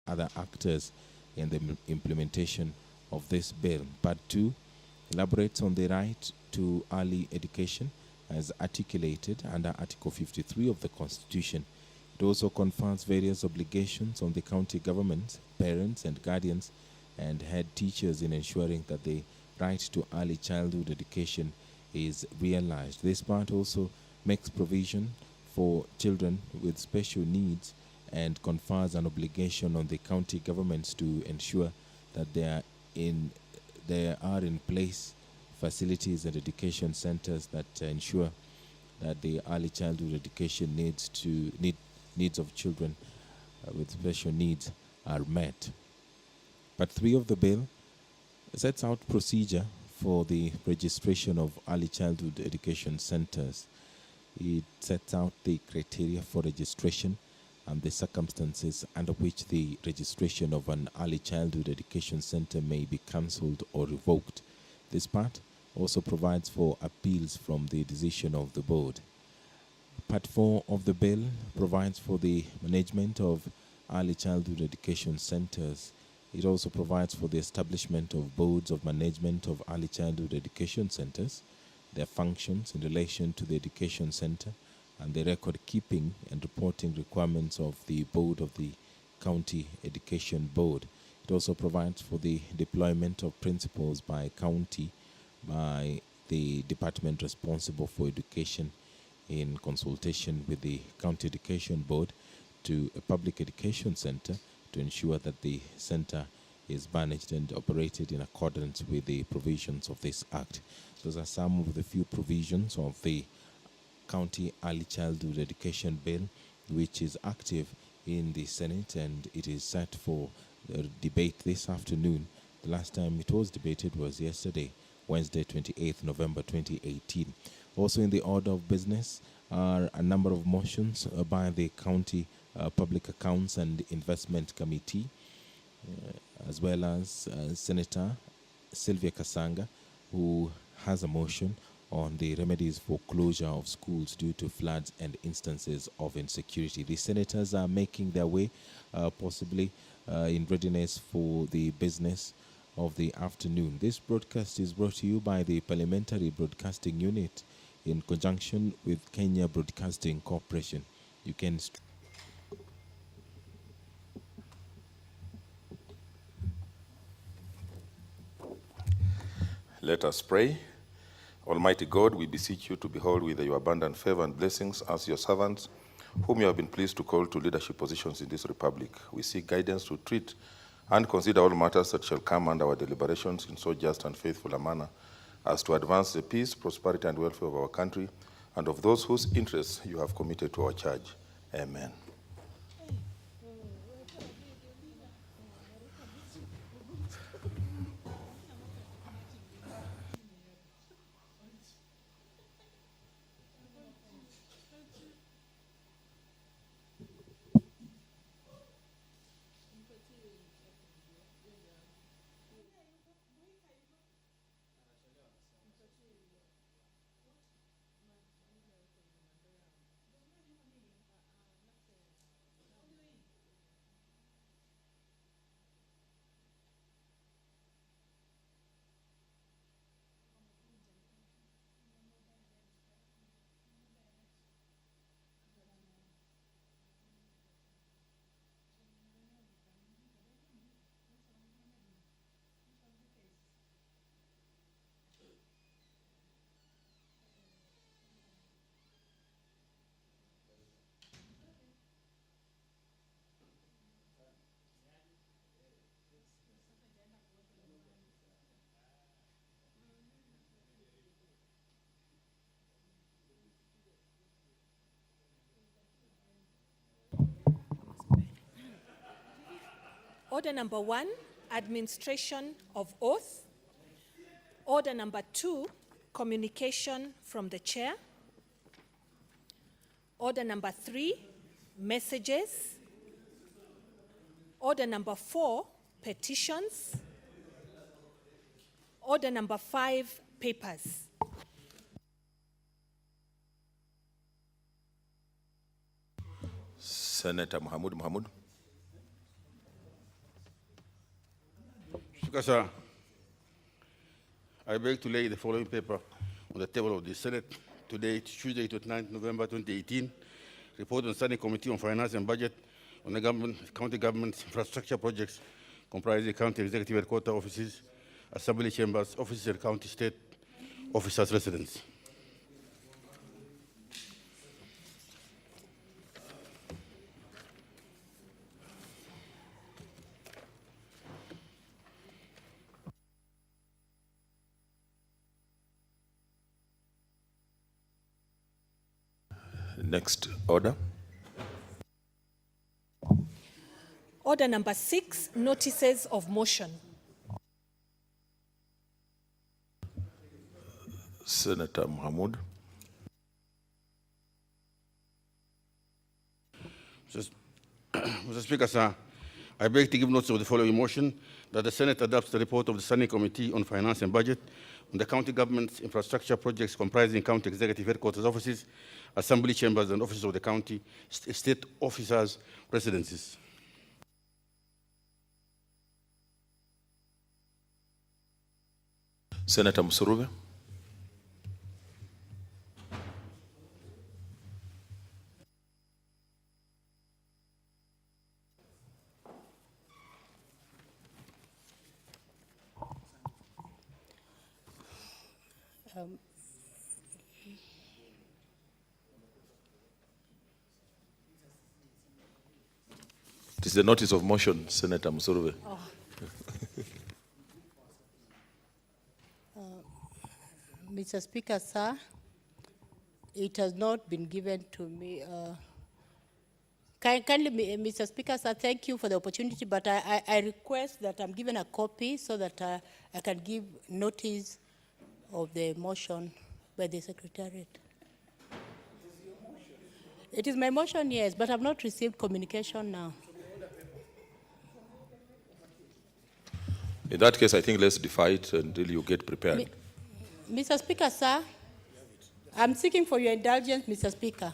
other actors in the implementation of this bill. Part 2 elaborates on the right to early education as articulated under Article 53 of the Constitution. It also confers various obligations on the county governments, parents and guardians, and head teachers in ensuring that the right to early childhood education is realized. This part also makes provision for children with special needs and confers an obligation on the county governments to ensure that there are in place facilities and education centers that ensure that the early childhood education needs of children with special needs are met. Part 3 of the bill sets out procedure for the registration of early childhood education centers. It sets out the criteria for registration and the circumstances under which the registration of an early childhood education center may be cancelled or revoked. This part also provides for appeals from the decision of the board. Part 4 of the bill provides for the management of early childhood education centers. It also provides for the establishment of boards of management of early childhood education centers, their functions in relation to the education center, and the record keeping and reporting requirements of the board of the county education board. It also provides for the deployment of principals by county by the department responsible for education in consultation with the county education board to a public education center to ensure that the center is managed and operated in accordance with the provisions of this act. Those are some of the few provisions of the County Early Childhood Education Bill, which is active in the Senate, and it is set for debate this afternoon. The last time it was debated was yesterday, Wednesday, 28th November 2018. Also in the order of business are a number of motions by the County Public Accounts and Investment Committee, as well as Senator Sylvia Kasanga, who has a motion on the remedies for closure of schools due to floods and instances of insecurity. The senators are making their way, possibly in readiness for the business of the afternoon. This broadcast is brought to you by the Parliamentary Broadcasting Unit in conjunction with Kenya Broadcasting Corporation. You can Let us pray. Almighty God, we beseech you to behold with your abundant favor and blessings as your servants, whom you have been pleased to call to leadership positions in this republic. We seek guidance to treat and consider all matters that shall come under our deliberations in so just and faithful a manner as to advance the peace, prosperity, and welfare of our country and of those whose interests you have committed to our charge. Amen. Order number 1, administration of oath. Order number 2, communication from the chair. Order number 3, messages. Order number 4, petitions. Order number 5, papers. Senator Mohamud. Speaker, sir, I beg to lay the following paper on the table of the Senate today, Tuesday, 29th November 2018. Report on Standing Committee on Finance and Budget on the county government infrastructure projects comprising county executive headquarters offices, assembly chambers, offices, and county state officers' residence. Next order. Order number 6, notices of motion. Senator Mahmood. Mr. Speaker, sir, I beg to give notice of the following motion that the Senate adopts the report of the Standing Committee on Finance and Budget on the county government's infrastructure projects comprising county executive headquarters offices, assembly chambers, and offices of the county state officers' residences. Senator Musurube. It is the notice of motion, Senator Musurube. Oh. Mr. Speaker, sir, it has not been given to me. Kindly, Mr. Speaker, sir, thank you for the opportunity, but I request that I'm given a copy so that I can give notice of the motion by the Secretariat. It is my motion, yes, but I've not received communication now. In that case, I think let's defer it until you get prepared. Mr. Speaker, sir, I'm seeking for your indulgence, Mr. Speaker.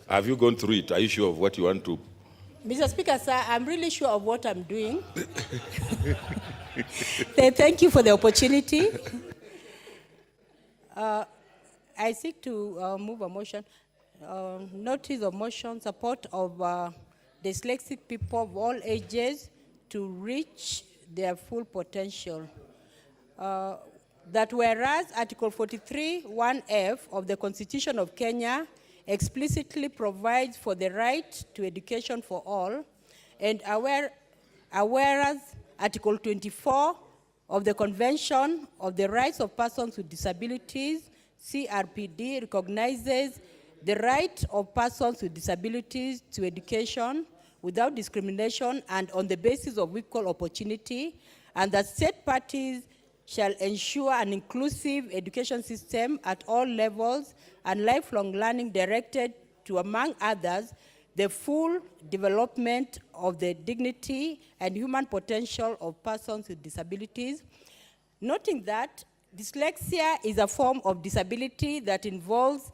Have you gone through it? Are you sure of what you want to? Mr. Speaker, sir, I'm really sure of what I'm doing. Thank you for the opportunity. I seek to move a motion, notice of motion, support of dyslexic people of all ages to reach their full potential. That whereas Article 43, 1F of the Constitution of Kenya explicitly provides for the right to education for all, and whereas Article 24 of the Convention of the Rights of Persons with Disabilities, CRPD, recognizes the right of persons with disabilities to education without discrimination and on the basis of equal opportunity, and that state parties shall ensure an inclusive education system at all levels and lifelong learning directed to, among others, the full development of the dignity and human potential of persons with disabilities. Noting that dyslexia is a form of disability that involves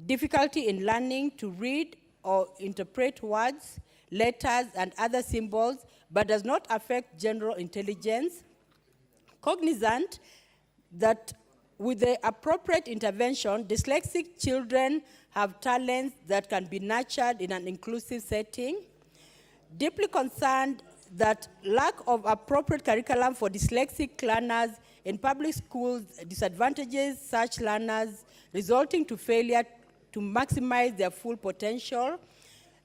difficulty in learning to read or interpret words, letters, and other symbols, but does not affect general intelligence. Cognizant that with the appropriate intervention, dyslexic children have talents that can be nurtured in an inclusive setting. Deeply concerned that lack of appropriate curriculum for dyslexic learners in public schools disadvantages such learners, resulting to failure to maximize their full potential.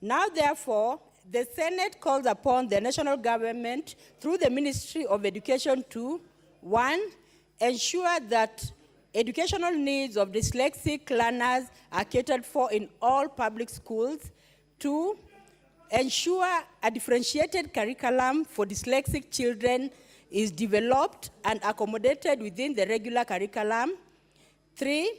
Now, therefore, the Senate calls upon the national government through the Ministry of Education to, 1, ensure that educational needs of dyslexic learners are catered for in all public schools. 2, ensure a differentiated curriculum for dyslexic children is developed and accommodated within the regular curriculum. 3,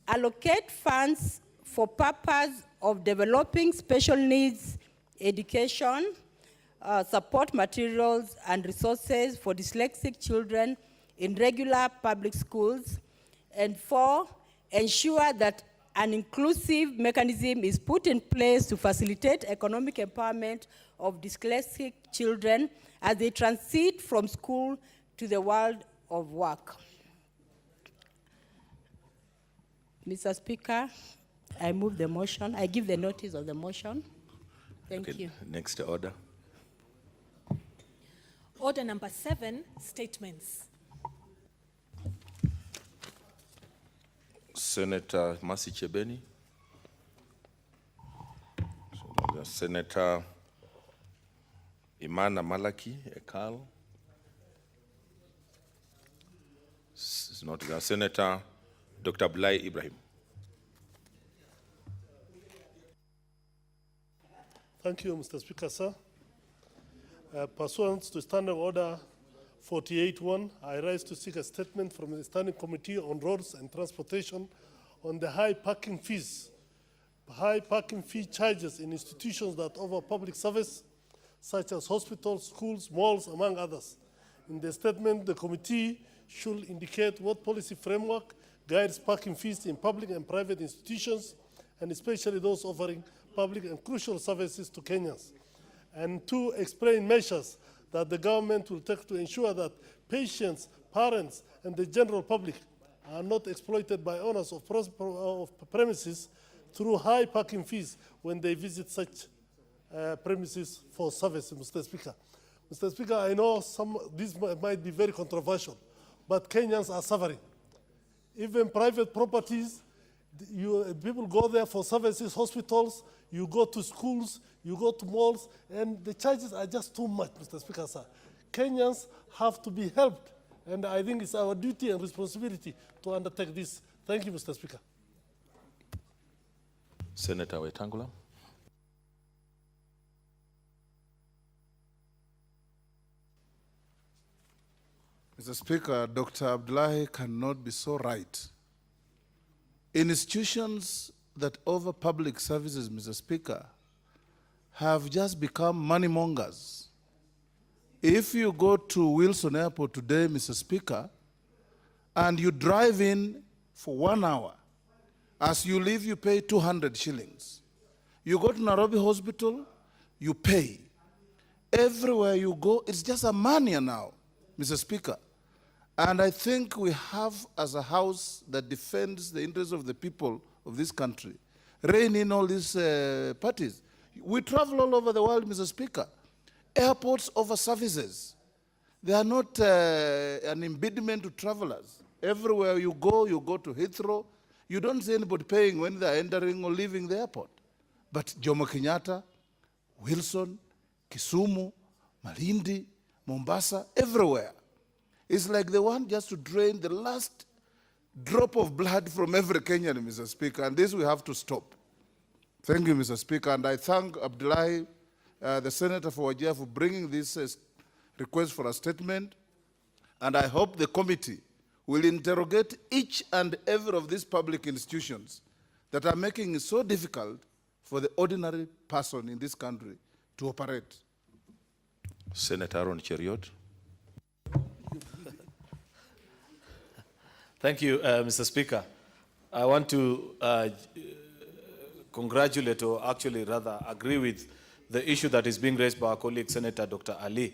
allocate funds for purpose of developing special needs education, support materials and resources for dyslexic children in regular public schools. And 4, ensure that an inclusive mechanism is put in place to facilitate economic empowerment of dyslexic children as they transit from school to the world of work. Mr. Speaker, I move the motion. I give the notice of the motion. Thank you. Next order. Order number 7, statements. Senator Mercy Chebeni. Senator Imana Malaki Ekal. Is not there. Senator Dr. Blai Ibrahim. Thank you, Mr. Speaker, sir. Pursuant to Standing Order 48.1, I rise to seek a statement from the Standing Committee on Roads and Transportation on the high parking fee charges in institutions that offer public service, such as hospitals, schools, malls, among others. In the statement, the committee should indicate what policy framework guides parking fees in public and private institutions, and especially those offering public and crucial services to Kenyans. And 2, explain measures that the government will take to ensure that patients, parents, and the general public are not exploited by owners of premises through high parking fees when they visit such premises for service, Mr. Speaker. Mr. Speaker, I know this might be very controversial, but Kenyans are suffering. Even private properties, people go there for services, hospitals, you go to schools, you go to malls, and the charges are just too much, Mr. Speaker, sir. Kenyans have to be helped, and I think it's our duty and responsibility to undertake this. Thank you, Mr. Speaker. Senator Wetangula. Mr. Speaker, Dr. Abdullahi cannot be so right. Institutions that offer public services, Mr. Speaker, have just become money mongers. If you go to Wilson Airport today, Mr. Speaker, and you drive in for 1 hour, as you leave, you pay 200 shillings. You go to Nairobi Hospital, you pay. Everywhere you go, it's just a money now, Mr. Speaker. And I think we have, as a house that defends the interests of the people of this country, rein in all these parties. We travel all over the world, Mr. Speaker. Airports offer services. They are not an impediment to travelers. Everywhere you go to Heathrow, you don't see anybody paying when they are entering or leaving the airport. But Jomo Kenyatta, Wilson, Kisumu, Malindi, Mombasa, everywhere. It's like they want just to drain the last drop of blood from every Kenyan, Mr. Speaker, and this we have to stop. Thank you, Mr. Speaker, and I thank Abdullahi, the Senator for Wajir, for bringing this request for a statement, and I hope the committee will interrogate each and every of these public institutions that are making it so difficult for the ordinary person in this country to operate. Senator Aaron Cheriot. Thank you, Mr. Speaker. I want to congratulate, or actually rather agree with the issue that is being raised by our colleague, Senator Dr. Ali.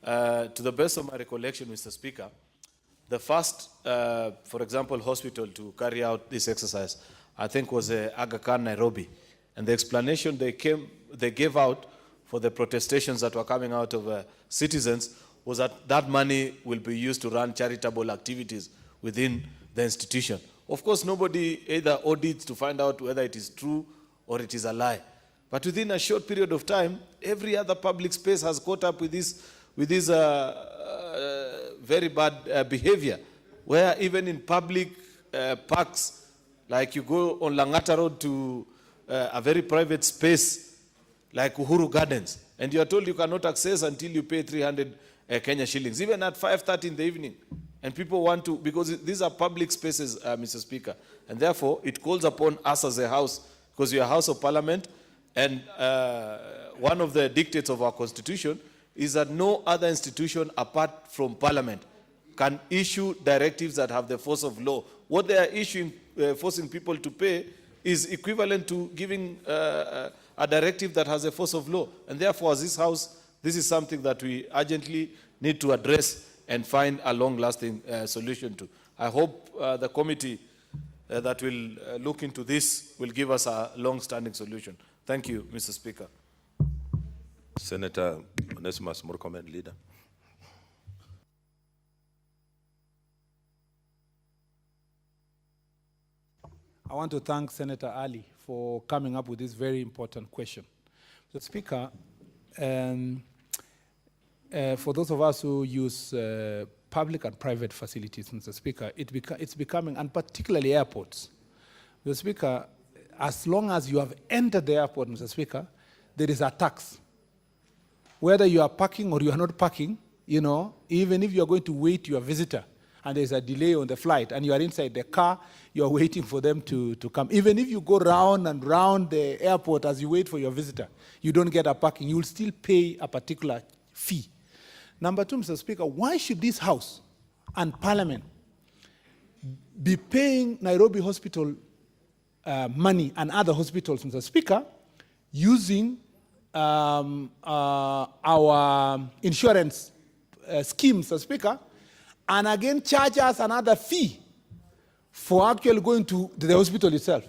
To the best of my recollection, Mr. Speaker, the first, for example, hospital to carry out this exercise, I think was Aga Khan, Nairobi. And the explanation they gave out for the protestations that were coming out of citizens was that that money will be used to run charitable activities within the institution. Of course, nobody either audits to find out whether it is true or it is a lie. But within a short period of time, every other public space has caught up with this very bad behavior, where even in public parks, like you go on Langata Road to a very private space like Uhuru Gardens, and you are told you cannot access until you pay 300 Kenya shillings, even at 5:30 in the evening. And people want to, because these are public spaces, Mr. Speaker, and therefore it calls upon us as a house, because we are a house of parliament, and one of the dictates of our constitution is that no other institution apart from parliament can issue directives that have the force of law. What they are issuing forcing people to pay is equivalent to giving a directive that has a force of law. And therefore, as this House, this is something that we urgently need to address and find a long-lasting solution to. I hope the committee that will look into this will give us a long-standing solution. Thank you, Mr. Speaker. Senator Onesimus Murkomen, leader. I want to thank Senator Ali for coming up with this very important question. So, Speaker, for those of us who use public and private facilities, Mr. Speaker, it's becoming, and particularly airports, Mr. Speaker, as long as you have entered the airport, Mr. Speaker, there is a tax. Whether you are parking or you are not parking, you know, even if you are going to wait your visitor, and there's a delay on the flight, and you are inside the car, you're waiting for them to come. Even if you go round and round the airport as you wait for your visitor, you don't get a parking, you will still pay a particular fee. Number two, Mr. Speaker, why should this House and Parliament be paying Nairobi Hospital money and other hospitals, Mr. Speaker, using our insurance scheme, Mr. Speaker, and again charge us another fee for actually going to the hospital itself?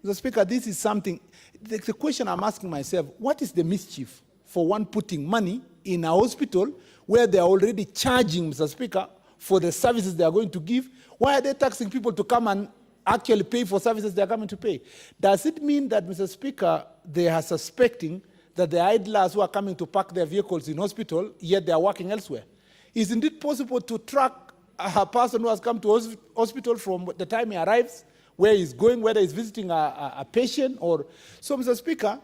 Mr. Speaker, this is something, the question I'm asking myself, what is the mischief for one putting money in a hospital where they're already charging, Mr. Speaker, for the services they are going to give? Why are they taxing people to come and actually pay for services they're coming to pay? Does it mean that, Mr. Speaker, they are suspecting that the idlers who are coming to park their vehicles in hospital, yet they are working elsewhere? Isn't it possible to track a person who has come to hospital from the time he arrives, where he's going, whether he's visiting a patient or... So, Mr. Speaker,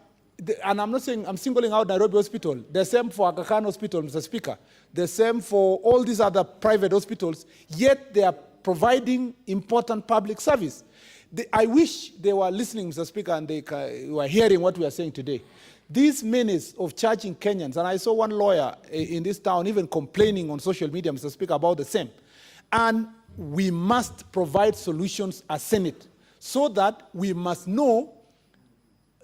and I'm not saying I'm singling out Nairobi Hospital, the same for Aga Khan Hospital, Mr. Speaker, the same for all these other private hospitals, yet they are providing important public service. I wish they were listening, Mr. Speaker, and they were hearing what we are saying today. This menace of charging Kenyans, and I saw one lawyer in this town even complaining on social media, Mr. Speaker, about the same. And we must provide solutions as Senate so that we must know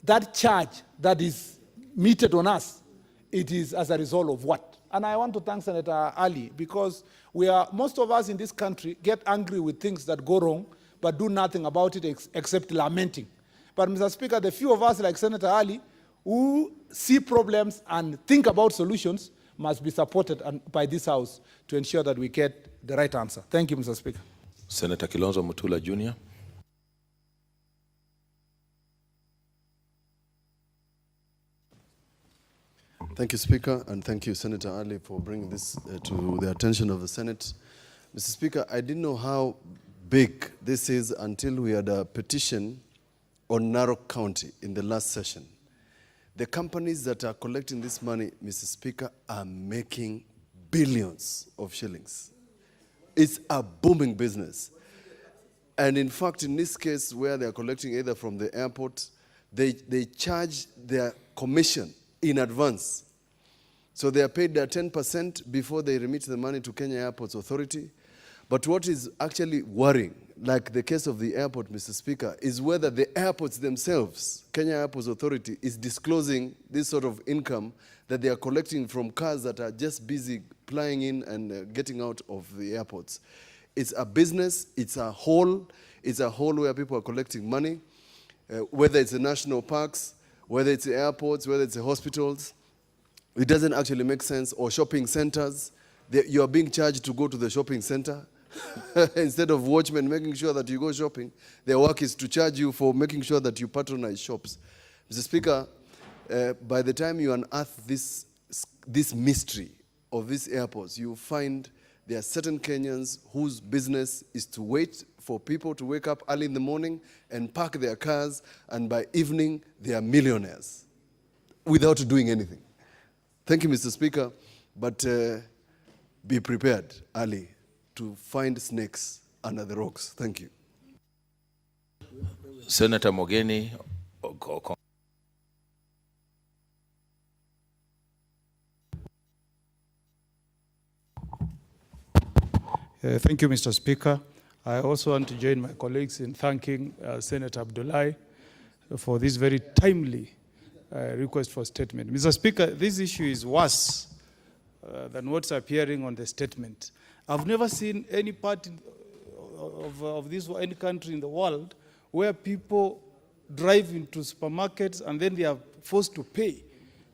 that charge that is meted on us, it is as a result of what? And I want to thank Senator Ali, because most of us in this country get angry with things that go wrong, but do nothing about it except lamenting. But, Mr. Speaker, the few of us like Senator Ali who see problems and think about solutions must be supported by this House to ensure that we get the right answer. Thank you, Mr. Speaker. Senator Kilonzo Mutula Jr. Thank you, Speaker, and thank you, Senator Ali, for bringing this to the attention of the Senate. Mr. Speaker, I didn't know how big this is until we had a petition on Narok County in the last session. The companies that are collecting this money, Mr. Speaker, are making billions of shillings. It's a booming business. And in fact, in this case, where they are collecting either from the airport, they charge their commission in advance. So they are paid their 10% before they remit the money to Kenya Airports Authority. But what is actually worrying, like the case of the airport, Mr. Speaker, is whether the airports themselves, Kenya Airports Authority, is disclosing this sort of income that they are collecting from cars that are just busy flying in and getting out of the airports. It's a business, it's a hole where people are collecting money, whether it's the national parks, whether it's the airports, whether it's the hospitals. It doesn't actually make sense. Or shopping centers. You are being charged to go to the shopping center. Instead of watchmen making sure that you go shopping, their work is to charge you for making sure that you patronize shops. Mr. Speaker, by the time you unearth this mystery of these airports, you find there are certain Kenyans whose business is to wait for people to wake up early in the morning and park their cars, and by evening, they are millionaires without doing anything. Thank you, Mr. Speaker, but be prepared, Ali, to find snakes under the rocks. Thank you. Senator Mogeni. Thank you, Mr. Speaker. I also want to join my colleagues in thanking Senator Abdullahi for this very timely request for statement. Mr. Speaker, this issue is worse than what's appearing on the statement. I've never seen any part of this or any country in the world where people drive into supermarkets and then they are forced to pay,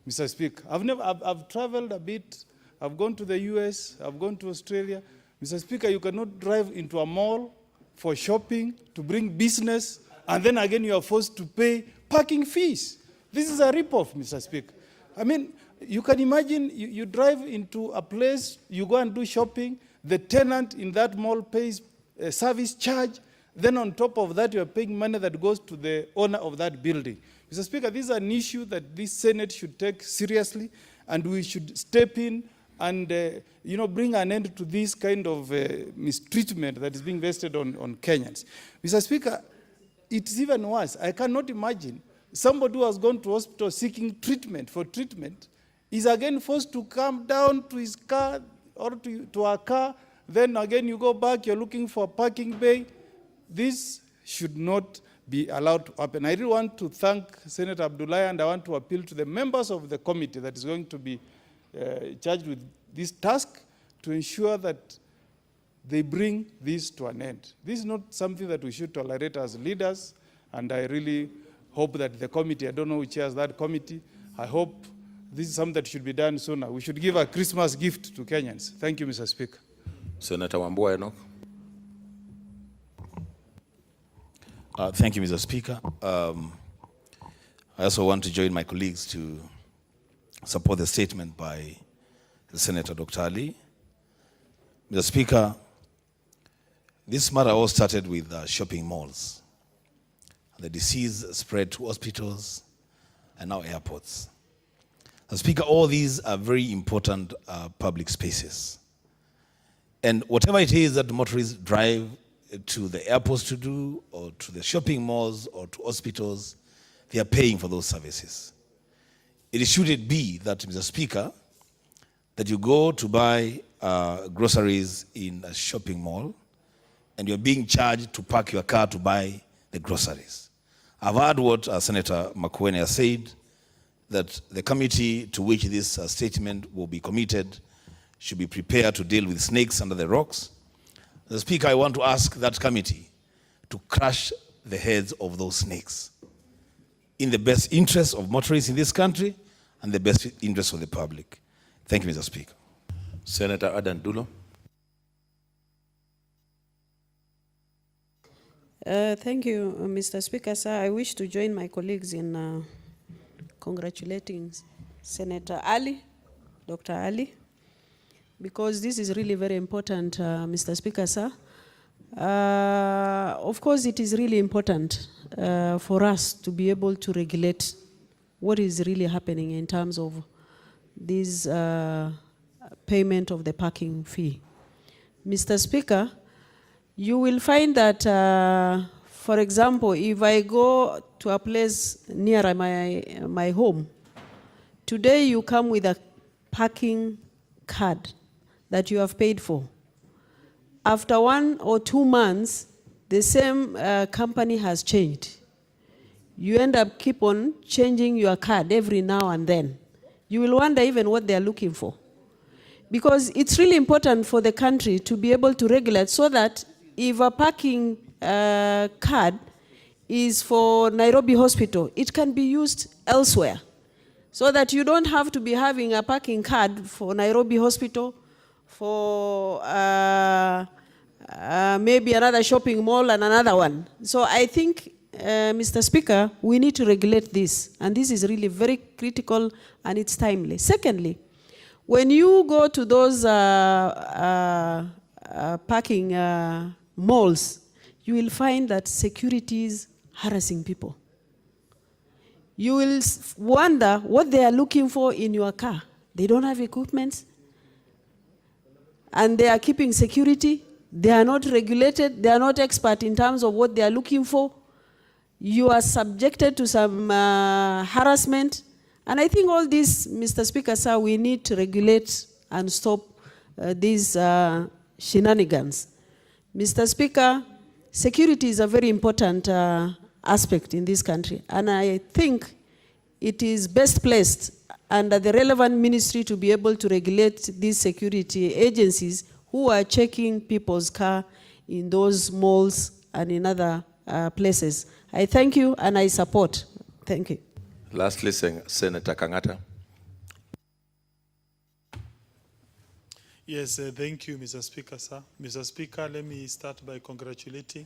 Mr. Speaker. I've traveled a bit. I've gone to the US, I've gone to Australia. Mr. Speaker, you cannot drive into a mall for shopping, to bring business, and then again you are forced to pay parking fees. This is a rip-off, Mr. Speaker. I mean, you can imagine you drive into a place, you go and do shopping, the tenant in that mall pays a service charge, then on top of that you are paying money that goes to the owner of that building. Mr. Speaker, this is an issue that this Senate should take seriously, and we should step in and bring an end to this kind of mistreatment that is being vested on Kenyans. Mr. Speaker, it's even worse. I cannot imagine somebody who has gone to hospital seeking treatment is again forced to come down to his car or to a car. Then again you go back, you're looking for a parking bay. This should not be allowed to happen. I really want to thank Senator Abdullahi, and I want to appeal to the members of the committee that is going to be charged with this task to ensure that they bring this to an end. This is not something that we should tolerate as leaders, and I really hope that the committee, I don't know who chairs that committee, I hope this is something that should be done sooner. We should give a Christmas gift to Kenyans. Thank you, Mr. Speaker. Senator Wambua Enoch. Thank you, Mr. Speaker. I also want to join my colleagues to support the statement by Senator Dr. Ali. Mr. Speaker, this matter all started with shopping malls. The disease spread to hospitals and now airports. Mr. Speaker, all these are very important public spaces. And whatever it is that motorists drive to the airports to do, or to the shopping malls, or to hospitals, they are paying for those services. It shouldn't be that, Mr. Speaker, that you go to buy groceries in a shopping mall and you're being charged to park your car to buy the groceries. I've heard what Senator Makueni has said, that the committee to which this statement will be committed should be prepared to deal with snakes under the rocks. Mr. Speaker, I want to ask that committee to crush the heads of those snakes in the best interest of motorists in this country and the best interest of the public. Thank you, Mr. Speaker. Senator Adan Dulo. Thank you, Mr. Speaker. Sir, I wish to join my colleagues in congratulating Senator Ali, Dr. Ali, because this is really very important, Mr. Speaker, sir. Of course, it is really important for us to be able to regulate what is really happening in terms of this payment of the parking fee. Mr. Speaker, you will find that, for example, if I go to a place near my home, today you come with a parking card that you have paid for. After 1 or 2 months, the same company has changed. You end up keep on changing your card every now and then. You will wonder even what they are looking for. Because it's really important for the country to be able to regulate so that if a parking card is for Nairobi Hospital, it can be used elsewhere. So that you don't have to be having a parking card for Nairobi Hospital, for maybe another shopping mall and another one. So I think, Mr. Speaker, we need to regulate this. And this is really very critical and it's timely. Secondly, when you go to those parking malls, you will find that security is harassing people. You will wonder what they are looking for in your car. They don't have equipment, and they are keeping security. They are not regulated. They are not expert in terms of what they are looking for. You are subjected to some harassment. And I think all this, Mr. Speaker, sir, we need to regulate and stop these shenanigans. Mr. Speaker, security is a very important aspect in this country, and I think it is best placed under the relevant ministry to be able to regulate these security agencies who are checking people's car in those malls and in other places. I thank you and I support. Thank you. Lastly, Senator Kangata. Yes, thank you, Mr. Speaker, sir. Mr. Speaker, let me start by congratulating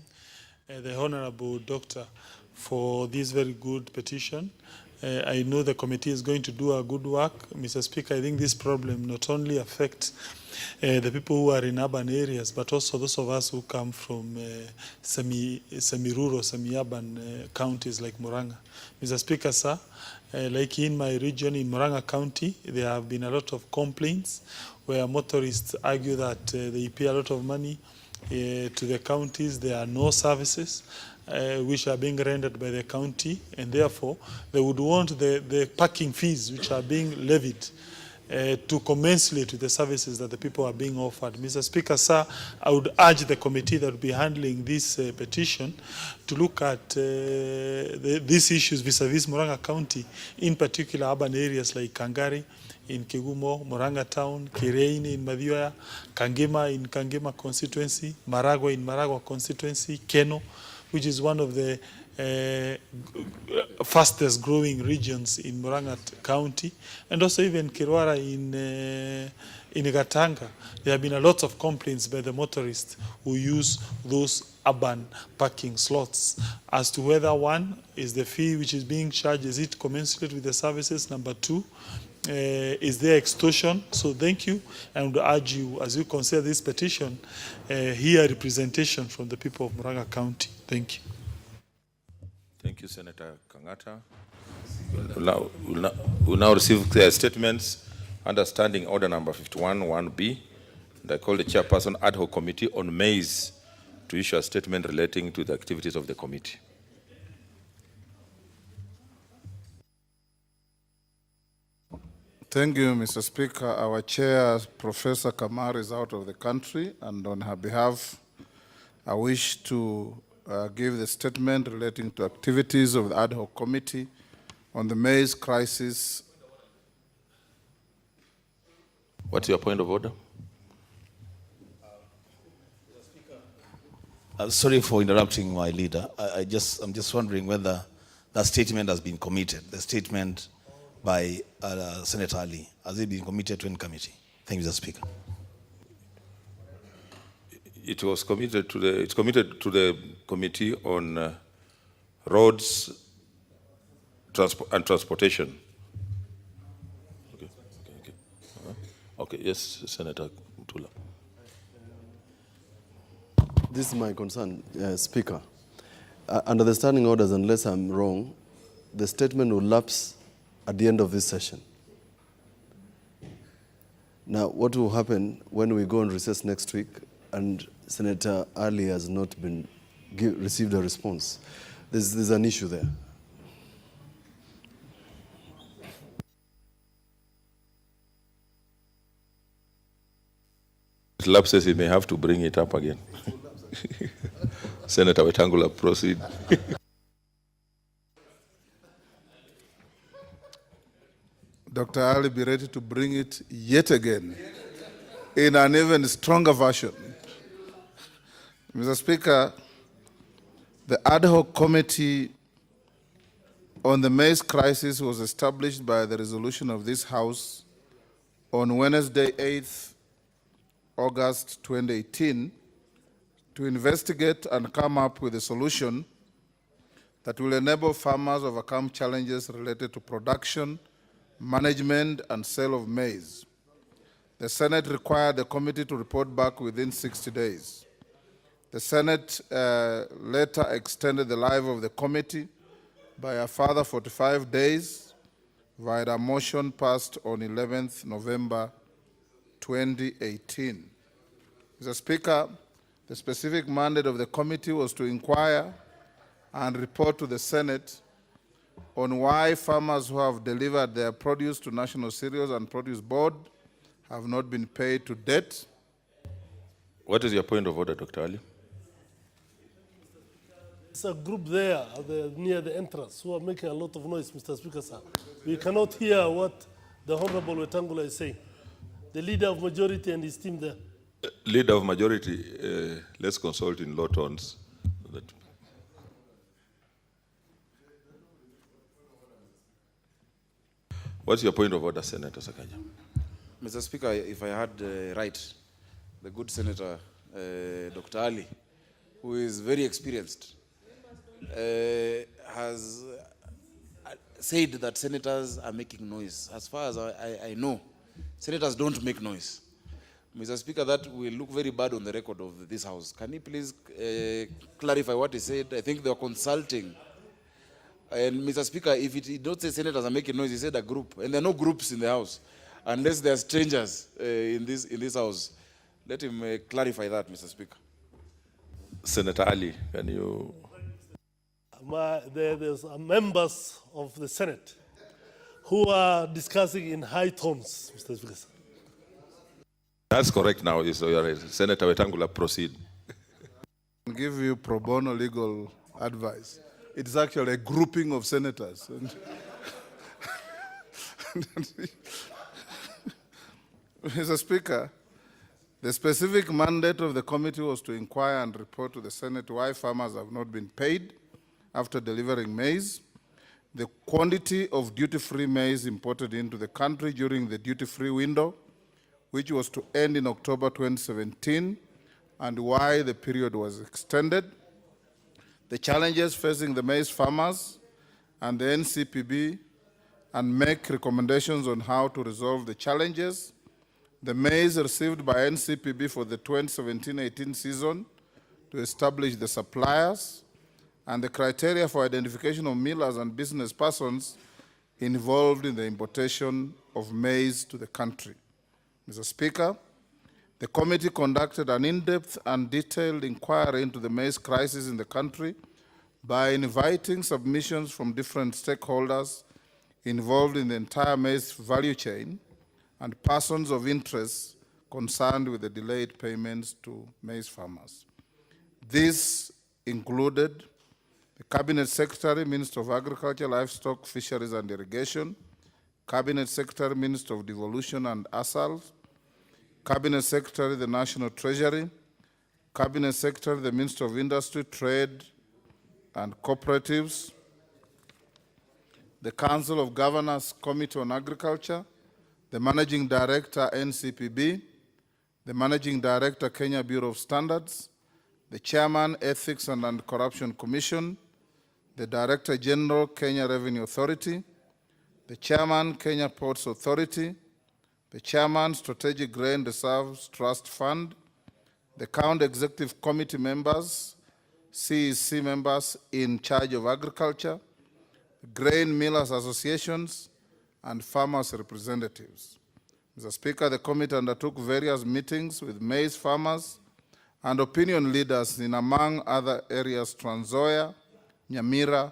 the Honorable Doctor for this very good petition. I know the committee is going to do a good work. Mr. Speaker, I think this problem not only affects the people who are in urban areas, but also those of us who come from semi-rural, semi-urban counties like Murang'a. Mr. Speaker, sir, like in my region in Murang'a County, there have been a lot of complaints where motorists argue that they pay a lot of money to the counties. There are no services which are being rendered by the county, and therefore they would want the parking fees which are being levied to commensurate with the services that the people are being offered. Mr. Speaker, sir, I would urge the committee that will be handling this petition to look at these issues vis-a-vis Murang'a County, in particular urban areas like Kangari, in Kigumo, Murang'a Town, Kireini in Madhioya, Kangema in Kangema constituency, Maragua in Maragua constituency, Keno, which is one of the fastest growing regions in Murang'a County, and also even Kirwara in Gatanga. There have been a lot of complaints by the motorists who use those urban parking slots as to whether, one, is the fee which is being charged, is it commensurate with the services? Number two, is there extortion? So thank you, and I would urge you, as you consider this petition, hear representation from the people of Murang'a County. Thank you. Thank you, Senator Kangata. We'll now receive clear statements under Standing Order number 51-1B. And I call the Chairperson Ad Hoc Committee on Maize to issue a statement relating to the activities of the committee. Thank you, Mr. Speaker. Our chair, Professor Kamar, is out of the country, and on her behalf, I wish to give the statement relating to activities of the Ad Hoc Committee on the Maize crisis. What's your point of order? Sorry for interrupting my leader. I'm just wondering whether that statement has been committed, the statement by Senator Ali. Has it been committed to any committee? Thank you, Mr. Speaker. It was committed to the. It's committed to the Committee on Roads and Transportation. Okay. Yes, Senator Mutula. This is my concern, Speaker. Under the standing orders, unless I'm wrong, the statement will lapse at the end of this session. Now, what will happen when we go on recess next week and Senator Ali has not received a response? There's an issue there. If it lapses, he may have to bring it up again. Senator Wetangula, proceed. Dr. Ali, be ready to bring it yet again in an even stronger version. Mr. Speaker, the Ad Hoc Committee on the Maize crisis was established by the resolution of this House on Wednesday, 8th August 2018, to investigate and come up with a solution that will enable farmers overcome challenges related to production, management, and sale of maize. The Senate required the committee to report back within 60 days. The Senate later extended the life of the committee by a further 45 days via a motion passed on 11th November 2018. Mr. Speaker, the specific mandate of the committee was to inquire and report to the Senate on why farmers who have delivered their produce to National Cereals and Produce Board have not been paid to date. What is your point of order, Dr. Ali? There's a group there near the entrance who are making a lot of noise, Mr. Speaker, sir. We cannot hear what the Honorable Wetangula is saying. The leader of majority and his team there. Leader of majority, let's consult in low tones. What's your point of order, Senator Sakaja? Mr. Speaker, if I had right, the good Senator Dr. Ali, who is very experienced, has said that senators are making noise. As far as I know, senators don't make noise. Mr. Speaker, that will look very bad on the record of this House. Can you please clarify what he said? I think they were consulting. And Mr. Speaker, if he did not say senators are making noise, he said a group. And there are no groups in the House, unless there are strangers in this House. Let him clarify that, Mr. Speaker. Senator Ali, can you? There's members of the Senate who are discussing in high tones, Mr. Speaker. That's correct now. So you're right. Senator Wetangula, proceed. I'll give you pro bono legal advice. It's actually a grouping of senators. Mr. Speaker, the specific mandate of the committee was to inquire and report to the Senate why farmers have not been paid after delivering maize, the quantity of duty-free maize imported into the country during the duty-free window, which was to end in October 2017, and why the period was extended, the challenges facing the maize farmers and the NCPB, and make recommendations on how to resolve the challenges, the maize received by NCPB for the 2017-18 season to establish the suppliers, and the criteria for identification of millers and business persons involved in the importation of maize to the country. Mr. Speaker, the committee conducted an in-depth and detailed inquiry into the maize crisis in the country by inviting submissions from different stakeholders involved in the entire maize value chain and persons of interest concerned with the delayed payments to maize farmers. This included the Cabinet Secretary, Minister of Agriculture, Livestock, Fisheries and Irrigation, Cabinet Secretary, Minister of Devolution and Assault, Cabinet Secretary, the National Treasury, Cabinet Secretary, the Minister of Industry, Trade and Cooperatives, the Council of Governors Committee on Agriculture, the Managing Director, NCPB, the Managing Director, Kenya Bureau of Standards, the Chairman, Ethics and Anti-Corruption Commission, the Director General, Kenya Revenue Authority, the Chairman, Kenya Ports Authority, the Chairman, Strategic Grain Reserves Trust Fund, the County Executive Committee members, CEC members in charge of agriculture, grain millers associations, and farmers' representatives. Mr. Speaker, the committee undertook various meetings with maize farmers and opinion leaders in, among other areas, Trans Nzoia, Nyamira,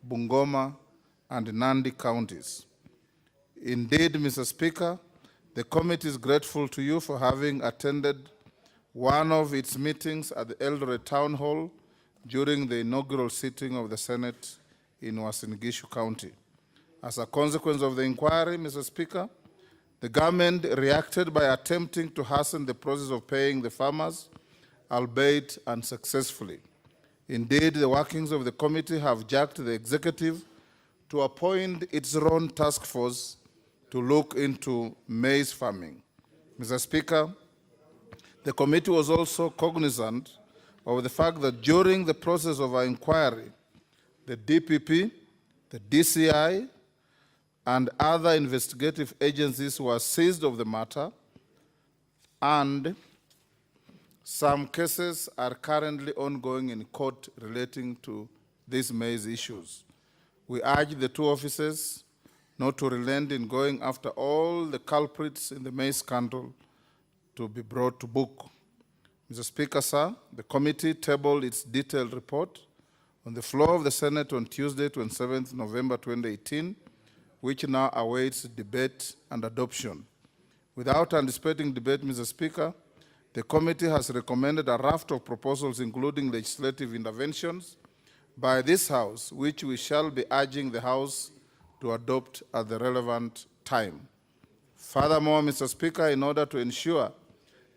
Bungoma, and Nandi counties. Indeed, Mr. Speaker, the committee is grateful to you for having attended one of its meetings at the Eldoret Town Hall during the inaugural sitting of the Senate in Uasin Gishu County. As a consequence of the inquiry, Mr. Speaker, the government reacted by attempting to hasten the process of paying the farmers, albeit unsuccessfully. Indeed, the workings of the committee have jerked the executive to appoint its own task force to look into maize farming. Mr. Speaker, the committee was also cognizant of the fact that during the process of our inquiry, the DPP, the DCI, and other investigative agencies were seized of the matter, and some cases are currently ongoing in court relating to these maize issues. We urge the two offices not to relent in going after all the culprits in the maize scandal to be brought to book. Mr. Speaker, sir, the committee tabled its detailed report on the floor of the Senate on Tuesday, 27th November 2018, which now awaits debate and adoption. Without anticipating debate, Mr. Speaker, the committee has recommended a raft of proposals, including legislative interventions, by this House, which we shall be urging the House to adopt at the relevant time. Furthermore, Mr. Speaker, in order to ensure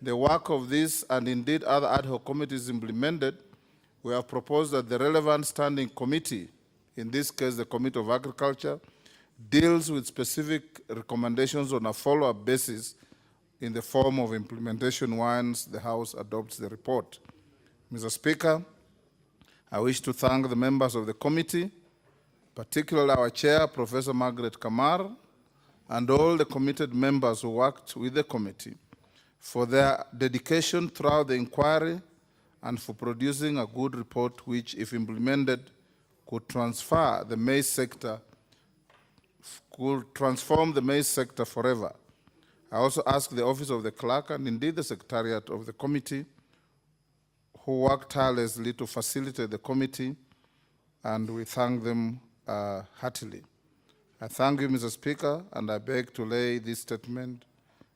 the work of this and indeed other ad hoc committees implemented, we have proposed that the relevant standing committee, in this case the Committee of Agriculture, deals with specific recommendations on a follow-up basis in the form of implementation once the House adopts the report. Mr. Speaker, I wish to thank the members of the committee, particularly our chair, Professor Margaret Kamar, and all the committed members who worked with the committee for their dedication throughout the inquiry and for producing a good report which, if implemented, could transform the maize sector forever. I also ask the Office of the Clerk and indeed the Secretariat of the committee, who worked tirelessly to facilitate the committee, and we thank them heartily. I thank you, Mr. Speaker, and I beg to lay this statement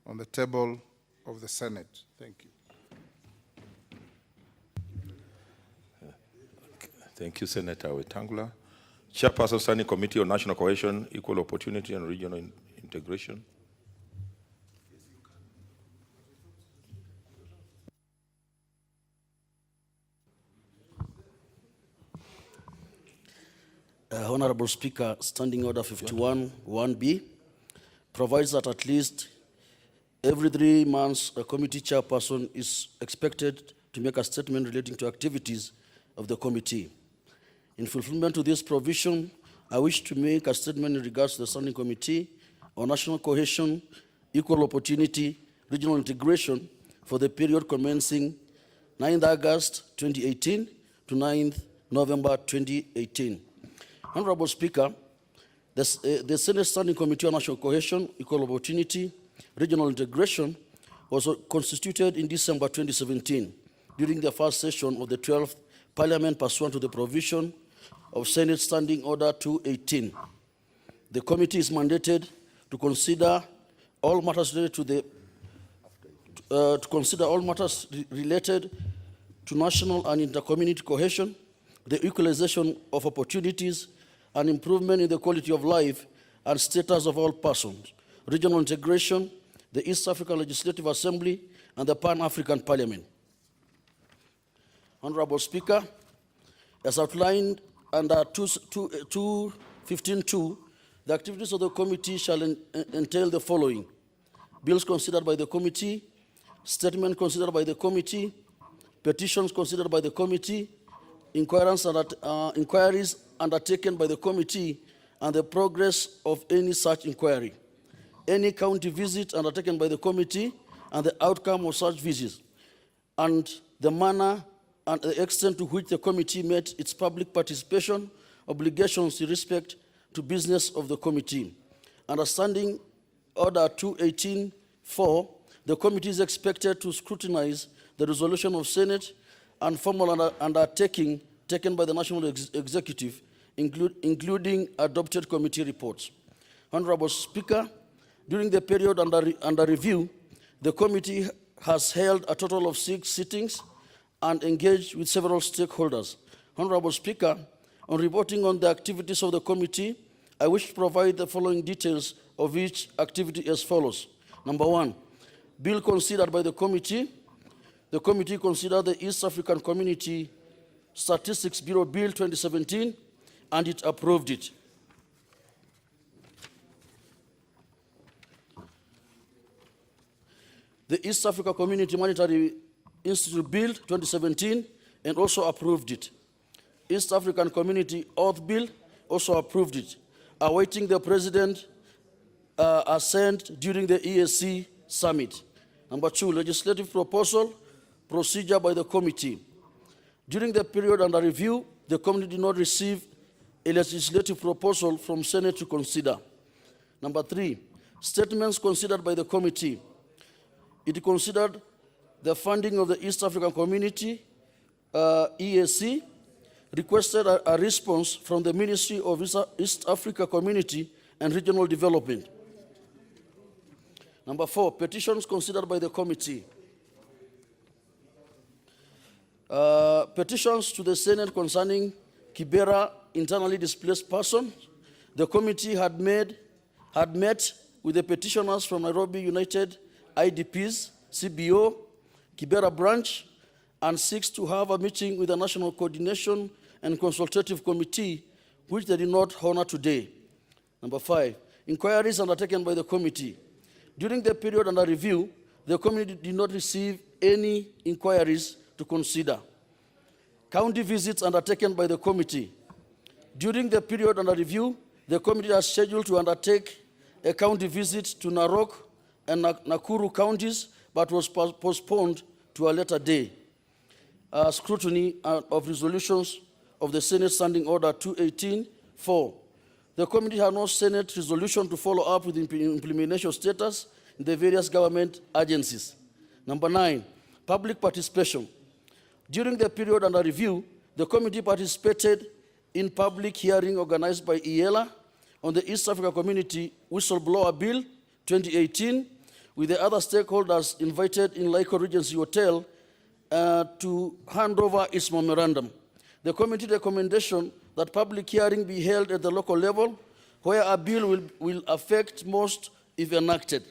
on the table of the Senate. Thank you. Thank you, Senator Wetangula. Chairperson, Standing Committee on National Cohesion, Equal Opportunity and Regional Integration. Honorable Speaker, Standing Order 51, 1B, provides that at least every 3 months, a committee chairperson is expected to make a statement relating to activities of the committee. In fulfillment to this provision, I wish to make a statement in regards to the Standing Committee on National Cohesion, Equal Opportunity, Regional Integration for the period commencing 9th August 2018 to 9th November 2018. Honorable Speaker, the Senate Standing Committee on National Cohesion, Equal Opportunity, Regional Integration was constituted in December 2017 during the first session of the 12th Parliament pursuant to the provision of Senate Standing Order 218. The committee is mandated to consider all matters related to national and intercommunity cohesion, the equalization of opportunities, and improvement in the quality of life and status of all persons, regional integration, the East African Legislative Assembly, and the Pan-African Parliament. Honorable Speaker, as outlined under 215.2, the activities of the committee shall entail the following: bills considered by the committee, statements considered by the committee, petitions considered by the committee, inquiries undertaken by the committee, and the progress of any such inquiry, any county visit undertaken by the committee, and the outcome of such visits, and the manner and the extent to which the committee met its public participation obligations in respect to business of the committee. Understanding Order 218.4, the committee is expected to scrutinize the resolution of Senate and formal undertaking taken by the National Executive, including adopted committee reports. Honorable Speaker, during the period under review, the committee has held a total of 6 sittings and engaged with several stakeholders. Honorable Speaker, on reporting on the activities of the committee, I wish to provide the following details of each activity as follows. Number 1, bill considered by the committee. The committee considered the East African Community Statistics Bureau Bill 2017, and it approved it. The East Africa Community Monetary Institute Bill 2017, and also approved it. East African Community Oath Bill, also approved it, awaiting the President assent during the EAC Summit. Number 2, legislative proposal, procedure by the committee. During the period under review, the committee did not receive a legislative proposal from Senate to consider. Number 3, statements considered by the committee. It considered the funding of the East African Community, EAC, requested a response from the Ministry of East Africa Community and Regional Development. Number 4, petitions considered by the committee. Petitions to the Senate concerning Kibera internally displaced person. The committee had met with the petitioners from Nairobi United IDPs, CBO, Kibera branch, and seeks to have a meeting with the National Coordination and Consultative Committee, which they did not honor today. Number 5, inquiries undertaken by the committee. During the period under review, the committee did not receive any inquiries to consider. County visits undertaken by the committee. During the period under review, the committee has scheduled to undertake a county visit to Narok and Nakuru counties, but was postponed to a later day. Scrutiny of resolutions of the Senate Standing Order 218-4. The committee had no Senate resolution to follow up with implementation status in the various government agencies. Number 9, public participation. During the period under review, the committee participated in public hearing organized by IELA on the East Africa Community Whistleblower Bill 2018, with the other stakeholders invited in Laiko Regency Hotel to hand over its memorandum. The committee recommendation that public hearing be held at the local level, where a bill will affect most if enacted,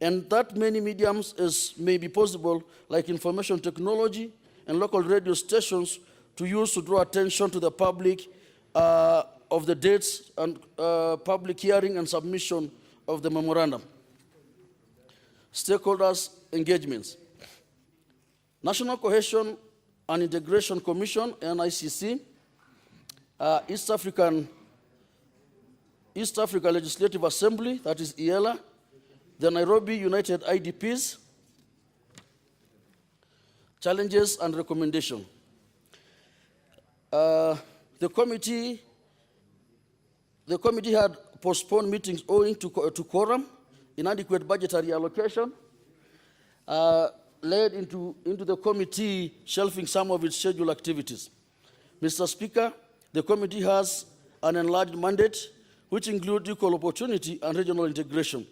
and that many mediums as may be possible, like information technology and local radio stations, to use to draw attention to the public of the dates and public hearing and submission of the memorandum. Stakeholders' engagements. National Cohesion and Integration Commission, NICC, East Africa Legislative Assembly, that is IELA, the Nairobi United IDPs, challenges and recommendation. The committee had postponed meetings owing to quorum, inadequate budgetary allocation, led into the committee shelving some of its scheduled activities. Mr. Speaker, the committee has an enlarged mandate, which includes equal opportunity and regional integration.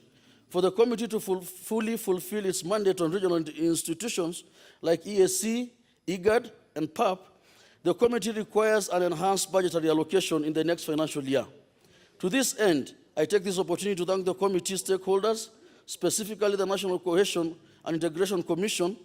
For the committee to fully fulfill its mandate on regional institutions like EAC, IGAD, and PAP, the committee requires an enhanced budgetary allocation in the next financial year. To this end, I take this opportunity to thank the committee stakeholders, specifically the National Cohesion and Integration Commission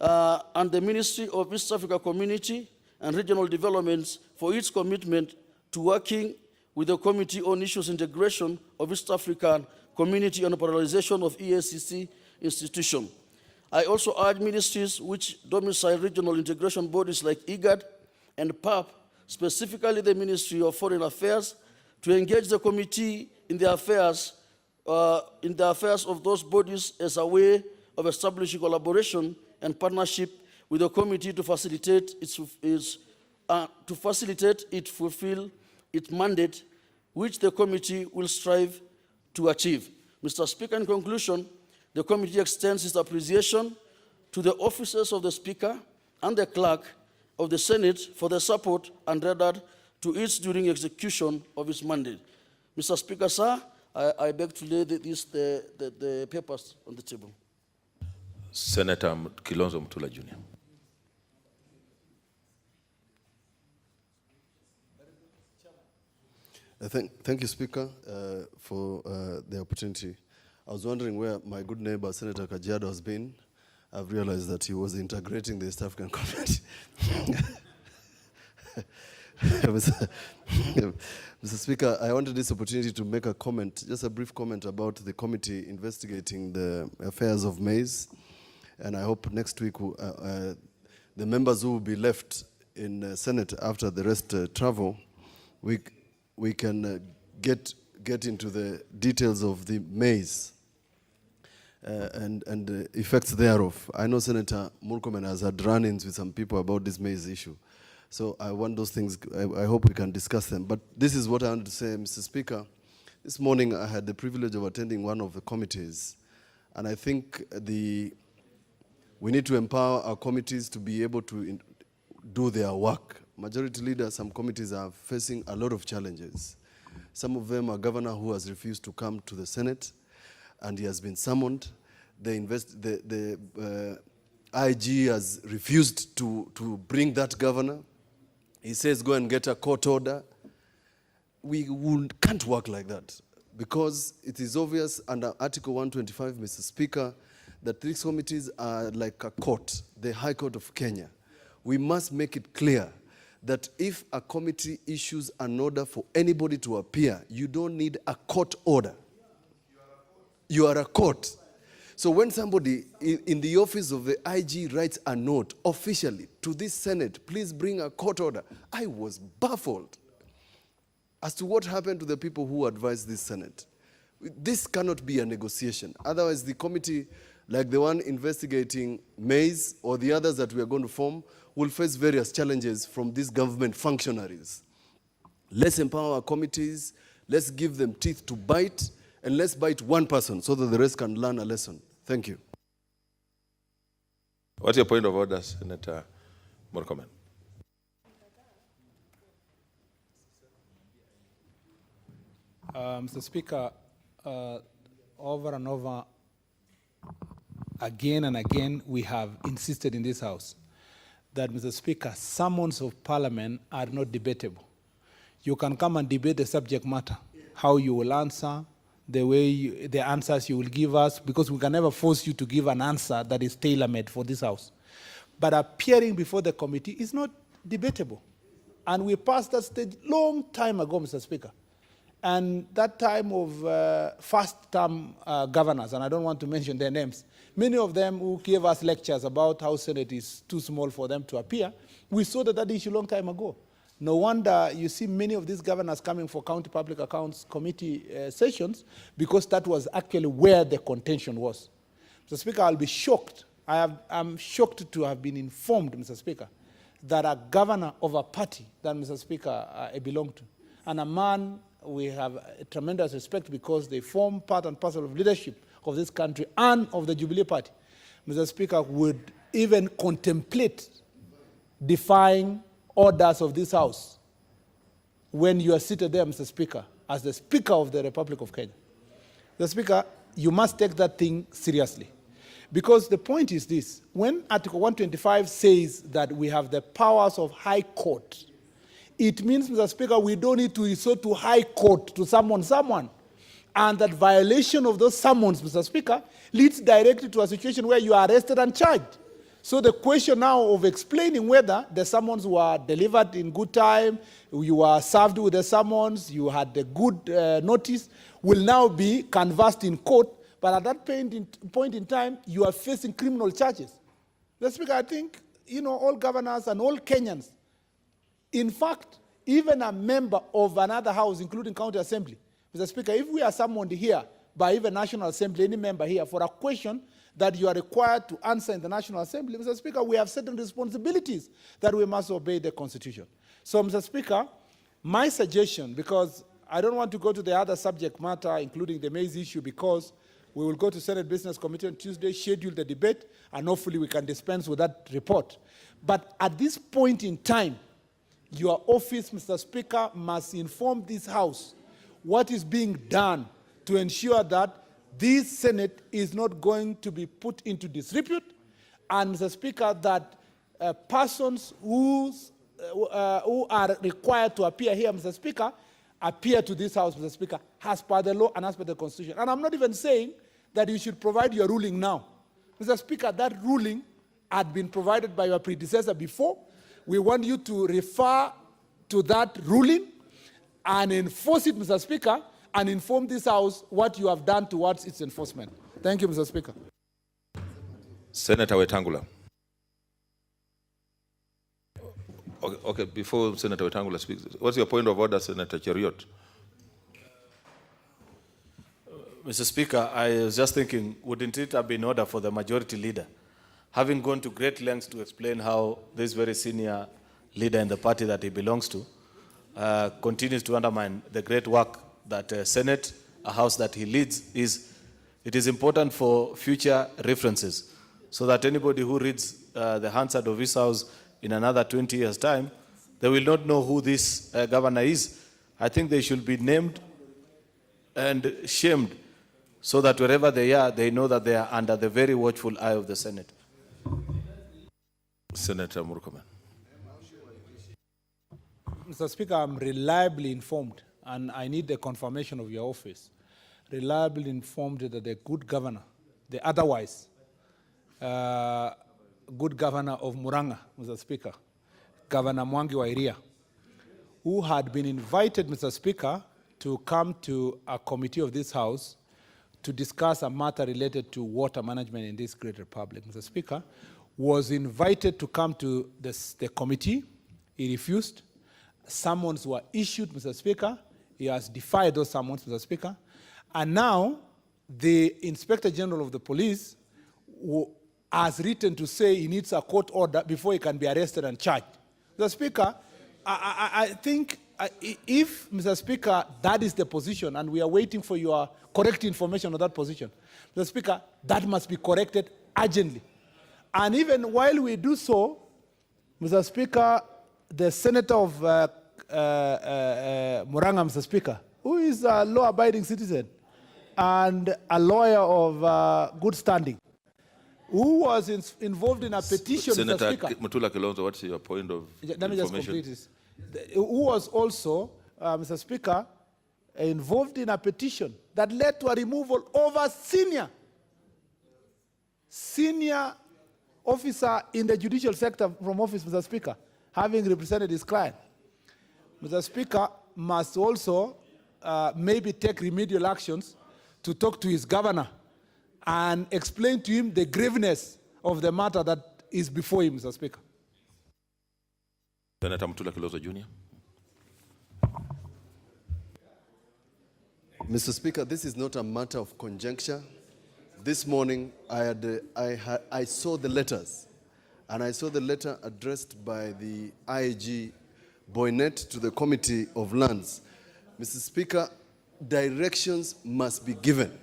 and the Ministry of East Africa Community and Regional Developments for its commitment to working with the Committee on Issues Integration of East African Community and Parallelization of EACC institution. I also urge ministries which domicile regional integration bodies like IGAD and PAP, specifically the Ministry of Foreign Affairs, to engage the committee in the affairs of those bodies as a way of establishing collaboration and partnership with the committee to facilitate it fulfill its mandate, which the committee will strive to achieve. Mr. Speaker, in conclusion, the committee extends its appreciation to the officers of the Speaker and the Clerk of the Senate for their support and rendered to it during execution of its mandate. Mr. Speaker, sir, I beg to lay the papers on the table. Senator Kilonzo Mutula Jr. Thank you, Speaker, for the opportunity. I was wondering where my good neighbor, Senator Kajiado, has been. I've realized that he was integrating the East African community. Mr. Speaker, I wanted this opportunity to make a comment, just a brief comment about the committee investigating the affairs of Maize. And I hope next week the members who will be left in the Senate after the rest travel, we can get into the details of the Maize and the effects thereof. I know Senator Murkomen has had run-ins with some people about this Maize issue. So I want those things, I hope we can discuss them. But this is what I want to say, Mr. Speaker. This morning I had the privilege of attending one of the committees, and I think we need to empower our committees to be able to do their work. Majority leaders, some committees are facing a lot of challenges. Some of them are governor who has refused to come to the Senate, and he has been summoned. The IG has refused to bring that governor. He says, go and get a court order. Can't work like that, because it is obvious under Article 125, Mr. Speaker, that these committees are like a court, the High Court of Kenya. We must make it clear that if a committee issues an order for anybody to appear, you don't need a court order. You are a court. So when somebody in the office of the IG writes a note officially to this Senate, please bring a court order, I was baffled as to what happened to the people who advised this Senate. This cannot be a negotiation. Otherwise, the committee, like the one investigating Maize or the others that we are going to form, will face various challenges from these government functionaries. Let's empower our committees, let's give them teeth to bite, and let's bite one person so that the rest can learn a lesson. Thank you. What's your point of order, Senator Murkomen? Mr. Speaker, over and over, again and again, we have insisted in this House that, Mr. Speaker, summons of Parliament are not debatable. You can come and debate the subject matter, how you will answer, the answers you will give us, because we can never force you to give an answer that is tailor-made for this House. But appearing before the committee is not debatable. And we passed that stage long time ago, Mr. Speaker. And that time of first-term governors, and I don't want to mention their names, many of them who gave us lectures about how Senate is too small for them to appear, we saw that issue a long time ago. No wonder you see many of these governors coming for County Public Accounts Committee sessions, because that was actually where the contention was. Mr. Speaker, I'll be shocked. I'm shocked to have been informed, Mr. Speaker, that a governor of a party that, Mr. Speaker, I belong to, and a man we have a tremendous respect because they form part and parcel of leadership of this country and of the Jubilee Party, Mr. Speaker, would even contemplate defying orders of this House when you are seated there, Mr. Speaker, as the Speaker of the Republic of Kenya. Mr. Speaker, you must take that thing seriously. Because the point is this: when Article 125 says that we have the powers of High Court, it means, Mr. Speaker, we don't need to resort to High Court to summon someone. And that violation of those summons, Mr. Speaker, leads directly to a situation where you are arrested and charged. So the question now of explaining whether the summons were delivered in good time, you were served with the summons, you had the good notice, will now be canvassed in court. But at that point in time, you are facing criminal charges. Mr. Speaker, I think, all governors and all Kenyans, in fact, even a member of another house, including County Assembly, Mr. Speaker, if we are summoned here by even National Assembly, any member here, for a question that you are required to answer in the National Assembly, Mr. Speaker, we have certain responsibilities that we must obey the Constitution. So, Mr. Speaker, my suggestion, because I don't want to go to the other subject matter, including the Maize issue, because we will go to Senate Business Committee on Tuesday, schedule the debate, and hopefully we can dispense with that report. But at this point in time, your office, Mr. Speaker, must inform this House what is being done to ensure that this Senate is not going to be put into disrepute, and, Mr. Speaker, that persons who are required to appear here, Mr. Speaker, appear to this House, Mr. Speaker, as per the law and as per the Constitution. And I'm not even saying that you should provide your ruling now. Mr. Speaker, that ruling had been provided by your predecessor before. We want you to refer to that ruling and enforce it, Mr. Speaker, and inform this House what you have done towards its enforcement. Thank you, Mr. Speaker. Senator Wetangula. Okay, before Senator Wetangula speaks, what's your point of order, Senator Cheriot? Mr. Speaker, I was just thinking, wouldn't it have been in order for the majority leader, having gone to great lengths to explain how this very senior leader in the party that he belongs to continues to undermine the great work that Senate, a house that he leads, it is important for future references, so that anybody who reads the Hansard of this house in another 20 years' time, they will not know who this governor is. I think they should be named and shamed, so that wherever they are, they know that they are under the very watchful eye of the Senate. Senator Murkomen. Mr. Speaker, I'm reliably informed, and I need the confirmation of your office, reliably informed that the good governor, the otherwise good governor of Muranga, Mr. Speaker, Governor Mwangi wa Iria, who had been invited, Mr. Speaker, to come to a committee of this House to discuss a matter related to water management in this great republic. Mr. Speaker, was invited to come to the committee. He refused. Summons were issued, Mr. Speaker. He has defied those summons, Mr. Speaker. And now the Inspector General of the Police has written to say he needs a court order before he can be arrested and charged. Mr. Speaker, I think if, Mr. Speaker, that is the position, and we are waiting for your correct information on that position, Mr. Speaker, that must be corrected urgently. And even while we do so, Mr. Speaker, the Senator of Muranga, Mr. Speaker, who is a law-abiding citizen and a lawyer of good standing, who was involved in a petition, Senator Mr. Speaker. Mutula Kilonzo, what's your point of Let me just information? complete this. Who was also, Mr. Speaker, involved in a petition that led to a removal of a senior officer in the judicial sector from office, Mr. Speaker, having represented his client. Mr. Speaker must also maybe take remedial actions to talk to his governor and explain to him the graveness of the matter that is before him, Mr. Speaker. Senator Mutula Kilonzo Jr. Mr. Speaker, this is not a matter of conjecture. This morning, I saw the letters, and I saw the letter addressed by the IG Boynet to the Committee of Lands. Mr. Speaker, directions must be given.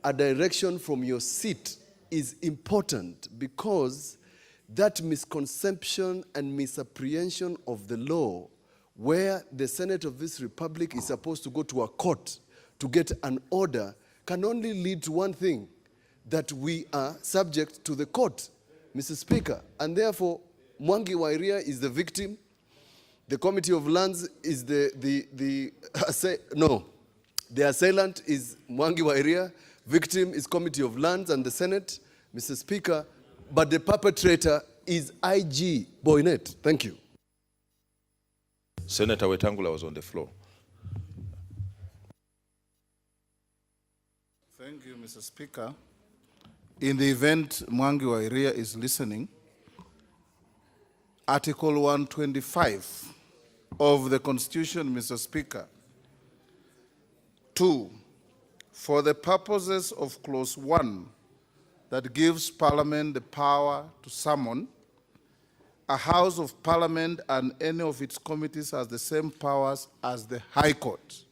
A direction from your seat is important because that misconception and misapprehension of the law, where the Senate of this Republic is supposed to go to a court to get an order, can only lead to one thing, that we are subject to the court, Mr. Speaker. And therefore, Mwangi wa Iria is the victim. The Committee of Lands is the assailant is Mwangi wa Iria. Victim is Committee of Lands and the Senate, Mr. Speaker. But the perpetrator is IG Boynet. Thank you. Senator Wetangula was on the floor. Thank you, Mr. Speaker. In the event Mwangi wa Iria is listening, Article 125 of the Constitution, Mr. Speaker, 2, for the purposes of Clause 1, that gives Parliament the power to summon, a House of Parliament and any of its committees has the same powers as the High Court.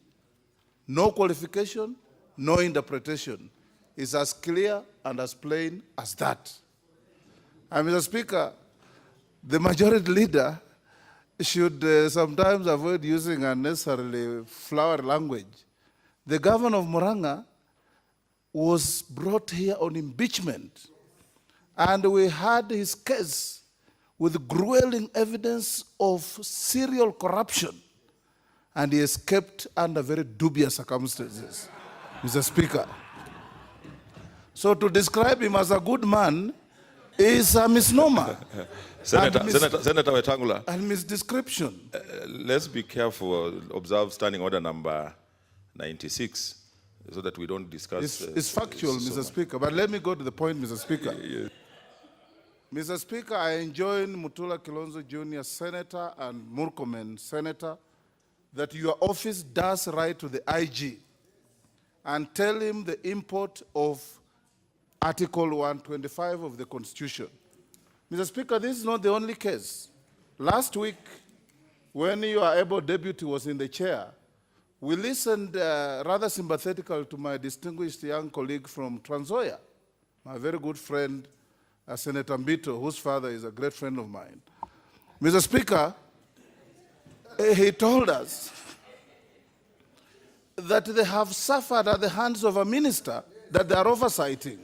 No qualification, no interpretation. It's as clear and as plain as that. And Mr. Speaker, the majority leader should sometimes avoid using unnecessarily flowery language. The governor of Muranga was brought here on impeachment, and we had his case with grueling evidence of serial corruption, and he escaped under very dubious circumstances, Mr. Speaker. So to describe him as a good man is a misnomer. Senator Wetangula. And misdescription. Let's be careful, observe Standing Order number 96, so that we don't discuss... It's factual, Mr. Speaker, but let me go to the point, Mr. Speaker. Yes. Mr. Speaker, I enjoin Mutula Kilonzo Jr., Senator, and Murkomen, Senator, that your office does write to the IG and tell him the import of Article 125 of the Constitution. Mr. Speaker, this is not the only case. Last week, when your able deputy was in the chair, we listened rather sympathetically to my distinguished young colleague from Trans Nzoia, my very good friend, Senator Mbito, whose father is a great friend of mine. Mr. Speaker, he told us that they have suffered at the hands of a minister that they are oversighting.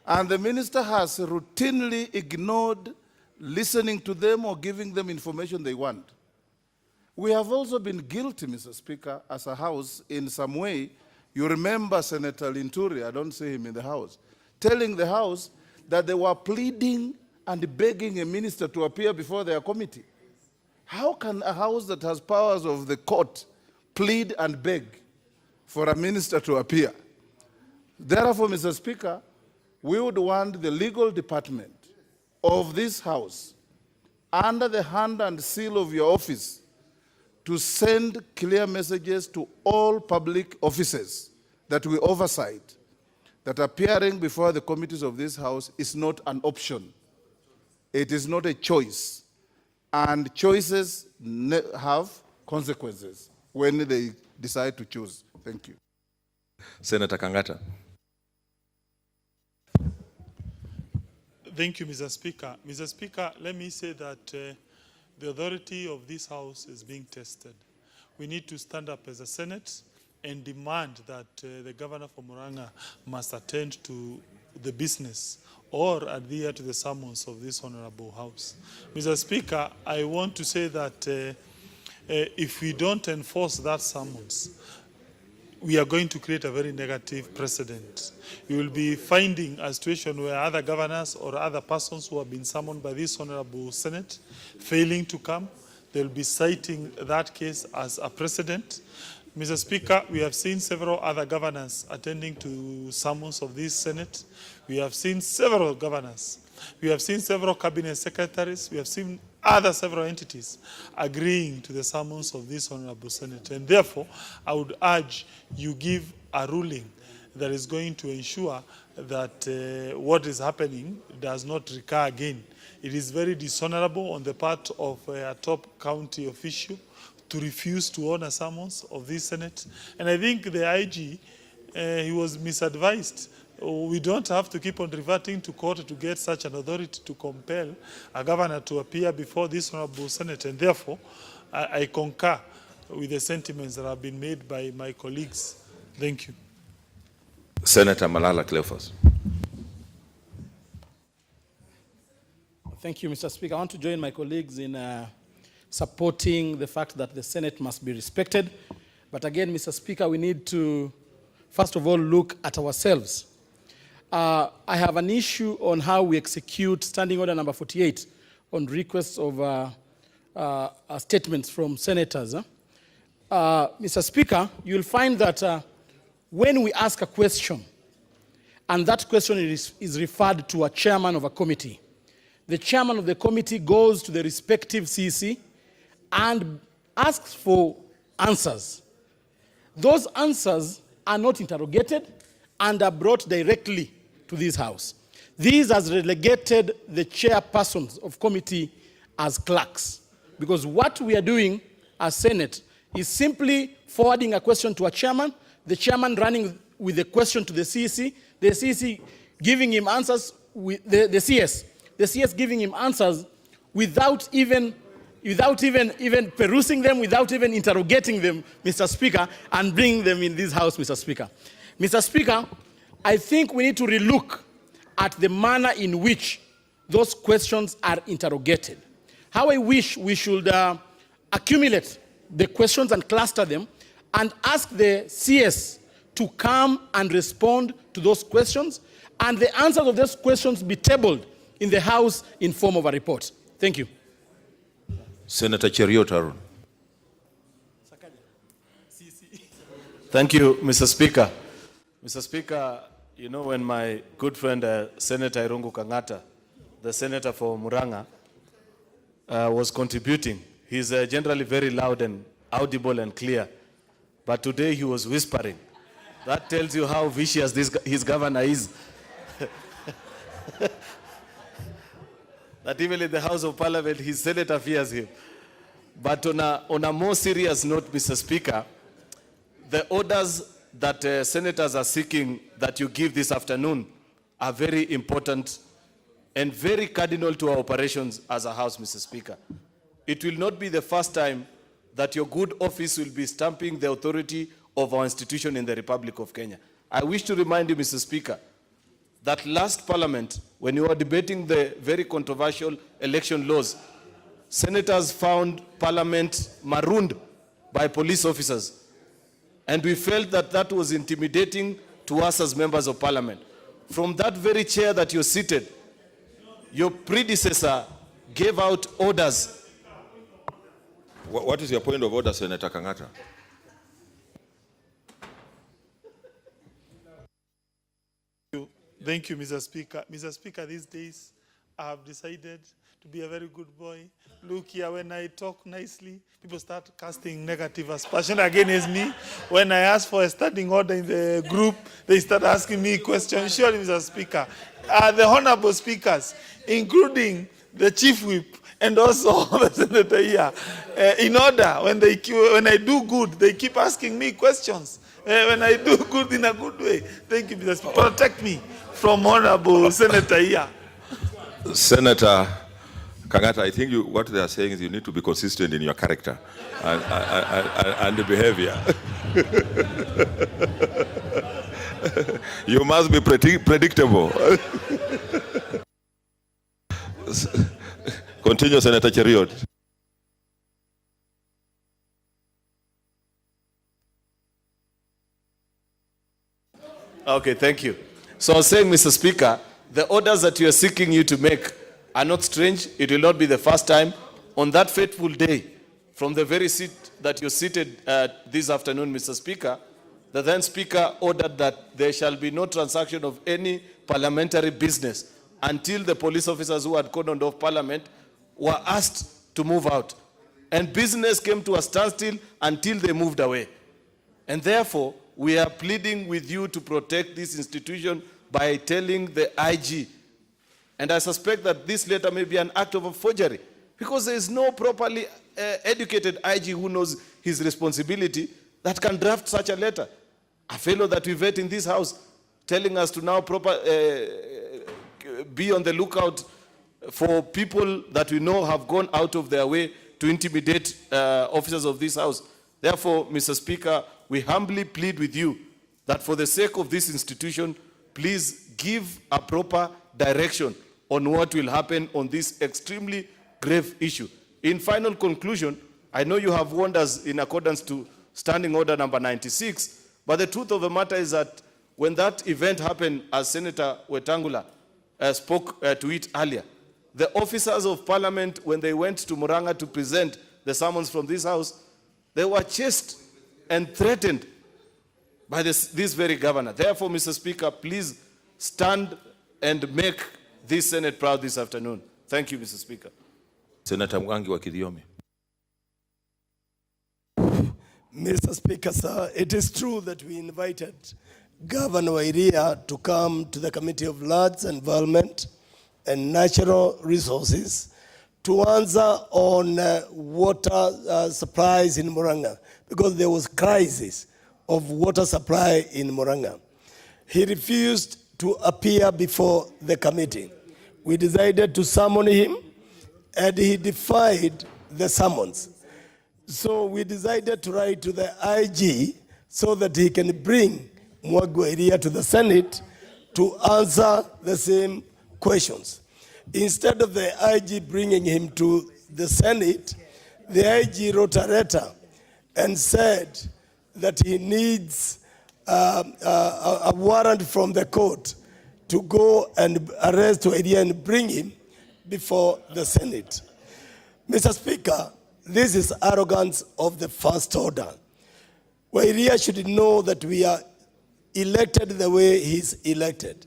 And the minister has routinely ignored listening to them or giving them information they want. We have also been guilty, Mr. Speaker, as a House in some way. You remember Senator Linturi, I don't see him in the House, telling the House that they were pleading and begging a minister to appear before their committee. How can a House that has powers of the court plead and beg for a minister to appear? Therefore, Mr. Speaker, we would want the legal department of this House, under the hand and seal of your office, to send clear messages to all public officers that we oversight, that appearing before the committees of this House is not an option. It is not a choice. And choices have consequences when they decide to choose. Thank you. Senator Kangata. Thank you, Mr. Speaker. Mr. Speaker, let me say that the authority of this House is being tested. We need to stand up as a Senate and demand that the governor from Murang'a must attend to the business or adhere to the summons of this honorable House. Mr. Speaker, I want to say that if we don't enforce that summons, we are going to create a very negative precedent. You will be finding a situation where other governors or other persons who have been summoned by this honorable Senate failing to come, they'll be citing that case as a precedent. Mr. Speaker, we have seen several other governors attending to summons of this Senate. We have seen several governors. We have seen several cabinet secretaries. We have seen other several entities agreeing to the summons of this honorable Senate. And therefore, I would urge you give a ruling that is going to ensure that what is happening does not recur again. It is very dishonorable on the part of a top county official to refuse to honor summons of this Senate. And I think the IG, he was misadvised. We don't have to keep on reverting to court to get such an authority to compel a governor to appear before this honorable Senate. And therefore, I concur with the sentiments that have been made by my colleagues. Thank you. Senator Malala Cleophas. Thank you, Mr. Speaker. I want to join my colleagues in supporting the fact that the Senate must be respected. But again, Mr. Speaker, we need to, first of all, look at ourselves. I have an issue on how we execute Standing Order number 48 on requests of statements from senators. Mr. Speaker, you'll find that when we ask a question, and that question is referred to a chairman of a committee, the chairman of the committee goes to the respective CC and asks for answers. Those answers are not interrogated and are brought directly to this House. These has relegated the chairpersons of committee as clerks, because what we are doing as Senate is simply forwarding a question to a chairman, the chairman running with the question to the CC giving him answers, with the CS giving him answers without even perusing them, without even interrogating them, Mr. Speaker, and bringing them in this House, Mr. Speaker. Mr. Speaker, I think we need to relook at the manner in which those questions are interrogated. How I wish we should accumulate the questions and cluster them and ask the CS to come and respond to those questions, and the answers of those questions be tabled in the House in form of a report. Thank you. Senator Cheruiyot Harun. Thank you, Mr. Speaker. Mr. Speaker, you know, when my good friend Senator Irungu Kangata, the senator for Murang'a, was contributing, he's generally very loud and audible and clear, but today he was whispering. That tells you how vicious his governor is. That even in the House of Parliament, his senator fears him. But on a more serious note, Mr. Speaker, the orders that senators are seeking that you give this afternoon are very important and very cardinal to our operations as a House, Mr. Speaker. It will not be the first time that your good office will be stamping the authority of our institution in the Republic of Kenya. I wish to remind you, Mr. Speaker, that last Parliament, when you were debating the very controversial election laws, senators found Parliament marooned by police officers. And we felt that that was intimidating to us as members of Parliament. From that very chair that you're seated, your predecessor gave out orders. What is your point of order, Senator Kangata? Thank you, Mr. Speaker. Mr. Speaker, these days I have decided to be a very good boy. Look here, when I talk nicely, people start casting negative aspersion against me. When I ask for a standing order in the group, they start asking me questions. Surely, Mr. Speaker, the honorable speakers, including the chief whip and also the senator here, in order, when I do good, they keep asking me questions. When I do good in a good way. Thank you, Mr. Speaker. Protect me from honorable senator here. Senator Kangata, I think what they are saying is you need to be consistent in your character and the behavior. You must be predictable. Continue, Senator Cheriot. Okay, thank you. So I was saying, Mr. Speaker, the orders that you are seeking you to make are not strange. It will not be the first time. On that fateful day, from the very seat that you're seated this afternoon, Mr. Speaker, the then Speaker ordered that there shall be no transaction of any parliamentary business until the police officers who had cordoned off Parliament were asked to move out. And business came to a standstill until they moved away. And therefore, we are pleading with you to protect this institution by telling the IG. And I suspect that this letter may be an act of a forgery because there is no properly educated IG who knows his responsibility that can draft such a letter. A fellow that we vet in this house telling us to now be on the lookout for people that we know have gone out of their way to intimidate officers of this house. Therefore, Mr. Speaker, we humbly plead with you that for the sake of this institution, please give a proper direction on what will happen on this extremely grave issue. In final conclusion, I know you have warned us in accordance to Standing Order number 96, but the truth of the matter is that when that event happened, as Senator Wetangula spoke to it earlier, the officers of Parliament, when they went to Murang'a to present the summons from this house, they were chased and threatened by this very governor. Therefore, Mr. Speaker, please stand and make this Senate proud this afternoon. Thank you, Mr. Speaker. Senator Mwangi wa Kidiomi. Mr. Speaker, sir, it is true that we invited Governor Wairia to come to the Committee of Lands, Environment and Natural Resources to answer on water supplies in Murang'a, because there was crisis of water supply in Murang'a. He refused to appear before the committee. We decided to summon him, and he defied the summons. So we decided to write to the IG so that he can bring Mwagwairia to the Senate to answer the same questions. Instead of the IG bringing him to the Senate, the IG wrote a letter and said that he needs a warrant from the court to go and arrest Wairia and bring him before the Senate. Mr. Speaker, this is arrogance of the first order. Wairia should know that we are elected the way he's elected.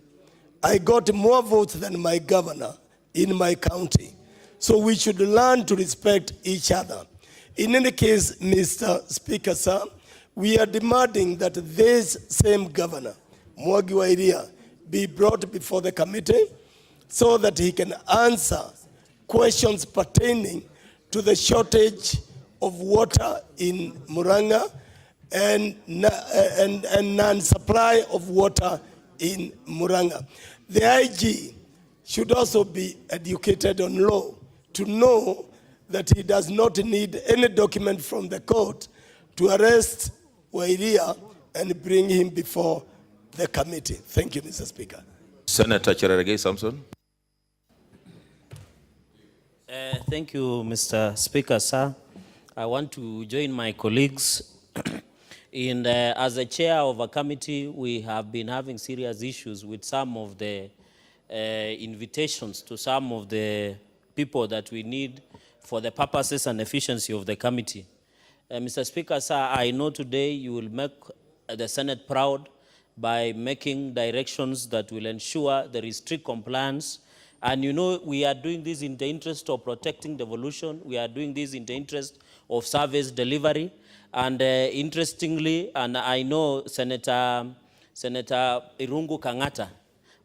I got more votes than my governor in my county. So we should learn to respect each other. In any case, Mr. Speaker, sir, we are demanding that this same governor, Mwangi Wairia, be brought before the committee so that he can answer questions pertaining to the shortage of water in Murang'a and non-supply of water in Murang'a. The IG should also be educated on law to know that he does not need any document from the court to arrest Wairia and bring him before the committee. Thank you, Mr. Speaker. Senator Cherargei Samson. Thank you, Mr. Speaker, sir. I want to join my colleagues in as a chair of a committee. We have been having serious issues with some of the invitations to some of the people that we need for the purposes and efficiency of the committee. Mr. Speaker, sir, I know today you will make the Senate proud by making directions that will ensure there is strict compliance. And you know, we are doing this in the interest of protecting devolution. We are doing this in the interest of service delivery. And interestingly, and I know Senator Irungu Kangata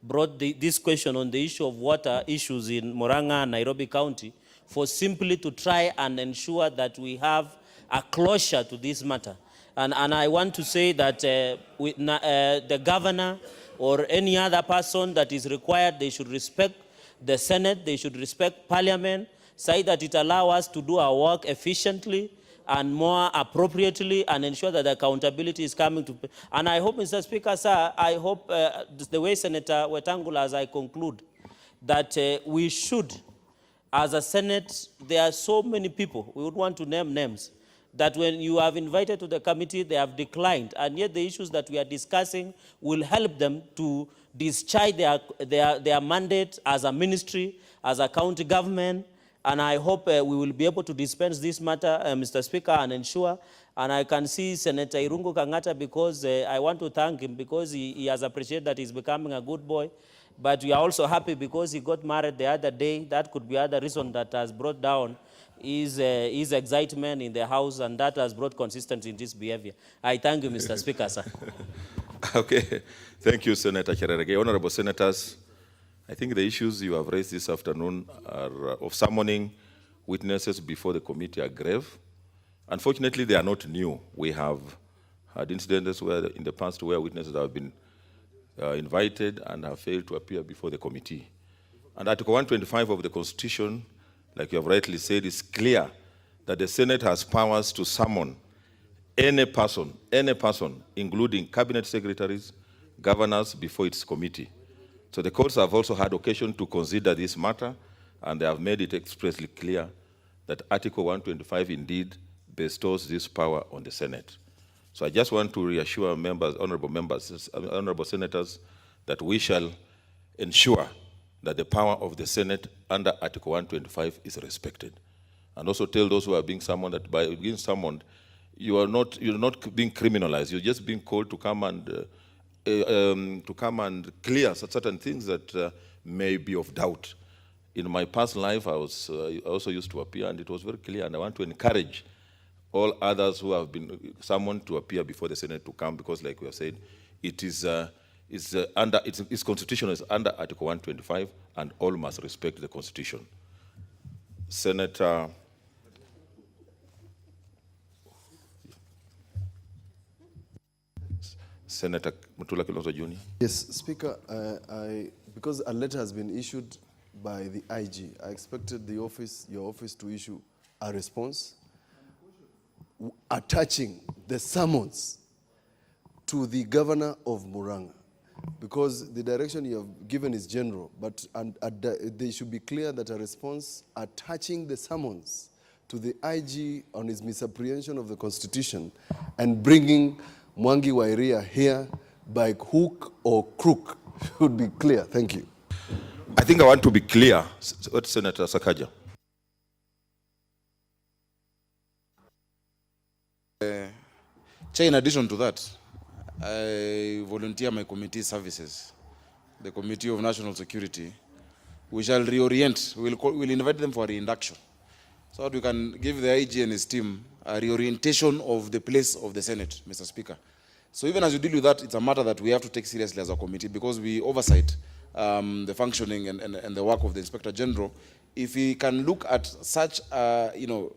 brought this question on the issue of water issues in Murang'a and Nairobi County for simply to try and ensure that we have a closure to this matter. And I want to say that the governor or any other person that is required, they should respect the Senate, they should respect Parliament, so that it allows us to do our work efficiently and more appropriately and ensure that the accountability is coming to. And I hope, Mr. Speaker, sir, I hope the way Senator Wetangula, as I conclude, that we should, as a Senate, there are so many people, we would want to name names, that when you have invited to the committee, they have declined, and yet the issues that we are discussing will help them to discharge their mandate as a ministry, as a county government, and I hope we will be able to dispense this matter, Mr. Speaker, and ensure, and I can see Senator Irungu Kangata because I want to thank him because he has appreciated that he's becoming a good boy, but we are also happy because he got married the other day. That could be other reason that has brought down his excitement in the House, and that has brought consistency in this behavior. I thank you, Mr. Speaker, sir. Okay. Thank you, Senator Cherargei. Honorable Senators, I think the issues you have raised this afternoon are of summoning witnesses before the committee are grave. Unfortunately, they are not new. We have had incidents where, in the past, where witnesses have been invited and have failed to appear before the committee. And Article 125 of the Constitution, like you have rightly said, is clear that the Senate has powers to summon any person, including cabinet secretaries, governors, before its committee. So the courts have also had occasion to consider this matter, and they have made it expressly clear that Article 125 indeed bestows this power on the Senate. So I just want to reassure members, honorable senators, that we shall ensure that the power of the Senate under Article 125 is respected. And also tell those who are being summoned that by being summoned, you're not being criminalized. You're just being called to come and clear certain things that may be of doubt. In my past life, I also used to appear, and it was very clear. And I want to encourage all others who have been summoned to appear before the Senate to come, because, like we have said, its constitution is under Article 125, and all must respect the Constitution. Senator Mutula Kilonzo Jr. Yes, Speaker, because a letter has been issued by the IG, I expected your office to issue a response attaching the summons to the governor of Murang'a, because the direction you have given is general, but they should be clear that a response attaching the summons to the IG on his misapprehension of the Constitution and bringing Mwangi Wairia here by hook or crook should be clear. Thank you. I think I want to be clear, Senator Sakaja. Chair, in addition to that, I volunteer my committee services, the Committee of National Security. We shall reorient. We'll invite them for reinduction, so that we can give the IG and his team a reorientation of the place of the Senate, Mr. Speaker. So even as you deal with that, it's a matter that we have to take seriously as a committee, because we oversight the functioning and the work of the Inspector General. If he can look at such, and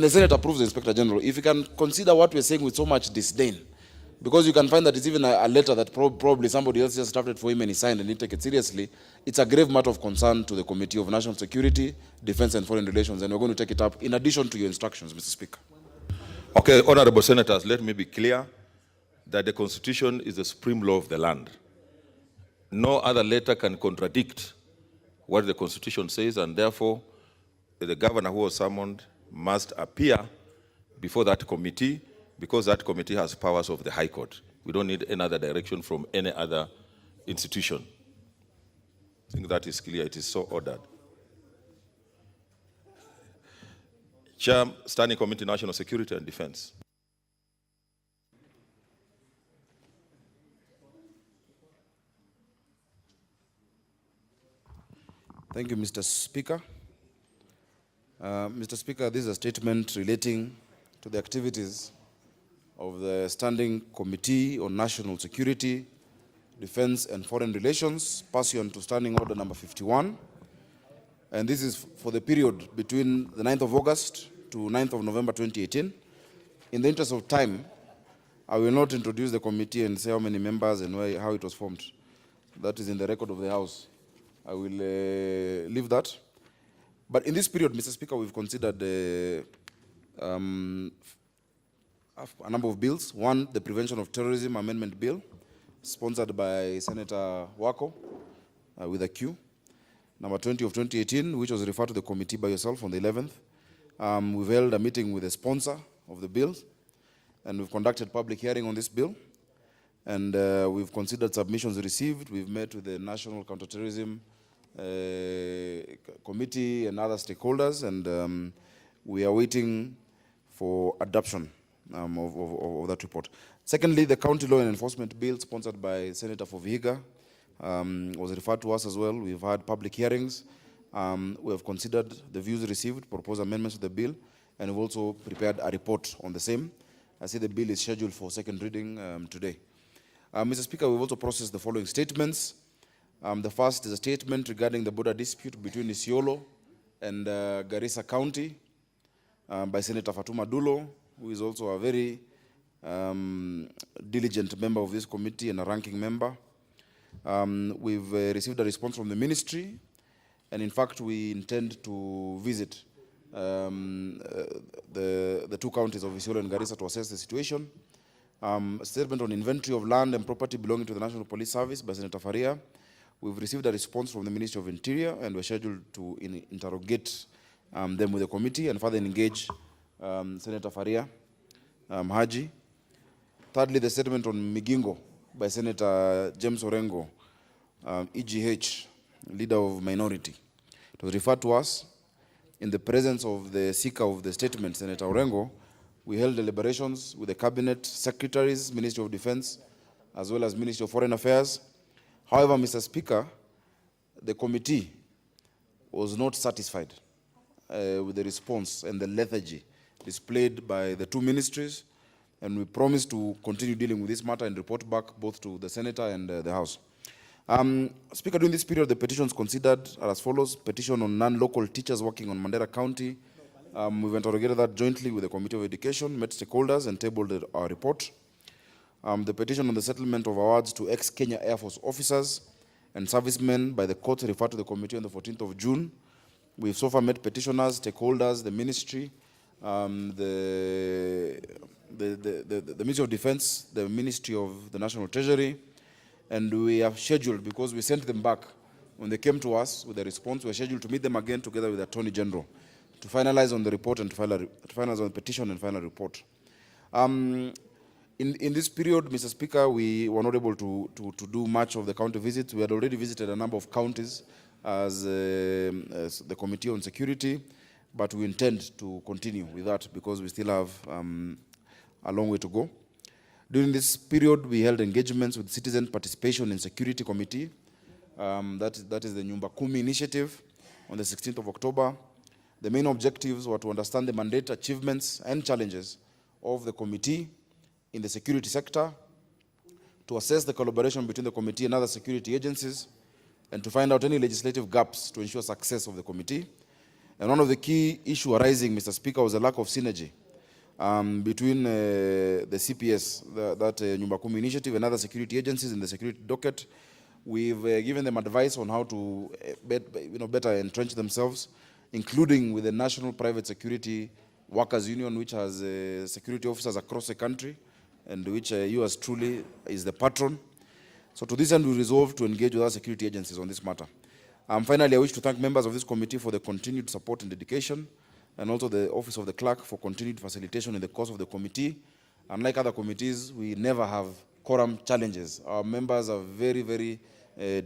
the Senate approves the Inspector General, if you can consider what we're saying with so much disdain, because you can find that it's even a letter that probably somebody else just drafted for him and he signed and he take it seriously, it's a grave matter of concern to the Committee of National Security, Defense and Foreign Relations, and we're going to take it up in addition to your instructions, Mr. Speaker. Okay, honorable senators, let me be clear that the Constitution is the supreme law of the land. No other letter can contradict what the Constitution says, and therefore the governor who was summoned must appear before that committee, because that committee has powers of the High Court. We don't need any other direction from any other institution. I think that is clear. It is so ordered. Chair, Standing Committee, National Security and Defense. Thank you, Mr. Speaker. Mr. Speaker, this is a statement relating to the activities of the Standing Committee on National Security, Defense and Foreign Relations, pursuant to Standing Order number 51. And this is for the period between the 9th of August to 9th of November 2018. In the interest of time, I will not introduce the committee and say how many members and how it was formed. That is in the record of the House. I will leave that. But in this period, Mr. Speaker, we've considered a number of bills. One, the Prevention of Terrorism Amendment Bill, sponsored by Senator Wako with a Q. Number 20 of 2018, which was referred to the committee by yourself on the 11th. We've held a meeting with the sponsor of the bill, and we've conducted public hearing on this bill. And we've considered submissions received. We've met with the National Counterterrorism Committee and other stakeholders, and we are waiting for adoption of that report. Secondly, the County Law and Enforcement Bill, sponsored by Senator Vihiga, was referred to us as well. We've had public hearings. We have considered the views received, proposed amendments to the bill, and we've also prepared a report on the same. I see the bill is scheduled for second reading today. Mr. Speaker, we've also processed the following statements. The first is a statement regarding the border dispute between Isiolo and Garissa County by Senator Fatuma Dulo, who is also a very diligent member of this committee and a ranking member. We've received a response from the ministry, and in fact, we intend to visit the two counties of Isiolo and Garissa to assess the situation. A statement on inventory of land and property belonging to the National Police Service by Senator Faria. We've received a response from the Ministry of Interior, and we're scheduled to interrogate them with the committee and further engage Senator Faria Haji. Thirdly, the statement on Migingo by Senator James Orengo, EGH, leader of minority. It was referred to us in the presence of the seeker of the statement, Senator Orengo. We held deliberations with the Cabinet Secretaries, Ministry of Defense, as well as Ministry of Foreign Affairs. However, Mr. Speaker, the committee was not satisfied with the response and the lethargy displayed by the two ministries, and we promise to continue dealing with this matter and report back both to the Senator and the House. Speaker, during this period, the petitions considered are as follows. Petition on non-local teachers working on Mandera County. We've interrogated that jointly with the Committee of Education, met stakeholders, and tabled our report. The petition on the settlement of awards to ex-Kenya Air Force officers and servicemen by the court referred to the committee on the 14th of June. We've so far met petitioners, stakeholders, the ministry, the Ministry of Defense, the Ministry of the National Treasury, and we have scheduled, because we sent them back when they came to us with a response, we're scheduled to meet them again together with the Attorney General to finalize on the report and to finalize on the petition and final report. In this period, Mr. Speaker, we were not able to do much of the county visits. We had already visited a number of counties as the Committee on Security, but we intend to continue with that because we still have a long way to go. During this period, we held engagements with Citizen Participation in Security Committee. That is the Nyumba Kumi initiative on the 16th of October. The main objectives were to understand the mandate, achievements, and challenges of the committee in the security sector, to assess the collaboration between the committee and other security agencies, and to find out any legislative gaps to ensure success of the committee. And one of the key issues arising, Mr. Speaker, was the lack of synergy between the CPS, that Nyumba Kumi initiative, and other security agencies in the security docket. We've given them advice on how to better entrench themselves, including with the National Private Security Workers Union, which has security officers across the country, and which yours truly is the patron. So to this end, we resolved to engage with our security agencies on this matter. Finally, I wish to thank members of this committee for the continued support and dedication, and also the Office of the Clerk for continued facilitation in the course of the committee. Unlike other committees, we never have quorum challenges. Our members are very, very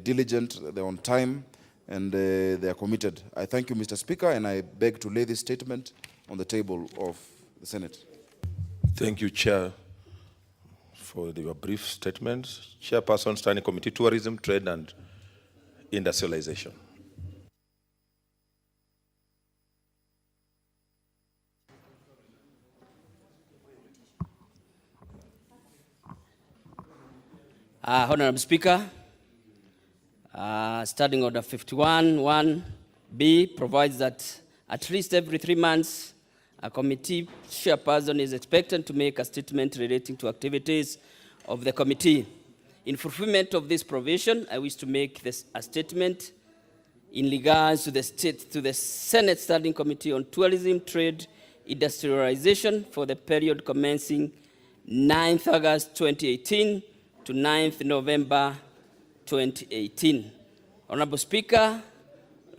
diligent, they're on time, and they are committed. I thank you, Mr. Speaker, and I beg to lay this statement on the table of the Senate. Thank you, Chair, for your brief statement. Chairperson, Standing Committee, Tourism, Trade and Industrialization. Honorable Speaker, Standing Order 51(1)B provides that at least every 3 months, a committee chairperson is expected to make a statement relating to activities of the committee. In fulfillment of this provision, I wish to make a statement in regards to the Senate Standing Committee on Tourism, Trade, Industrialization for the period commencing 9th August 2018 to 9th November 2018. Honorable Speaker,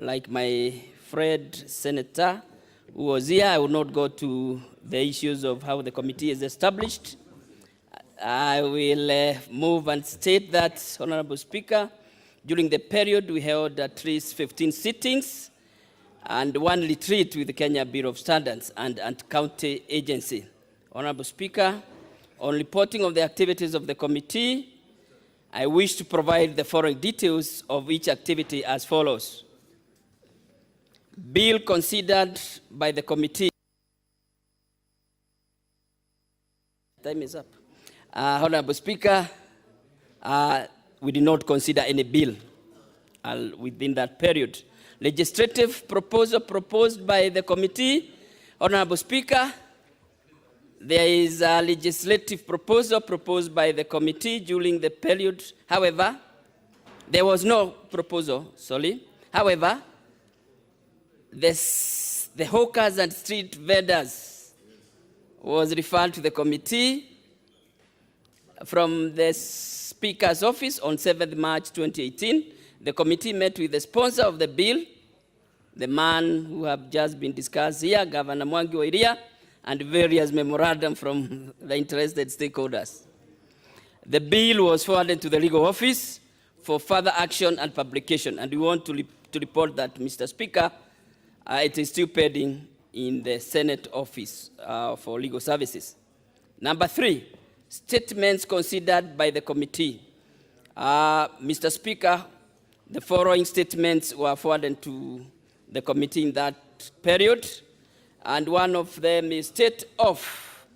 like my friend Senator who was here, I will not go to the issues of how the committee is established. I will move and state that, Honorable Speaker, during the period we held at least 15 sittings and 1 retreat with the Kenya Bureau of Standards and county agency. Honorable Speaker, on reporting of the activities of the committee, I wish to provide the following details of each activity as follows. Bill considered by the committee. Time is up. Honorable Speaker, we did not consider any bill within that period. Legislative proposal proposed by the committee. Honorable Speaker, there is a legislative proposal proposed by the committee during the period. However, there was no proposal, sorry. However, the hawkers and street vendors was referred to the committee from the Speaker's office on 7th March 2018. The committee met with the sponsor of the bill, the man who have just been discussed here, Governor Mwangi wa Iria, and various memorandum from the interested stakeholders. The bill was forwarded to the legal office for further action and publication, and we want to report that, Mr. Speaker, it is still pending in the Senate office for legal services. Number 3, statements considered by the committee. Mr. Speaker, the following statements were forwarded to the committee in that period, and one of them is State of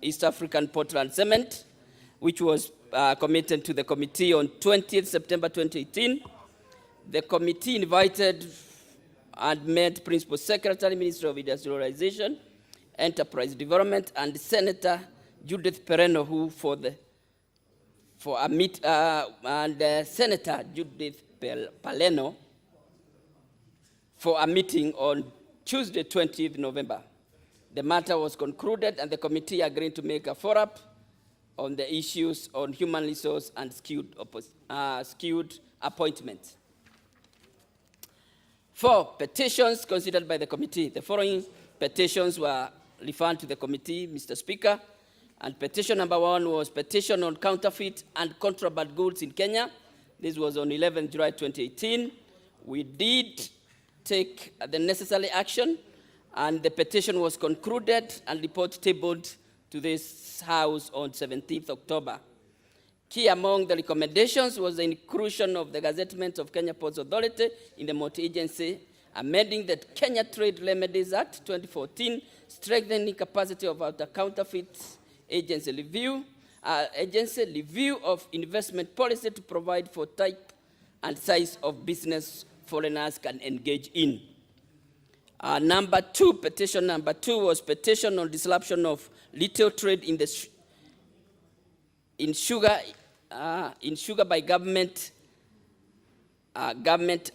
East African Portland Cement, which was committed to the committee on 20th September 2018. The committee invited and met Principal Secretary, Ministry of Industrialization, Enterprise Development, and Senator Judith Pereno, who Senator Judith Paleno for a meeting on Tuesday, 20th November. The matter was concluded and the committee agreed to make a follow-up on the issues on human resource and skilled appointments. 4, petitions considered by the committee. The following petitions were referred to the committee, Mr. Speaker, and petition number 1 was petition on counterfeit and contraband goods in Kenya. This was on 11 July 2018. We did take the necessary action, and the petition was concluded and report tabled to this House on 17th October. Key among the recommendations was the inclusion of the gazettement of Kenya Ports Authority in the multi-agency, amending the Kenya Trade Remedies Act 2014, strengthening capacity of our counterfeit agency review of investment policy to provide for type and size of business foreigners can engage in. Number 2, petition number 2 was petition on disruption of retail trade in sugar by government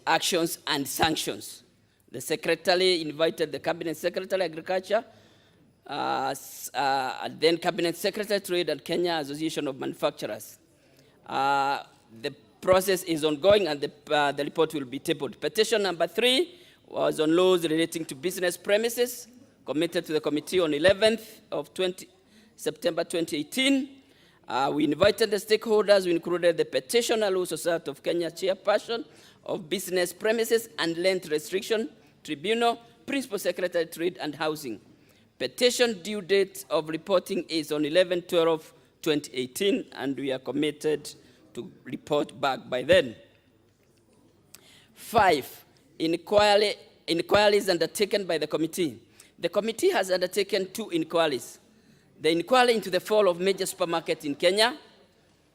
actions and sanctions. The secretary invited the Cabinet Secretary Agriculture, then Cabinet Secretary Trade and Kenya Association of Manufacturers. The process is ongoing and the report will be tabled. Petition number 3 was on laws relating to business premises, committed to the committee on 11th of September 2018. We invited the stakeholders. We included the Petitioner Law Society of Kenya chairperson of Business Premises and Length Restriction Tribunal, Principal Secretary Trade and Housing. Petition due date of reporting is on 11/12/2018, and we are committed to report back by then. 5, inquiries undertaken by the committee. The committee has undertaken 2 inquiries. The inquiry into the fall of major supermarkets in Kenya,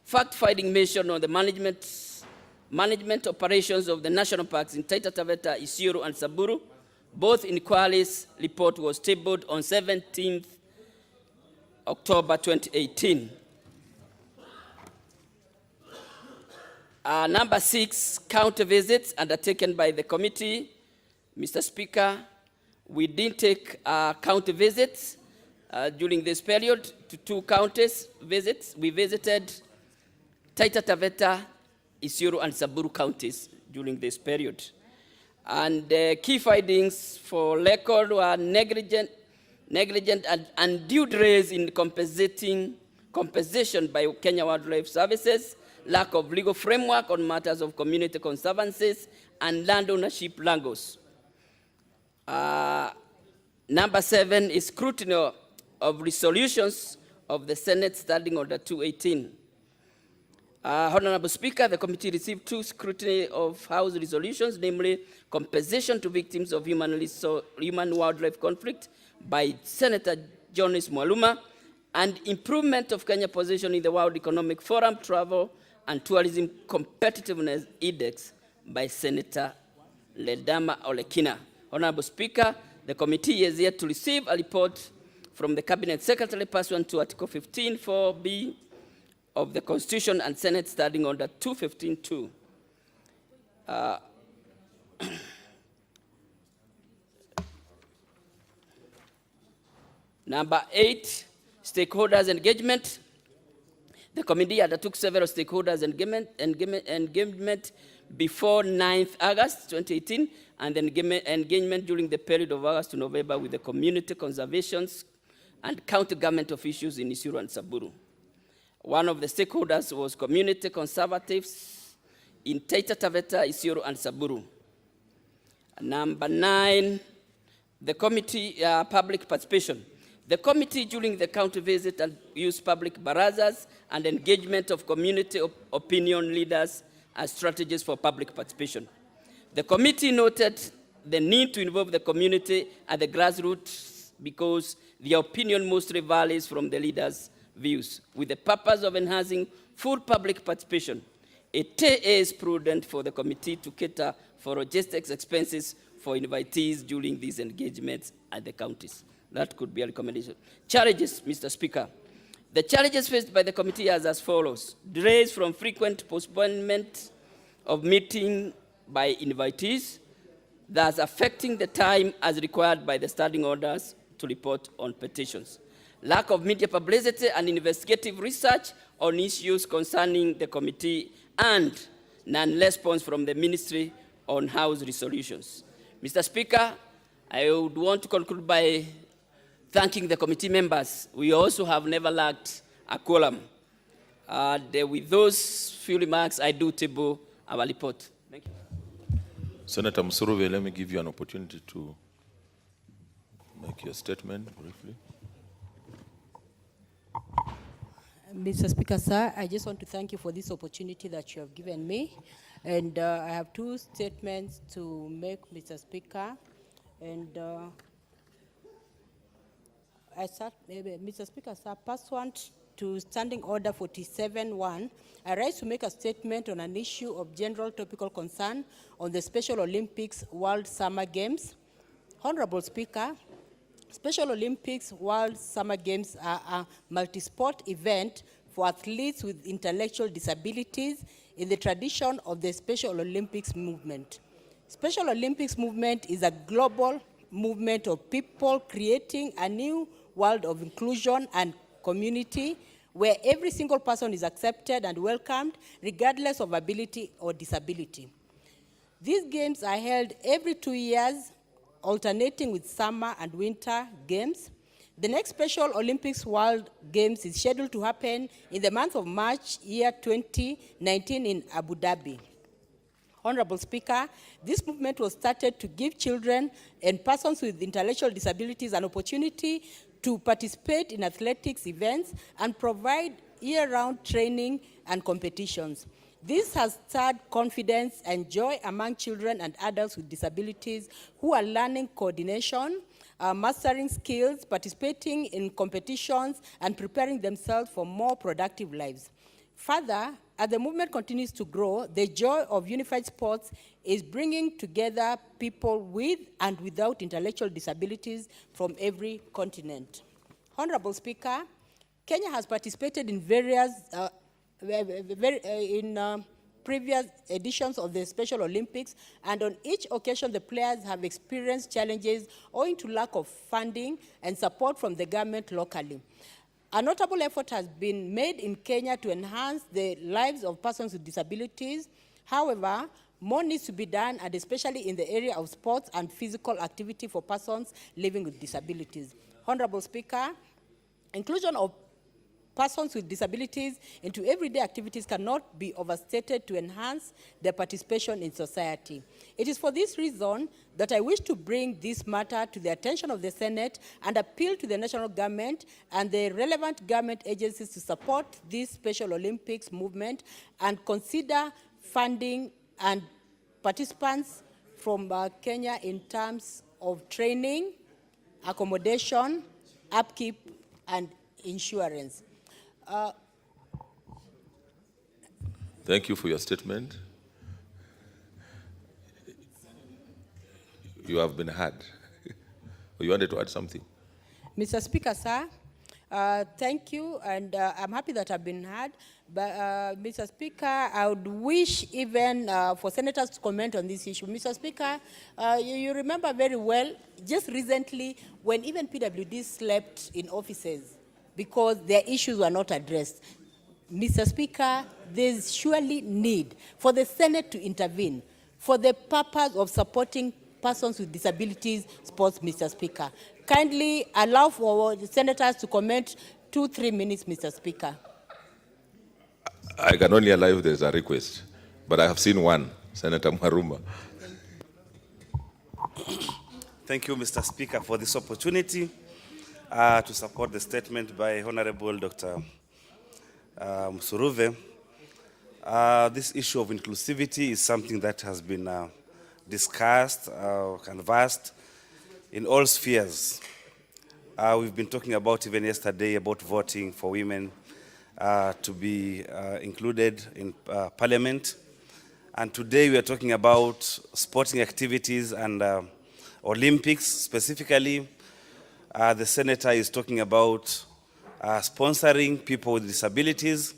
fact-finding mission on the management operations of the national parks in Taita Taveta, Isiolo, and Samburu. Both inquiries report was tabled on 17th October 2018. Number 6, county visits undertaken by the committee. Mr. Speaker, we did take county visits during this period to 2 counties visits. We visited Taita Taveta, Isiolo, and Samburu counties during this period. And key findings for record were negligent and undue delays in compensation by Kenya Wildlife Services, lack of legal framework on matters of community conservancies, and land ownership langos. Number 7 is scrutiny of resolutions of the Senate Standing Order 218. Honorable Speaker, the committee received 2 scrutiny of House resolutions, namely compensation to victims of human-wildlife conflict by Senator Jonas Mwaluma and improvement of Kenya position in the World Economic Forum Travel and Tourism Competitiveness Index by Senator Ledama Olekina. Honorable Speaker, the committee is yet to receive a report from the Cabinet Secretary pursuant to Article 15(4)(b) of the Constitution and Senate Standing Order 215(2). Number 8, stakeholders engagement. The committee undertook several stakeholders engagement before 9th August 2018 and then engagement during the period of August to November with the community conservations and county government officials in Isiolo and Samburu. One of the stakeholders was community conservatives in Taita Taveta, Isiolo, and Samburu. Number 9, the committee public participation. The committee during the county visit and used public barazas and engagement of community opinion leaders as strategies for public participation. The committee noted the need to involve the community at the grassroots because their opinion mostly varies from the leaders' views, with the purpose of enhancing full public participation. It is prudent for the committee to cater for logistics expenses for invitees during these engagements at the counties. That could be a recommendation. Challenges, Mr. Speaker. The challenges faced by the committee are as follows. Delays from frequent postponement of meeting by invitees, thus affecting the time as required by the standing orders to report on petitions. Lack of media publicity and investigative research on issues concerning the committee, and non-response from the Ministry on House resolutions. Mr. Speaker, I would want to conclude by thanking the committee members. We also have never lacked a quorum. With those few remarks, I do table our report. Thank you. Senator Musuruve, let me give you an opportunity to make your statement briefly. Mr. Speaker, sir, I just want to thank you for this opportunity that you have given me. And I have 2 statements to make, Mr. Speaker. And Mr. Speaker, sir, pursuant to Standing Order 47(1), I rise to make a statement on an issue of general topical concern on the Special Olympics World Summer Games. Honorable Speaker, Special Olympics World Summer Games are a multi-sport event for athletes with intellectual disabilities in the tradition of the Special Olympics movement. Special Olympics movement is a global movement of people creating a new world of inclusion and community where every single person is accepted and welcomed, regardless of ability or disability. These games are held every 2 years, alternating with summer and winter games. The next Special Olympics World Games is scheduled to happen in the month of March, year 2019 in Abu Dhabi. Honorable Speaker, this movement was started to give children and persons with intellectual disabilities an opportunity to participate in athletics events and provide year-round training and competitions. This has stirred confidence and joy among children and adults with disabilities who are learning coordination, mastering skills, participating in competitions, and preparing themselves for more productive lives. Further, as the movement continues to grow, the joy of unified sports is bringing together people with and without intellectual disabilities from every continent. Honorable Speaker, Kenya has participated in various previous editions of the Special Olympics, and on each occasion the players have experienced challenges owing to lack of funding and support from the government locally. A notable effort has been made in Kenya to enhance the lives of persons with disabilities. However, more needs to be done, and especially in the area of sports and physical activity for persons living with disabilities. Honorable Speaker, inclusion of persons with disabilities into everyday activities cannot be overstated to enhance their participation in society. It is for this reason that I wish to bring this matter to the attention of the Senate and appeal to the national government and the relevant government agencies to support this Special Olympics movement and consider funding and participants from Kenya in terms of training, accommodation, upkeep, and insurance. Thank you for your statement. You have been heard. You wanted to add something? Mr. Speaker, sir, thank you, and I'm happy that I've been heard. But, Mr. Speaker, I would wish even for senators to comment on this issue. Mr. Speaker, you remember very well, just recently, when even PWD slept in offices because their issues were not addressed. Mr. Speaker, there's surely need for the Senate to intervene for the purpose of supporting persons with disabilities sports, Mr. Speaker. Kindly allow for the senators to comment 2-3 minutes, Mr. Speaker. I can only allow if there's a request, but I have seen one, Senator Maruma. Thank you, Mr. Speaker, for this opportunity to support the statement by Honorable Dr. Msuruve. This issue of inclusivity is something that has been discussed, canvassed in all spheres. We've been talking about even yesterday about voting for women to be included in Parliament. And today we are talking about sporting activities and Olympics. Specifically, the Senator is talking about sponsoring people with disabilities,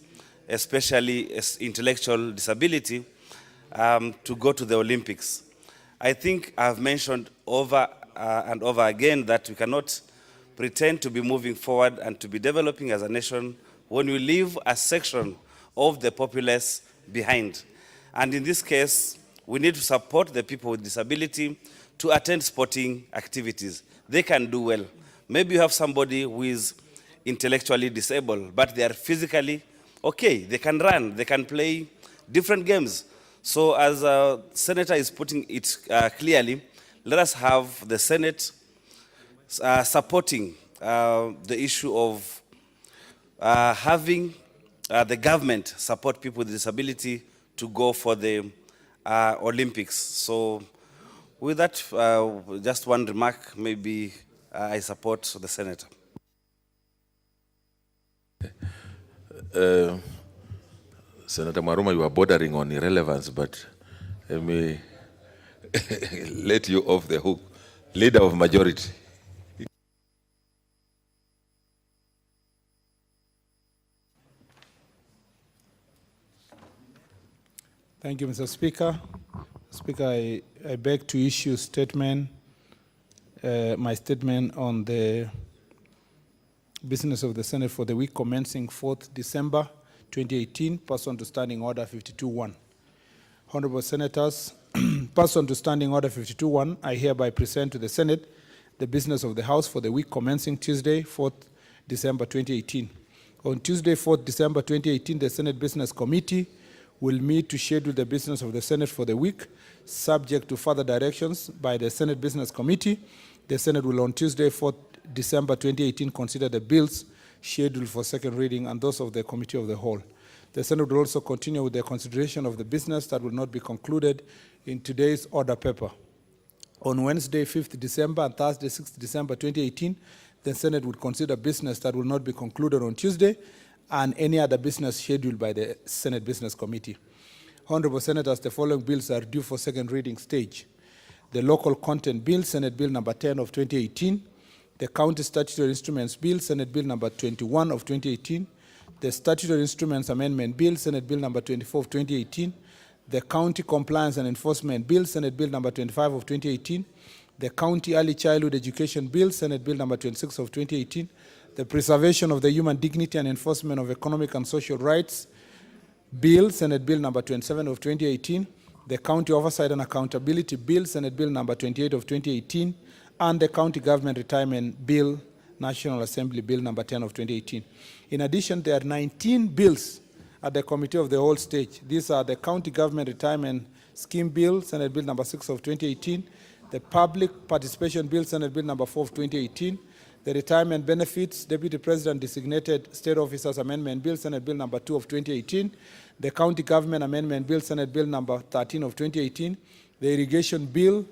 especially intellectual disability, to go to the Olympics. I think I've mentioned over and over again that we cannot pretend to be moving forward and to be developing as a nation when we leave a section of the populace behind. And in this case, we need to support the people with disability to attend sporting activities. They can do well. Maybe you have somebody who is intellectually disabled, but they are physically okay. They can run, they can play different games. So as a Senator is putting it clearly, let us have the Senate supporting the issue of having the government support people with disability to go for the Olympics. So with that, just one remark, maybe I support the Senator. Senator Maruma, you are bordering on irrelevance, but let me let you off the hook. Leader of majority. Thank you, Mr. Speaker. Speaker, I beg to issue statement, my statement on the business of the Senate for the week commencing 4th December 2018, pursuant to Standing Order 52.1. Honorable Senators, pursuant to Standing Order 52.1, I hereby present to the Senate the business of the House for the week commencing Tuesday, 4th December 2018. On Tuesday, 4th December 2018, the Senate Business Committee will meet to schedule the business of the Senate for the week, subject to further directions by the Senate Business Committee. The Senate will on Tuesday, 4th December 2018, consider the bills scheduled for second reading and those of the Committee of the Whole. The Senate will also continue with the consideration of the business that will not be concluded in today's order paper. On Wednesday, 5th December and Thursday, 6th December 2018, the Senate would consider business that will not be concluded on Tuesday and any other business scheduled by the Senate Business Committee. Honorable Senators, the following bills are due for second reading stage. The Local Content Bill, Senate Bill number 10 of 2018. The County Statutory Instruments Bill, Senate Bill number 21 of 2018. The Statutory Instruments Amendment Bill, Senate Bill number 24 of 2018. The County Compliance and Enforcement Bill, Senate Bill number 25 of 2018. The County Early Childhood Education Bill, Senate Bill number 26 of 2018. The Preservation of the Human Dignity and Enforcement of Economic and Social Rights Bill, Senate Bill number 27 of 2018. The County Oversight and Accountability Bill, Senate Bill number 28 of 2018. And the County Government Retirement Bill, National Assembly Bill number 10 of 2018. In addition, there are 19 bills at the Committee of the Whole stage. These are the County Government Retirement Scheme Bill, Senate Bill number 6 of 2018, the Public Participation Bill, Senate Bill number 4 of 2018, the Retirement Benefits Deputy President Designated State Officers Amendment Bill, Senate Bill number 2 of 2018, the County Government Amendment Bill, Senate Bill number 13 of 2018, the Irrigation Bill,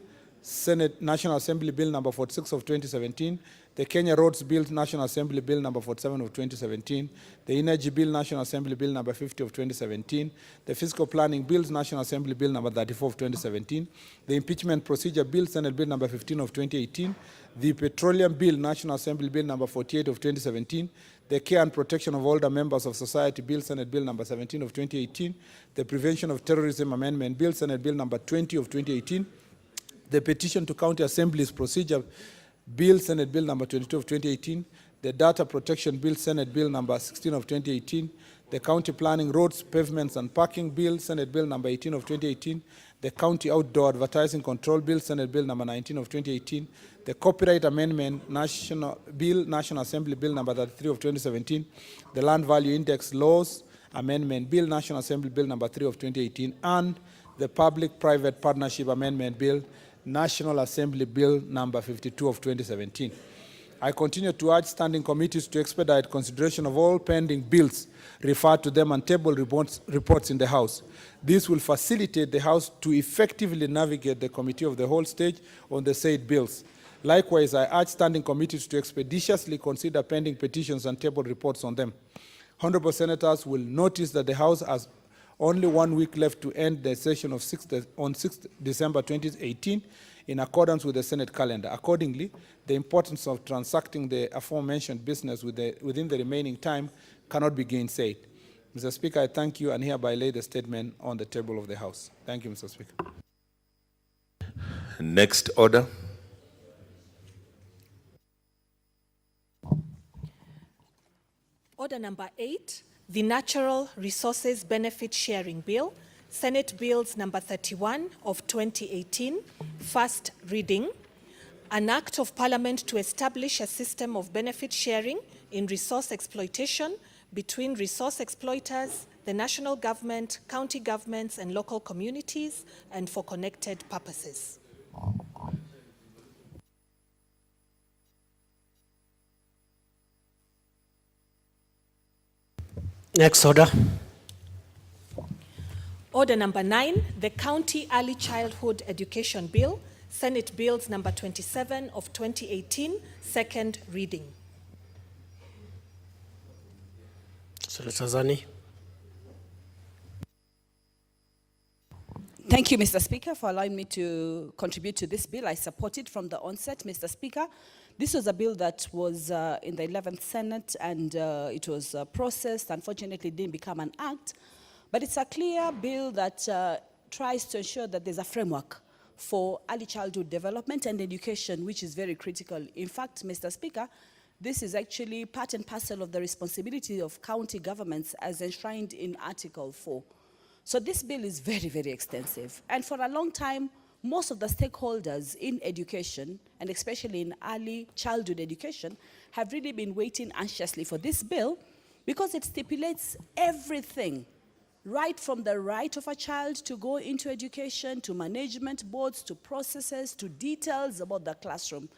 Senate National Assembly Bill number 46 of 2017, the Kenya Roads Bill, National Assembly Bill number 47 of 2017, the Energy Bill, National Assembly Bill number 50 of 2017, the Fiscal Planning Bills, National Assembly Bill number 34 of 2017, the Impeachment Procedure Bill, Senate Bill number 15 of 2018, the Petroleum Bill, National Assembly Bill number 48 of 2017, the Care and Protection of Older Members of Society Bill, Senate Bill number 17 of 2018, the Prevention of Terrorism Amendment Bill, Senate Bill number 20 of 2018, the Petition to County Assemblies Procedure Bill, Senate Bill number 22 of 2018, the Data Protection Bill, Senate Bill number 16 of 2018, the County Planning Roads, Pavements and Parking Bill, Senate Bill number 18 of 2018, the County Outdoor Advertising Control Bill, Senate Bill number 19 of 2018, the Copyright Amendment National Bill, National Assembly Bill number 33 of 2017, the Land Value Index Laws Amendment Bill, National Assembly Bill number 3 of 2018, and the Public-Private Partnership Amendment Bill, National Assembly Bill number 52 of 2017. I continue to urge standing committees to expedite consideration of all pending bills, refer to them and table reports in the House. This will facilitate the House to effectively navigate the Committee of the Whole stage on the said bills. Likewise, I urge standing committees to expeditiously consider pending petitions and table reports on them. Honorable Senators will notice that the House has only 1 week left to end the session of 6th December 2018 in accordance with the Senate calendar. Accordingly, the importance of transacting the aforementioned business within the remaining time cannot be gainsaid. Mr. Speaker, I thank you and hereby lay the statement on the table of the House. Thank you, Mr. Speaker. Next order. Order number 8, the Natural Resources Benefit Sharing Bill, Senate Bills number 31 of 2018, first reading. An act of Parliament to establish a system of benefit sharing in resource exploitation between resource exploiters, the national government, county governments, and local communities, and for connected purposes. Next order. Order number 9, the County Early Childhood Education Bill, Senate Bills number 27 of 2018, second reading. Senator Zani. Thank you, Mr. Speaker, for allowing me to contribute to this bill. I support it from the onset, Mr. Speaker. This was a bill that was in the 11th Senate, and it was processed. Unfortunately, it didn't become an act. But it's a clear bill that tries to ensure that there's a framework for early childhood development and education, which is very critical. In fact, Mr. Speaker, this is actually part and parcel of the responsibility of county governments as enshrined in Article 4. So this bill is very, very extensive. And for a long time, most of the stakeholders in education, and especially in early childhood education, have really been waiting anxiously for this bill because it stipulates everything, right from the right of a child to go into education, to management boards, to processes, to details about the classroom.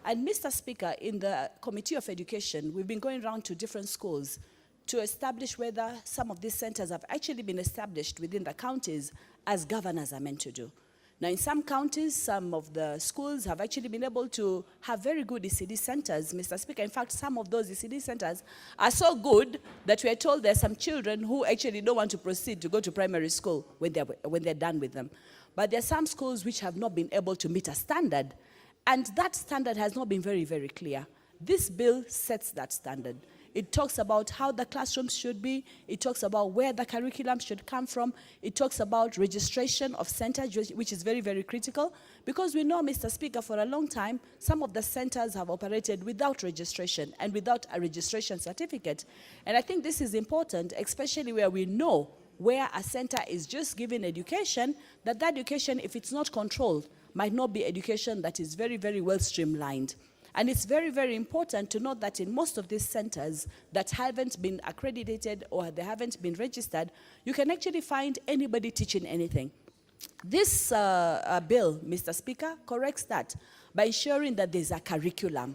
And Mr. Speaker, in the Committee of Education, we've been going around to different schools to establish whether some of these centers have actually been established within the counties as governors are meant to do. Now, in some counties, some of the schools have actually been able to have very good ECD centers, Mr. Speaker. In fact, some of those ECD centers are so good that we are told there are some children who actually don't want to proceed to go to primary school when they're done with them. But there are some schools which have not been able to meet a standard, and that standard has not been very, very clear. This bill sets that standard. It talks about how the classrooms should be. It talks about where the curriculum should come from. It talks about registration of centers, which is very, very critical. Because we know, Mr. Speaker, for a long time, some of the centers have operated without registration and without a registration certificate. And I think this is important, especially where we know where a center is just giving education, that education, if it's not controlled, might not be education that is very, very well streamlined. And it's very, very important to note that in most of these centers that haven't been accredited or they haven't been registered, you can actually find anybody teaching anything. This bill, Mr. Speaker, corrects that by ensuring that there's a curriculum.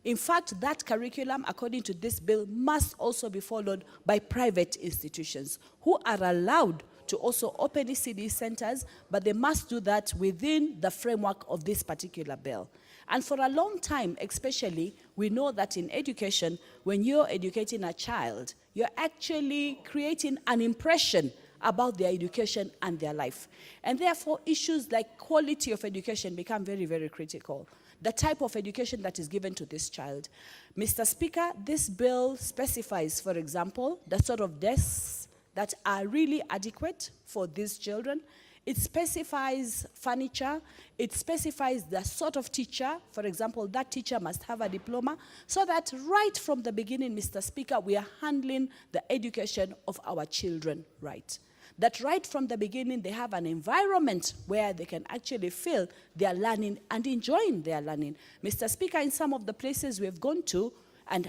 In fact, that curriculum, according to this bill, must also be followed by private institutions who are allowed to also open ECD centers, but they must do that within the framework of this particular bill. And for a long time, especially, we know that in education, when you're educating a child, you're actually creating an impression about their education and their life. And therefore, issues like quality of education become very, very critical. The type of education that is given to this child. Mr. Speaker, this bill specifies, for example, the sort of desks that are really adequate for these children. It specifies furniture. It specifies the sort of teacher. For example, that teacher must have a diploma, so that right from the beginning, Mr. Speaker, we are handling the education of our children right. That right from the beginning, they have an environment where they can actually feel their learning and enjoying their learning. Mr. Speaker, in some of the places we've gone to, as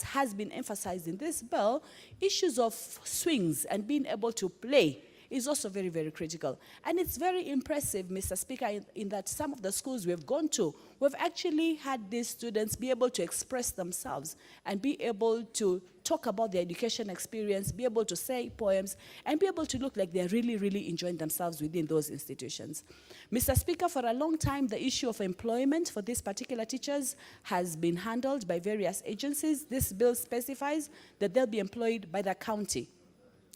has been emphasized in this bill, issues of swings and being able to play is also very, very critical. And it's very impressive, Mr. Speaker, in that some of the schools we've gone to, we've actually had these students be able to express themselves and be able to talk about their education experience, be able to say poems, and be able to look like they're really, really enjoying themselves within those institutions. Mr. Speaker, for a long time, the issue of employment for these particular teachers has been handled by various agencies. This bill specifies that they'll be employed by the county,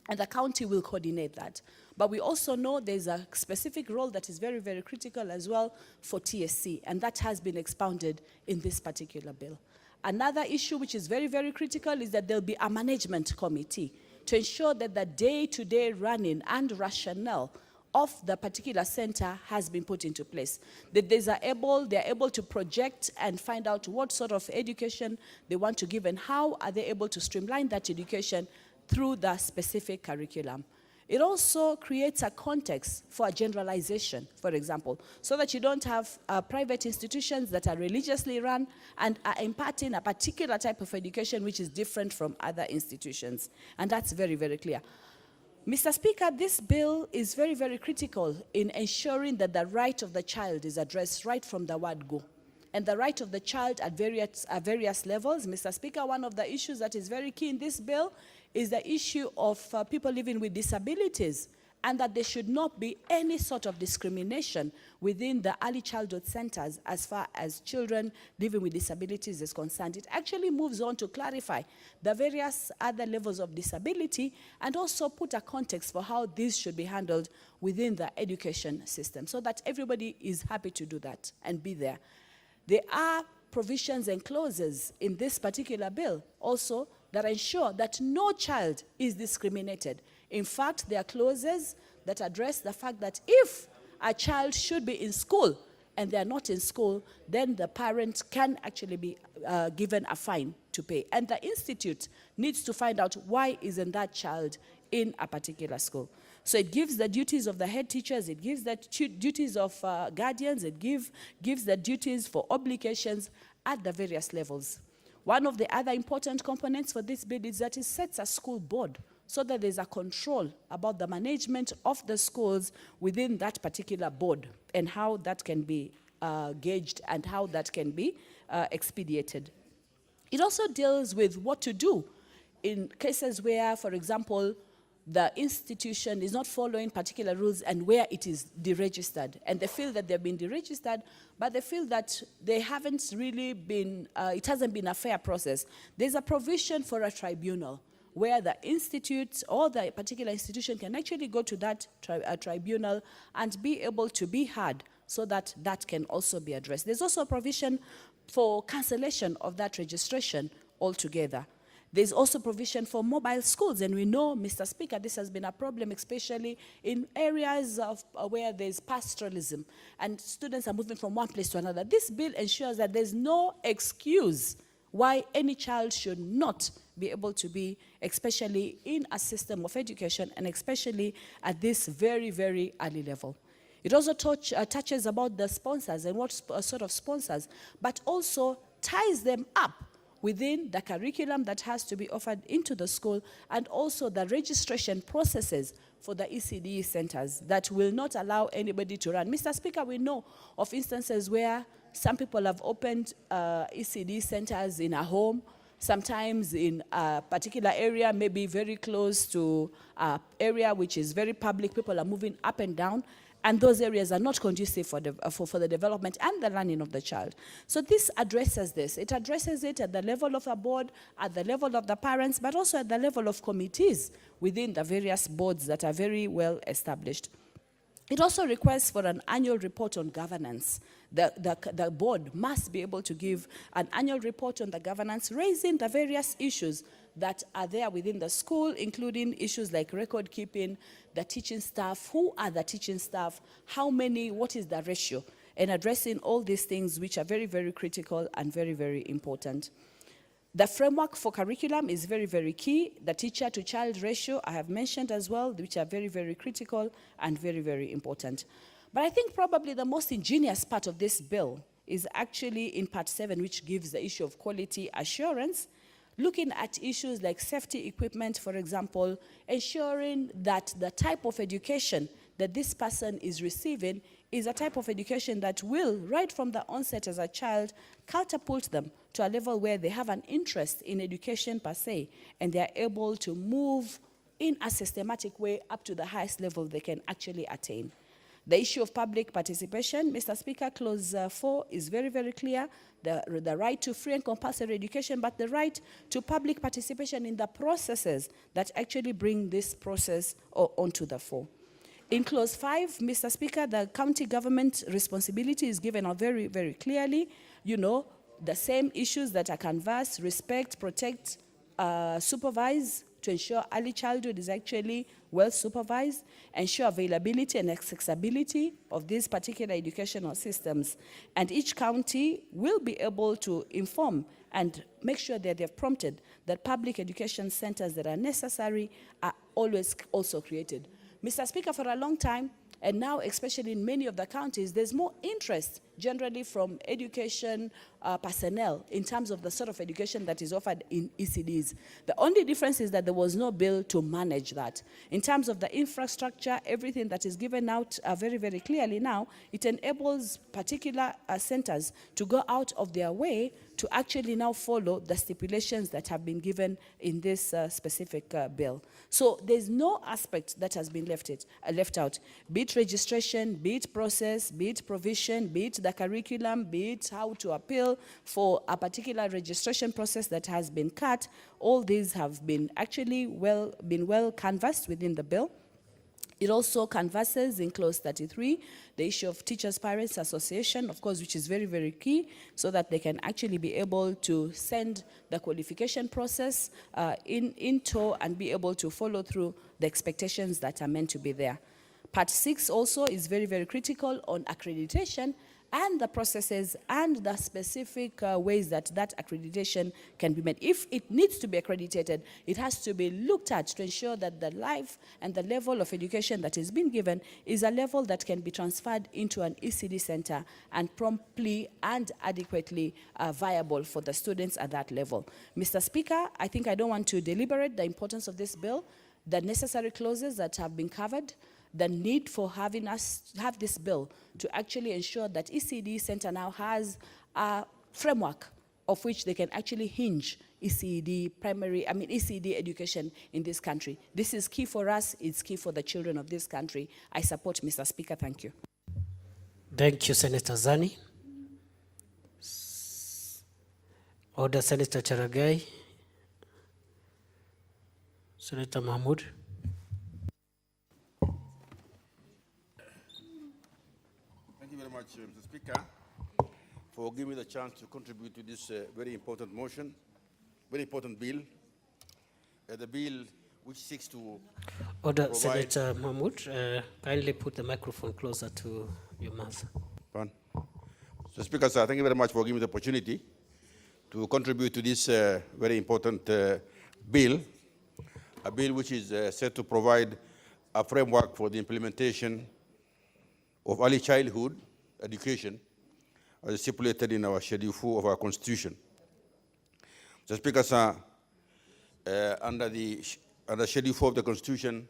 and the county will coordinate that. But we also know there's a specific role that is very, very critical as well for TSC, and that has been expounded in this particular bill. Another issue which is very, very critical is that there'll be a management committee to ensure that the day-to-day running and rationale of the particular center has been put into place. That they're able to project and find out what sort of education they want to give and how are they able to streamline that education through the specific curriculum. It also creates a context for a generalization, for example, so that you don't have private institutions that are religiously run and are imparting a particular type of education which is different from other institutions. And that's very, very clear. Mr. Speaker, this bill is very, very critical in ensuring that the right of the child is addressed right from the word go. And the right of the child at various levels. Mr. Speaker, one of the issues that is very key in this bill is the issue of people living with disabilities, and that there should not be any sort of discrimination within the early childhood centers as far as children living with disabilities is concerned. It actually moves on to clarify the various other levels of disability and also put a context for how this should be handled within the education system so that everybody is happy to do that and be there. There are provisions and clauses in this particular bill also that ensure that no child is discriminated. In fact, there are clauses that address the fact that if a child should be in school and they are not in school, then the parent can actually be given a fine to pay. And the institute needs to find out why isn't that child in a particular school. So it gives the duties of the head teachers, it gives the duties of guardians, it gives the duties for obligations at the various levels. One of the other important components for this bill is that it sets a school board so that there's a control about the management of the schools within that particular board and how that can be gauged and how that can be expedited. It also deals with what to do in cases where, for example, the institution is not following particular rules and where it is deregistered. And they feel that they've been deregistered, but they feel that they haven't really been, it hasn't been a fair process. There's a provision for a tribunal where the institute or the particular institution can actually go to that tribunal and be able to be heard so that that can also be addressed. There's also a provision for cancellation of that registration altogether. There's also provision for mobile schools, and we know, Mr. Speaker, this has been a problem, especially in areas of where there's pastoralism, and students are moving from one place to another. This bill ensures that there's no excuse why any child should not be able to be, especially in a system of education, and especially at this very, very early level. It also touches about the sponsors and what sort of sponsors, but also ties them up within the curriculum that has to be offered into the school, and also the registration processes for the ECD centers that will not allow anybody to run. Mr. Speaker, we know of instances where some people have opened ECD centers in a home, sometimes in a particular area, maybe very close to an area which is very public, people are moving up and down, and those areas are not conducive for the development and the learning of the child. So this addresses this. It addresses it at the level of a board, at the level of the parents, but also at the level of committees within the various boards that are very well established. It also requests for an annual report on governance. The board must be able to give an annual report on the governance, raising the various issues that are there within the school, including issues like record keeping, the teaching staff, who are the teaching staff, how many, what is the ratio, and addressing all these things which are very, very critical and very, very important. The framework for curriculum is very, very key. The teacher-to-child ratio I have mentioned as well, which are very, very critical and very, very important. But I think probably the most ingenious part of this bill is actually in Part 7, which gives the issue of quality assurance, looking at issues like safety equipment, for example, ensuring that the type of education that this person is receiving is a type of education that will, right from the onset as a child, catapult them to a level where they have an interest in education per se, and they are able to move in a systematic way up to the highest level they can actually attain. The issue of public participation, Mr. Speaker, Clause 4 is very, very clear. The right to free and compulsory education, but the right to public participation in the processes that actually bring this process onto the fore. In Clause 5, Mr. Speaker, the county government responsibility is given out very, very clearly. You know, the same issues that are canvassed: respect, protect, supervise, to ensure early childhood is actually well supervised, ensure availability and accessibility of these particular educational systems. And each county will be able to inform and make sure that they've prompted that public education centers that are necessary are always also created. Mr. Speaker, for a long time, and now especially in many of the counties, there's more interest generally from education personnel in terms of the sort of education that is offered in ECDs. The only difference is that there was no bill to manage that. In terms of the infrastructure, everything that is given out very, very clearly now, it enables particular centers to go out of their way to actually now follow the stipulations that have been given in this specific bill. So there's no aspect that has been left out, be it registration, be it process, be it provision, be it the curriculum, be it how to appeal for a particular registration process that has been cut. All these have been actually well canvassed within the bill. It also canvasses in Clause 33 the issue of Teachers' Parents Association, of course, which is very, very key, so that they can actually be able to send the qualification process in tow and be able to follow through the expectations that are meant to be there. Part 6 also is very, very critical on accreditation, and the processes and the specific ways that that accreditation can be made. If it needs to be accredited, it has to be looked at to ensure that the life and the level of education that is being given is a level that can be transferred into an ECD center and promptly and adequately viable for the students at that level. Mr. Speaker, I think I don't want to deliberate the importance of this bill, the necessary clauses that have been covered, the need for having us have this bill to actually ensure that ECD Center now has a framework of which they can actually hinge ECD education in this country. This is key for us, it's key for the children of this country. I support Mr. Speaker, thank you. Thank you, Senator Zani. Order, Senator Charagai. Senator Mahmoud. Thank you very much, Mr. Speaker, for giving me the chance to contribute to this very important motion, very important bill. The bill which seeks to Order, provide... Senator Mahmoud. Kindly put the microphone closer to your mouth. Pardon. So, Speaker, sir, thank you very much for giving me the opportunity to contribute to this very important bill, a bill which is set to provide a framework for the implementation of early childhood education as stipulated in our Schedule 4 of our Constitution. So, Speaker, sir, under Schedule 4 of the Constitution,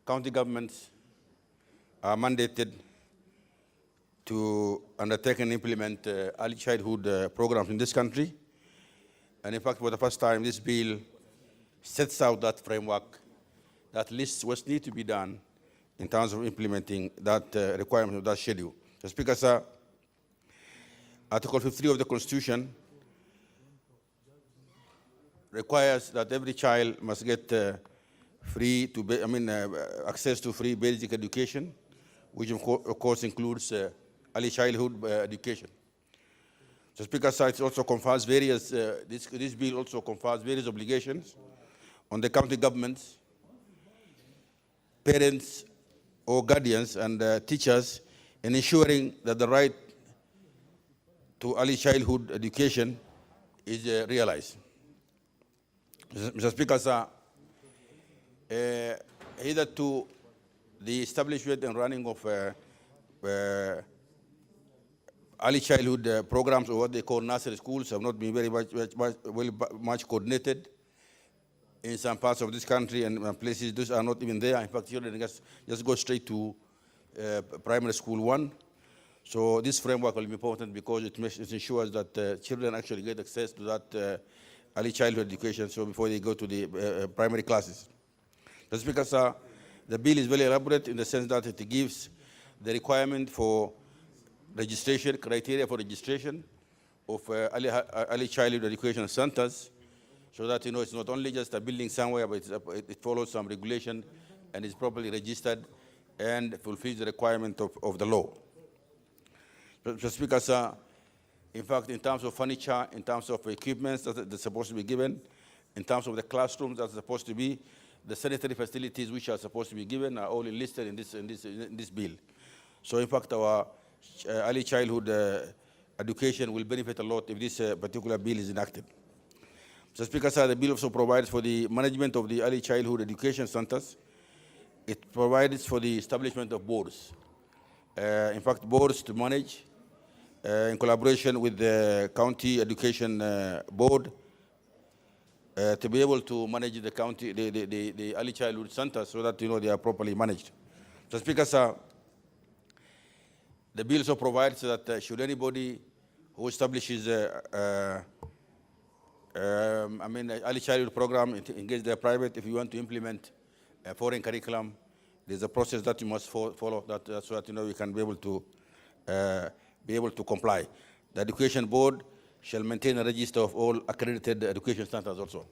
county governments are mandated to undertake and implement early childhood programs in this country. And in fact, for the first time, this bill sets out that framework, that lists what needs to be done in terms of implementing that requirement of that schedule. So, Speaker, sir, Article 53 of the Constitution requires that every child must get access to free basic education, which of course includes early childhood education. So, Speaker, sir, it also confers various, this bill also confers various obligations on the county governments, parents or guardians and teachers in ensuring that the right to early childhood education is realized. Mr. Speaker, sir, hitherto the establishment and running of early childhood programs, or what they call nursery schools, have not been very much coordinated. In some parts of this country and places, those are not even there. In fact, children just go straight to primary school 1. So this framework will be important because it ensures that children actually get access to that early childhood education, so before they go to the primary classes. Just because the bill is very elaborate in the sense that it gives the requirement for registration, criteria for registration of early childhood education centers, so that, it's not only just a building somewhere, but it follows some regulation and is properly registered and fulfills the requirement of the law. So, Speaker, sir, in fact, in terms of furniture, in terms of equipment that's supposed to be given, in terms of the classrooms that's supposed to be, the sanitary facilities which are supposed to be given are all listed in this bill. So, in fact, our early childhood education will benefit a lot if this particular bill is enacted. So, Speaker, sir, the bill also provides for the management of the early childhood education centers. It provides for the establishment of boards. In fact, boards to manage in collaboration with the county education board to be able to manage the county, the early childhood centers, so that they are properly managed. So, Speaker, sir, the bill also provides that should anybody who establishes early childhood program engage their private, if you want to implement a foreign curriculum, there's a process that you must follow so that we can be able to comply. The education board shall maintain a register of all accredited education standards also.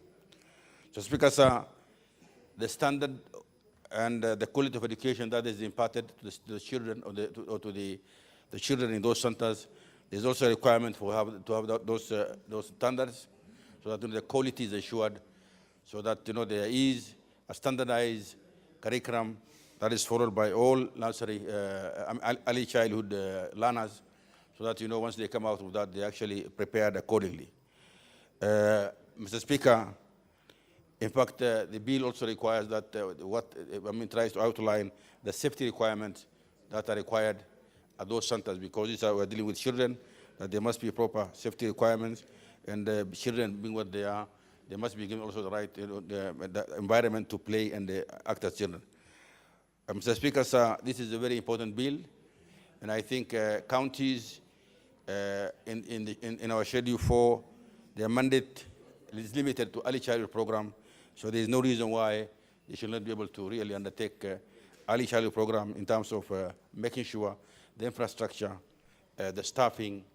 So, Speaker, sir, the standard and the quality of education that is imparted to the children or to the children in those centers, there's also a requirement to have those standards, so that the quality is assured, so that there is a standardized curriculum that is followed by all nursery, early childhood learners, so that, once they come out of that, they actually prepared accordingly. Mr. Speaker, in fact, the bill also requires that tries to outline the safety requirements that are required at those centers, because we're dealing with children, that there must be proper safety requirements, and children being what they are, they must be given also the right, the environment to play and act as children. Mr. Speaker, sir, this is a very important bill, and I think counties in our Schedule 4, their mandate is limited to early childhood program, so there is no reason why they should not be able to really undertake early childhood program in terms of making sure the infrastructure, the staffing,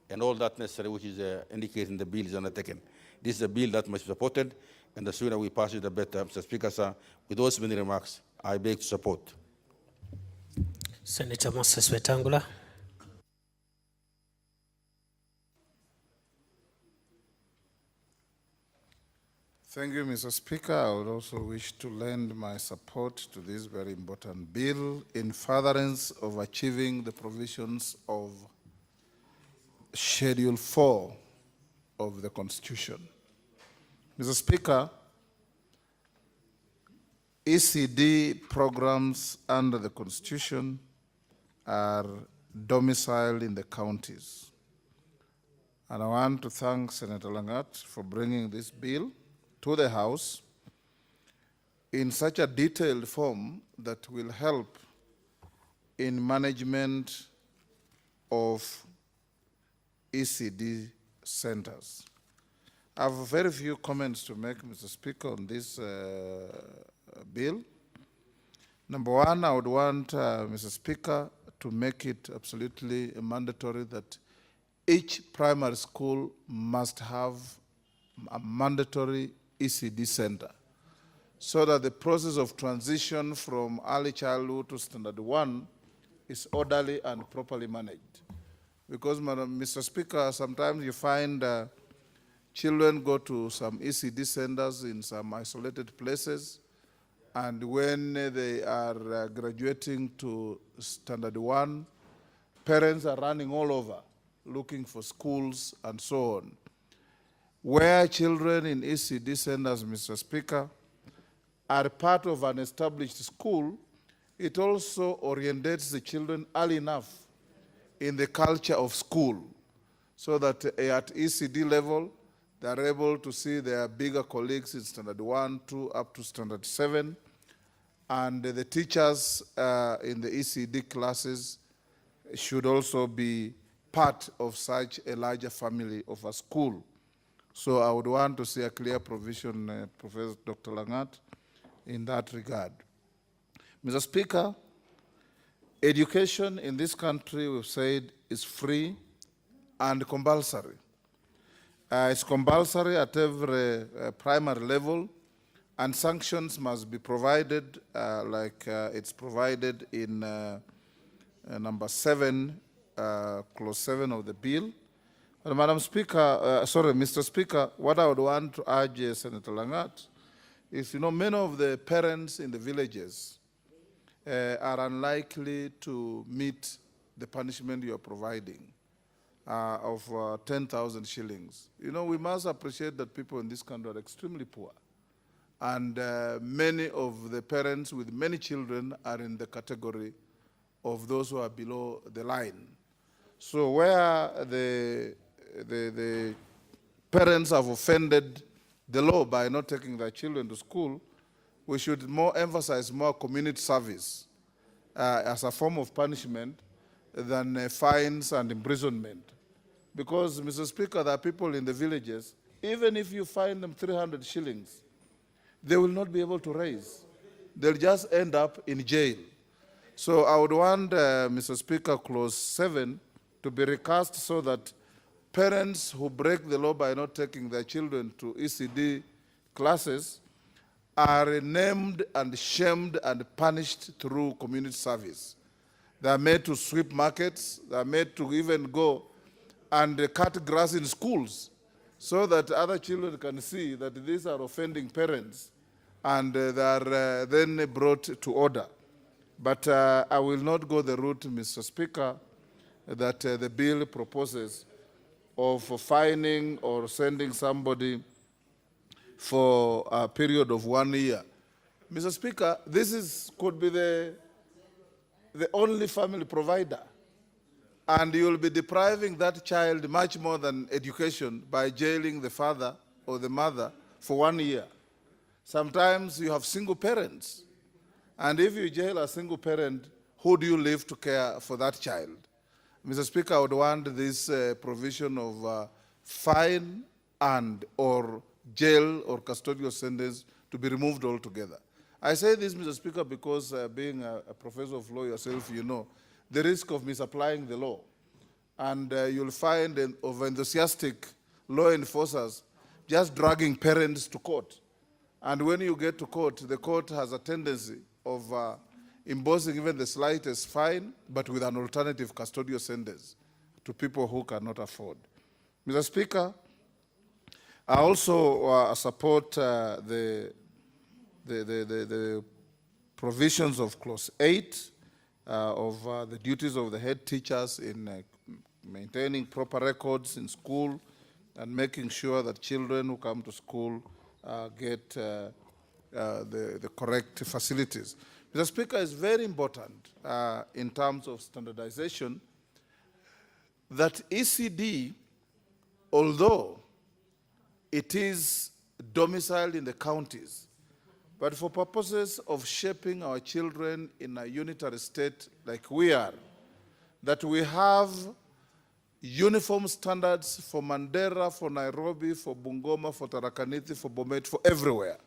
and all that necessary which is indicated in the bill is undertaken. This is a bill that must be supported, and the sooner we pass it, the better. Mr. Speaker, sir, with those many remarks, I beg to support. Senator Moses Wetangula. Thank you, Mr. Speaker. I would also wish to lend my support to this very important bill in furtherance of achieving the provisions of Schedule 4 of the Constitution. Mr. Speaker, ECD programs under the Constitution are domiciled in the counties. And I want to thank Senator Langat for bringing this bill to the House in such a detailed form that will help in management of ECD centers. I have very few comments to make, Mr. Speaker, on this bill. Number one, I would want, Mr. Speaker, to make it absolutely mandatory that each primary school must have a mandatory ECD center, so that the process of transition from early childhood to standard 1 is orderly and properly managed. Because, Mr. Speaker, sometimes you find children go to some ECD centers in some isolated places, and when they are graduating to standard 1, parents are running all over looking for schools and so on. Where children in ECD centers, Mr. Speaker, are part of an established school, it also orientates the children early enough in the culture of school, so that at ECD level, they're able to see their bigger colleagues in standard 1, 2, up to standard 7, and the teachers in the ECD classes should also be part of such a larger family of a school. So I would want to see a clear provision, Professor Dr. Langat, in that regard. Mr. Speaker, education in this country, we've said, is free and compulsory. It's compulsory at every primary level, and sanctions must be provided like it's provided in number 7, clause 7 of the bill. Madam Speaker, Mr. Speaker, what I would want to urge Senator Langat is, many of the parents in the villages are unlikely to meet the punishment you are providing of 10,000 shillings. We must appreciate that people in this country are extremely poor. And many of the parents with many children are in the category of those who are below the line. So where the parents have offended the law by not taking their children to school, we should emphasize more community service as a form of punishment than fines and imprisonment. Because, Mr. Speaker, there are people in the villages, even if you fine them 300 shillings, they will not be able to raise. They'll just end up in jail. So I would want, Mr. Speaker, clause 7 to be recast so that parents who break the law by not taking their children to ECD classes are named and shamed and punished through community service. They are made to sweep markets. They are made to even go and cut grass in schools so that other children can see that these are offending parents, and they are then brought to order. But I will not go the route, Mr. Speaker, that the bill proposes of fining or sending somebody for a period of 1 year. Mr. Speaker, could be the only family provider, and you'll be depriving that child much more than education by jailing the father or the mother for 1 year. Sometimes you have single parents, and if you jail a single parent, who do you leave to care for that child? Mr. Speaker, I would want this provision of fine and or jail or custodial sentence to be removed altogether. I say this, Mr. Speaker, because being a professor of law yourself, you know the risk of misapplying the law. And you'll find of enthusiastic law enforcers just dragging parents to court. And when you get to court, the court has a tendency of imposing even the slightest fine, but with an alternative custodial sentence to people who cannot afford. Mr. Speaker, I also support the provisions of Clause 8 of the duties of the head teachers in maintaining proper records in school and making sure that children who come to school get the correct facilities. Mr. Speaker, it's very important in terms of standardization that ECD, although it is domiciled in the counties, but for purposes of shaping our children in a unitary state like we are, that we have uniform standards for Mandera, for Nairobi, for Bungoma, for Tharaka Nithi, for Bomet, for everywhere.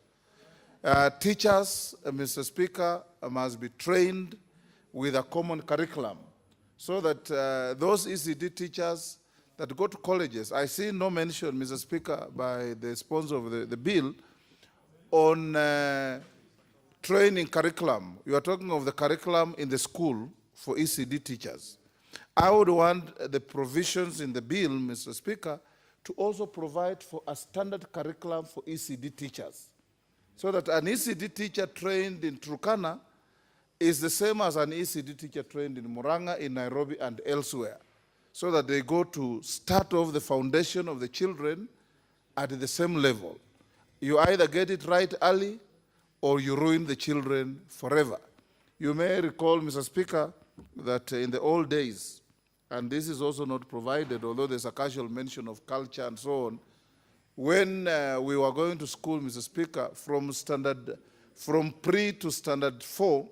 Teachers, Mr. Speaker, must be trained with a common curriculum so that those ECD teachers that go to colleges, I see no mention, Mr. Speaker, by the sponsor of the bill on training curriculum. You are talking of the curriculum in the school for ECD teachers. I would want the provisions in the bill, Mr. Speaker, to also provide for a standard curriculum for ECD teachers, so that an ECD teacher trained in Turkana is the same as an ECD teacher trained in Murang'a, in Nairobi, and elsewhere, so that they go to start off the foundation of the children at the same level. You either get it right early or you ruin the children forever. You may recall, Mr. Speaker, that in the old days, and this is also not provided, although there's a casual mention of culture and so on, when we were going to school, Mr. Speaker, from pre to standard 4,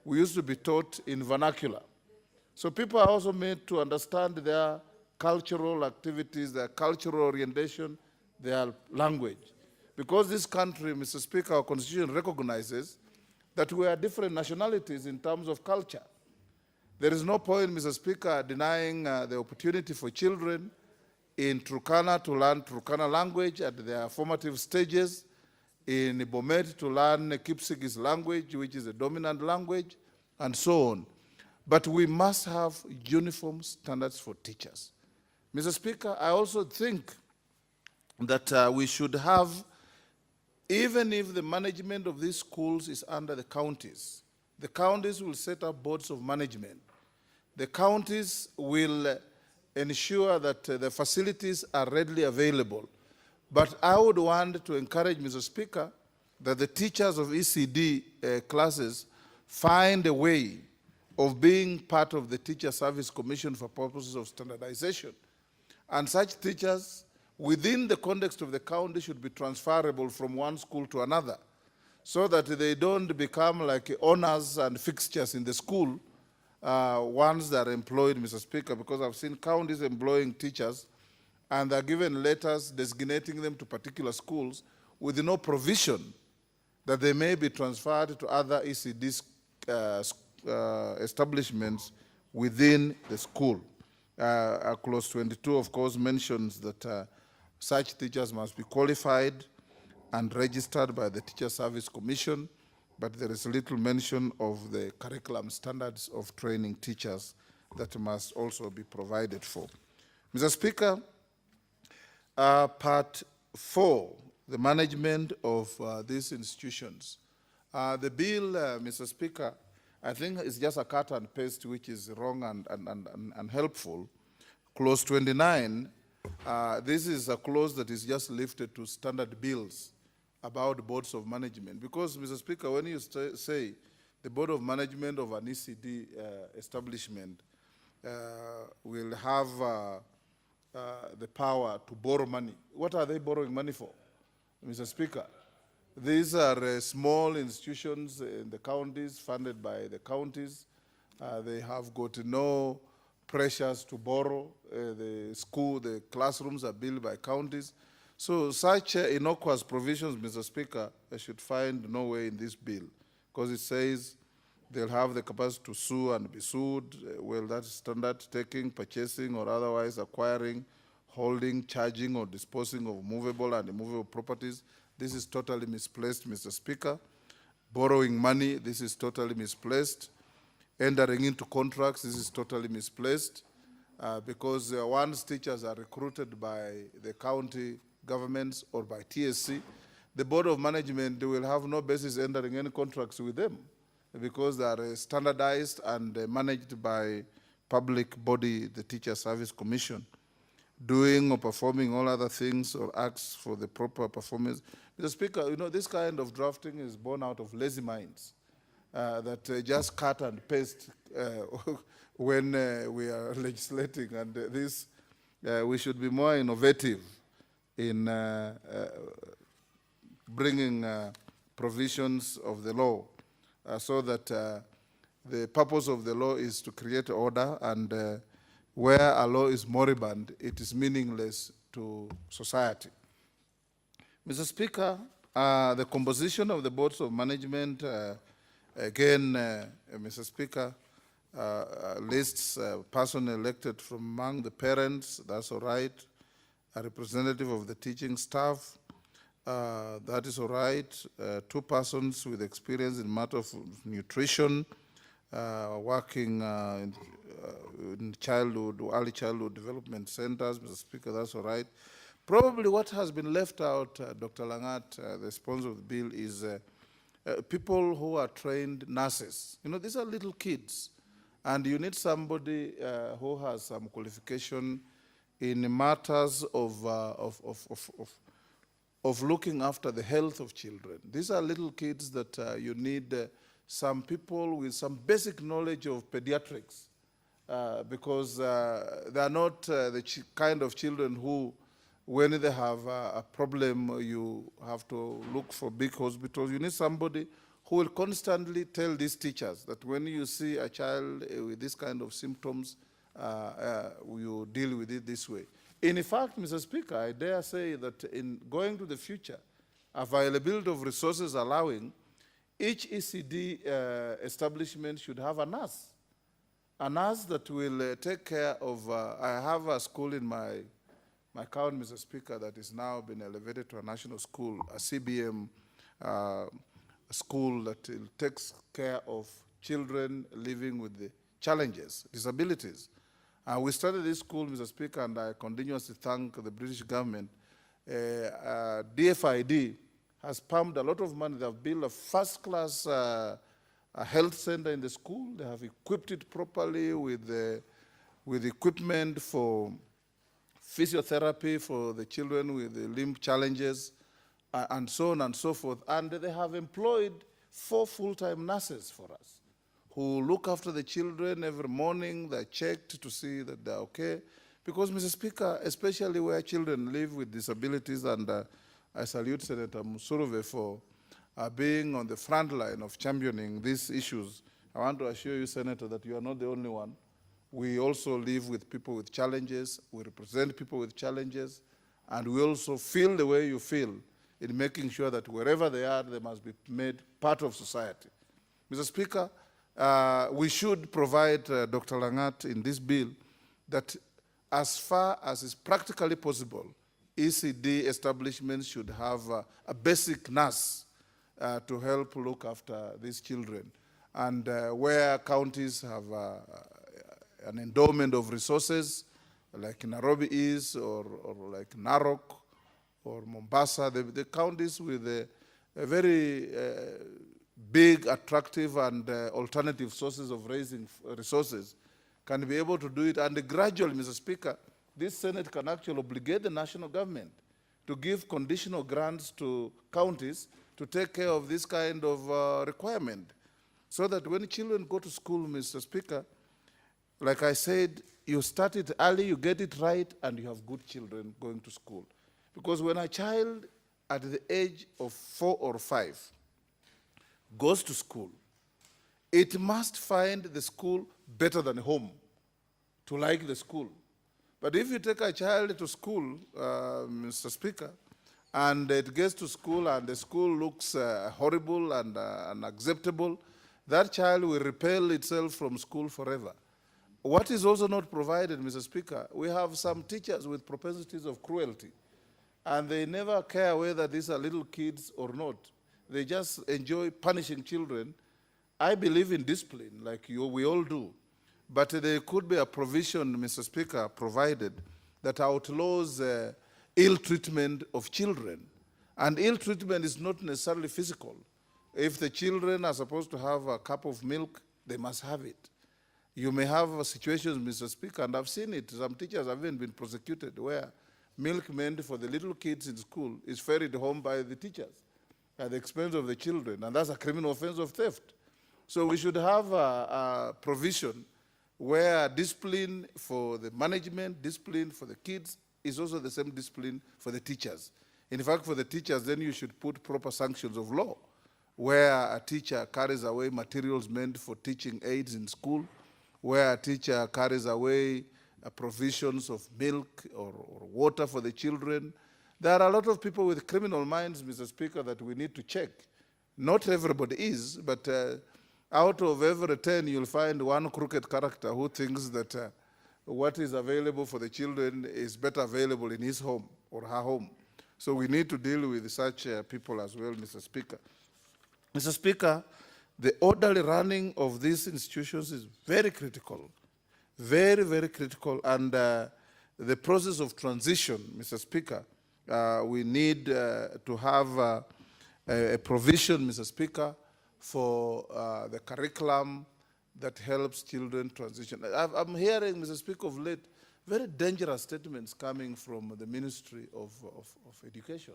we used to be taught in vernacular. So people are also made to understand their cultural activities, their cultural orientation, their language. Because this country, Mr. Speaker, our constitution recognizes that we are different nationalities in terms of culture. There is no point, Mr. Speaker, denying the opportunity for children in Turkana to learn Turkana language at their formative stages, in Bomet to learn Kipsigis language, which is a dominant language, and so on. But we must have uniform standards for teachers. Mr. Speaker, I also think that we should have, even if the management of these schools is under the counties will set up boards of management. The counties will ensure that the facilities are readily available. But I would want to encourage, Mr. Speaker, that the teachers of ECD classes find a way of being part of the Teacher Service Commission for purposes of standardization. And such teachers, within the context of the county, should be transferable from one school to another, so that they don't become like owners and fixtures in the school once they're employed, Mr. Speaker, because I've seen counties employing teachers and they're given letters designating them to particular schools with no provision that they may be transferred to other ECD establishments within the school. Clause 22, of course, mentions that such teachers must be qualified and registered by the Teacher Service Commission, but there is little mention of the curriculum standards of training teachers that must also be provided for. Mr. Speaker, Part 4, the management of these institutions. The bill, Mr. Speaker, I think it's just a cut and paste which is wrong and unhelpful. Clause 29, this is a clause that is just lifted to standard bills about boards of management. Because, Mr. Speaker, when you say the board of management of an ECD establishment will have the power to borrow money, what are they borrowing money for, Mr. Speaker? These are small institutions in the counties, funded by the counties. They have got no pressures to borrow. The classrooms are built by counties. So such innocuous provisions, Mr. Speaker, I should find no way in this bill, because it says they'll have the capacity to sue and be sued. Well, that's standard: taking, purchasing, or otherwise acquiring, holding, charging, or disposing of movable and immovable properties. This is totally misplaced, Mr. Speaker. Borrowing money, this is totally misplaced. Entering into contracts, this is totally misplaced, because once teachers are recruited by the county governments or by TSC, the Board of Management will have no basis entering any contracts with them, because they are standardized and managed by public body, the Teacher Service Commission, doing or performing all other things or acts for the proper performance. Mr. Speaker, you know, this kind of drafting is born out of lazy minds that just cut and paste when we are legislating, and this we should be more innovative in bringing provisions of the law so that the purpose of the law is to create order, and where a law is moribund, it is meaningless to society. Mr. Speaker, the composition of the boards of management, again, Mr. Speaker, lists a person elected from among the parents, that's all right, a representative of the teaching staff, that is all right, 2 persons with experience in matter of nutrition, working in childhood, early childhood development centers, Mr. Speaker, that's all right. Probably what has been left out, Dr. Langat, the sponsor of the bill, is people who are trained nurses. You know, these are little kids, and you need somebody who has some qualification in matters of looking after the health of children. These are little kids that you need some people with some basic knowledge of pediatrics, because they are not the kind of children who, when they have a problem, you have to look for big hospitals. You need somebody who will constantly tell these teachers that when you see a child with this kind of symptoms, you deal with it this way. In fact, Mr. Speaker, I dare say that in going to the future, availability of resources allowing, each ECD establishment should have a nurse that will take care of, I have a school in my county, Mr. Speaker, that is now been elevated to a national school, a CBM school that takes care of children living with the challenges, disabilities. We started this school, Mr. Speaker, and I continuously thank the British government. DFID has pumped a lot of money. They have built a first-class health center in the school. They have equipped it properly with equipment for physiotherapy for the children with the limb challenges, and so on and so forth. And they have employed 4 full-time nurses for us who look after the children every morning. They're checked to see that they're okay. Because, Mr. Speaker, especially where children live with disabilities, and I salute Senator Musurove for being on the front line of championing these issues. I want to assure you, Senator, that you are not the only one. We also live with people with challenges. We represent people with challenges. And we also feel the way you feel in making sure that wherever they are, they must be made part of society. Mr. Speaker, we should provide, Dr. Langat, in this bill, that as far as is practically possible, ECD establishments should have a basic nurse to help look after these children. And where counties have an endowment of resources, like Nairobi is, or like Narok, or Mombasa, the counties with a very big, attractive, and alternative sources of raising resources can be able to do it. And gradually, Mr. Speaker, this Senate can actually obligate the national government to give conditional grants to counties to take care of this kind of requirement, so that when children go to school, Mr. Speaker, like I said, you start it early, you get it right, and you have good children going to school. Because when a child at the age of 4 or 5 goes to school, it must find the school better than home to like the school. But if you take a child to school, Mr. Speaker, and it gets to school and the school looks horrible and unacceptable, that child will repel itself from school forever. What is also not provided, Mr. Speaker, we have some teachers with propensities of cruelty, and they never care whether these are little kids or not. They just enjoy punishing children. I believe in discipline, like we all do. But there could be a provision, Mr. Speaker, provided that outlaws ill treatment of children. And ill treatment is not necessarily physical. If the children are supposed to have a cup of milk, they must have it. You may have situations, Mr. Speaker, and I've seen it. Some teachers have even been prosecuted where milk meant for the little kids in school is ferried home by the teachers at the expense of the children, and that's a criminal offense of theft. So we should have a provision where discipline for the management, discipline for the kids is also the same discipline for the teachers. In fact, for the teachers, then you should put proper sanctions of law, where a teacher carries away materials meant for teaching aids in school, where a teacher carries away provisions of milk or water for the children. There are a lot of people with criminal minds, Mr. Speaker, that we need to check. Not everybody is, but out of every 10, you'll find one crooked character who thinks that what is available for the children is better available in his home or her home. So we need to deal with such people as well, Mr. Speaker. Mr. Speaker, the orderly running of these institutions is very critical, very, very critical. And the process of transition, Mr. Speaker, we need to have a provision, Mr. Speaker, for the curriculum that helps children transition. I'm hearing, Mr. Speaker, of late, very dangerous statements coming from the Ministry of Education.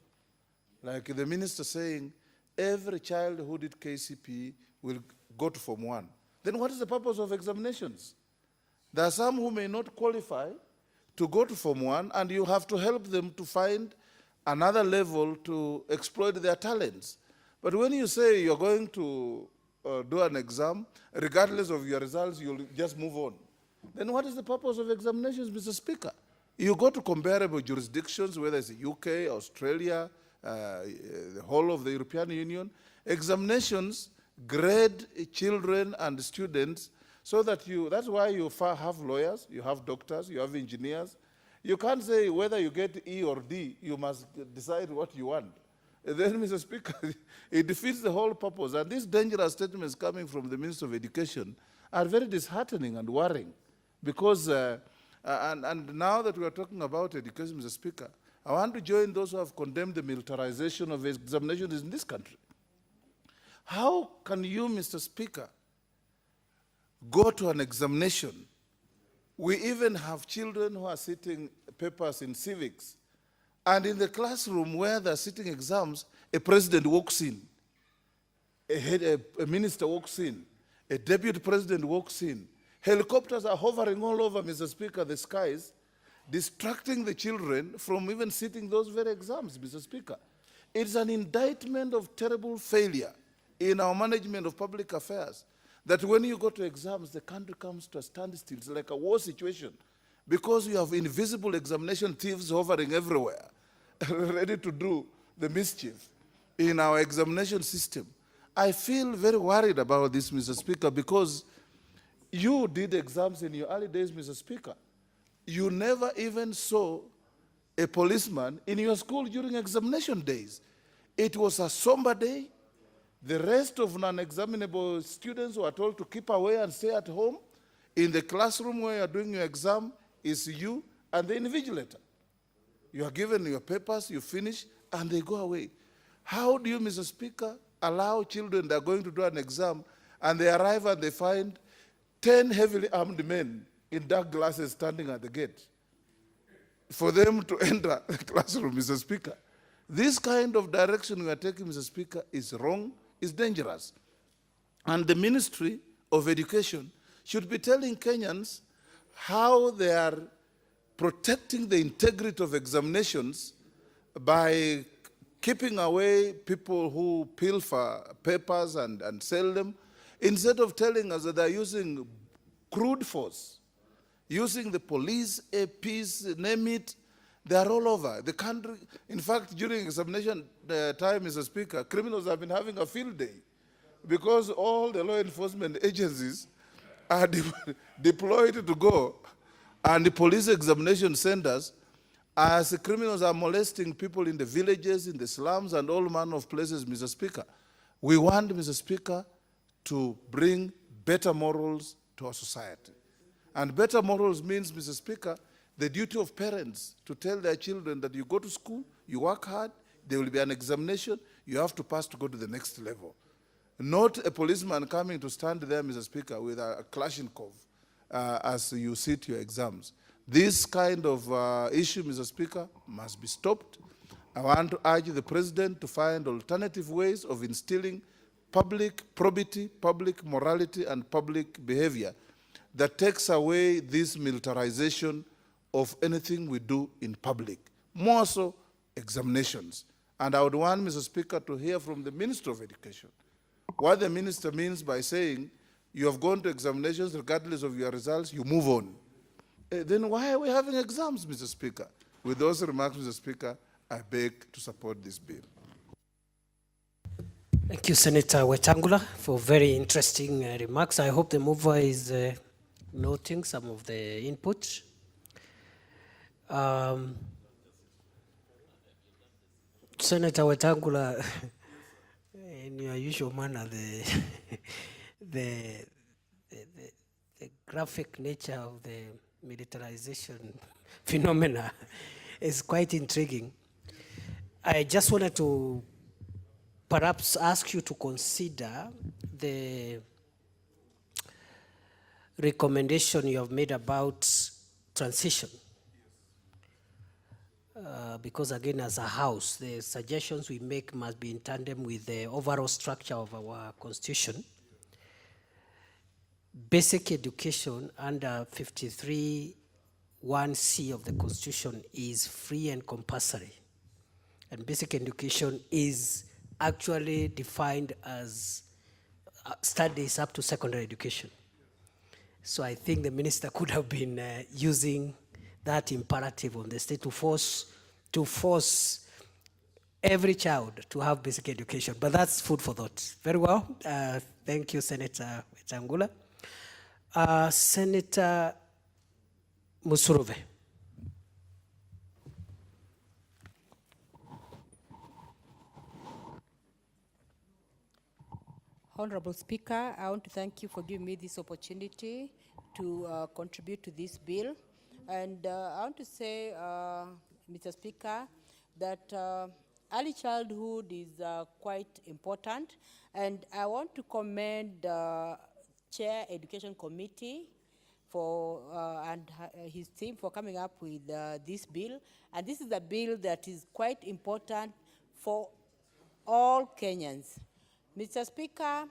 Like the minister saying, every child who did KCP will go to Form 1. Then what is the purpose of examinations? There are some who may not qualify to go to Form 1, and you have to help them to find another level to exploit their talents. But when you say you're going to do an exam, regardless of your results, you'll just move on. Then what is the purpose of examinations, Mr. Speaker? You go to comparable jurisdictions, whether it's the UK, Australia, the whole of the European Union. Examinations grade children and students so that that's why you have lawyers, you have doctors, you have engineers. You can't say whether you get E or D, you must decide what you want. And then, Mr. Speaker, it defeats the whole purpose. And these dangerous statements coming from the Minister of Education are very disheartening and worrying. Because, and now that we are talking about education, Mr. Speaker, I want to join those who have condemned the militarization of examinations in this country. How can you, Mr. Speaker, go to an examination? We even have children who are sitting papers in civics, and in the classroom where they're sitting exams, a president walks in, a minister walks in, a deputy president walks in. Helicopters are hovering all over, Mr. Speaker, the skies, distracting the children from even sitting those very exams, Mr. Speaker. It's an indictment of terrible failure in our management of public affairs that when you go to exams, the country comes to a standstill. It's like a war situation because you have invisible examination thieves hovering everywhere, ready to do the mischief in our examination system. I feel very worried about this, Mr. Speaker, because you did exams in your early days, Mr. Speaker. You never even saw a policeman in your school during examination days. It was a somber day. The rest of non-examinable students were told to keep away and stay at home. In the classroom where you're doing your exam is you and the invigilator. You are given your papers, you finish, and they go away. How do you, Mr. Speaker, allow children that are going to do an exam and they arrive and they find 10 heavily armed men in dark glasses standing at the gate for them to enter the classroom, Mr. Speaker. This kind of direction we are taking, Mr. Speaker, is wrong, is dangerous. And the Ministry of Education should be telling Kenyans how they are protecting the integrity of examinations by keeping away people who pilfer papers and sell them, instead of telling us that they're using crude force, using the police, APs, name it. They are all over the country. In fact, during examination time, Mr. Speaker, criminals have been having a field day because all the law enforcement agencies are deployed to go, and the police examination centers, as the criminals are molesting people in the villages, in the slums, and all manner of places, Mr. Speaker. We want, Mr. Speaker, to bring better morals to our society. And better morals means, Mr. Speaker, the duty of parents to tell their children that you go to school, you work hard, there will be an examination, you have to pass to go to the next level. Not a policeman coming to stand there, Mr. Speaker, with a Kalashnikov as you sit your exams. This kind of issue, Mr. Speaker, must be stopped. I want to urge the President to find alternative ways of instilling public probity, public morality, and public behavior that takes away this militarization of anything we do in public, more so examinations. And I would want, Mr. Speaker, to hear from the Minister of Education what the minister means by saying you have gone to examinations regardless of your results, you move on. Then why are we having exams, Mr. Speaker? With those remarks, Mr. Speaker, I beg to support this bill. Thank you, Senator Wetangula, for very interesting remarks. I hope the mover is noting some of the input. Senator Wetangula, in your usual manner, the graphic nature of the militarization phenomena is quite intriguing. I just wanted to perhaps ask you to consider the recommendation you have made about transition. Because again, as a house, the suggestions we make must be in tandem with the overall structure of our constitution. Basic education under 53(1)(c) of the constitution is free and compulsory. And basic education is actually defined as studies up to secondary education. So I think the minister could have been using that imperative on the state to force every child to have basic education. But that's food for thought. Very well. Thank you, Senator Wetangula. Senator Musurove. Honorable Speaker, I want to thank you for giving me this opportunity to contribute to this bill. And I want to say, Mr. Speaker, that early childhood is quite important. And I want to commend Chair Education Committee for and his team for coming up with this bill. And this is a bill that is quite important for all Kenyans. Mr. Speaker,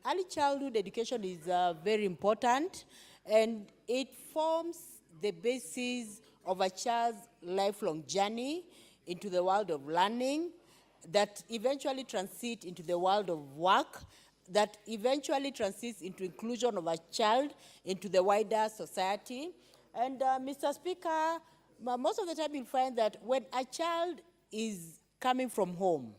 early childhood education is very important, and it forms the basis of a child's lifelong journey into the world of learning that eventually transit into the world of work, that eventually transits into inclusion of a child into the wider society. And Mr. Speaker, most of the time you'll find that when a child is coming from home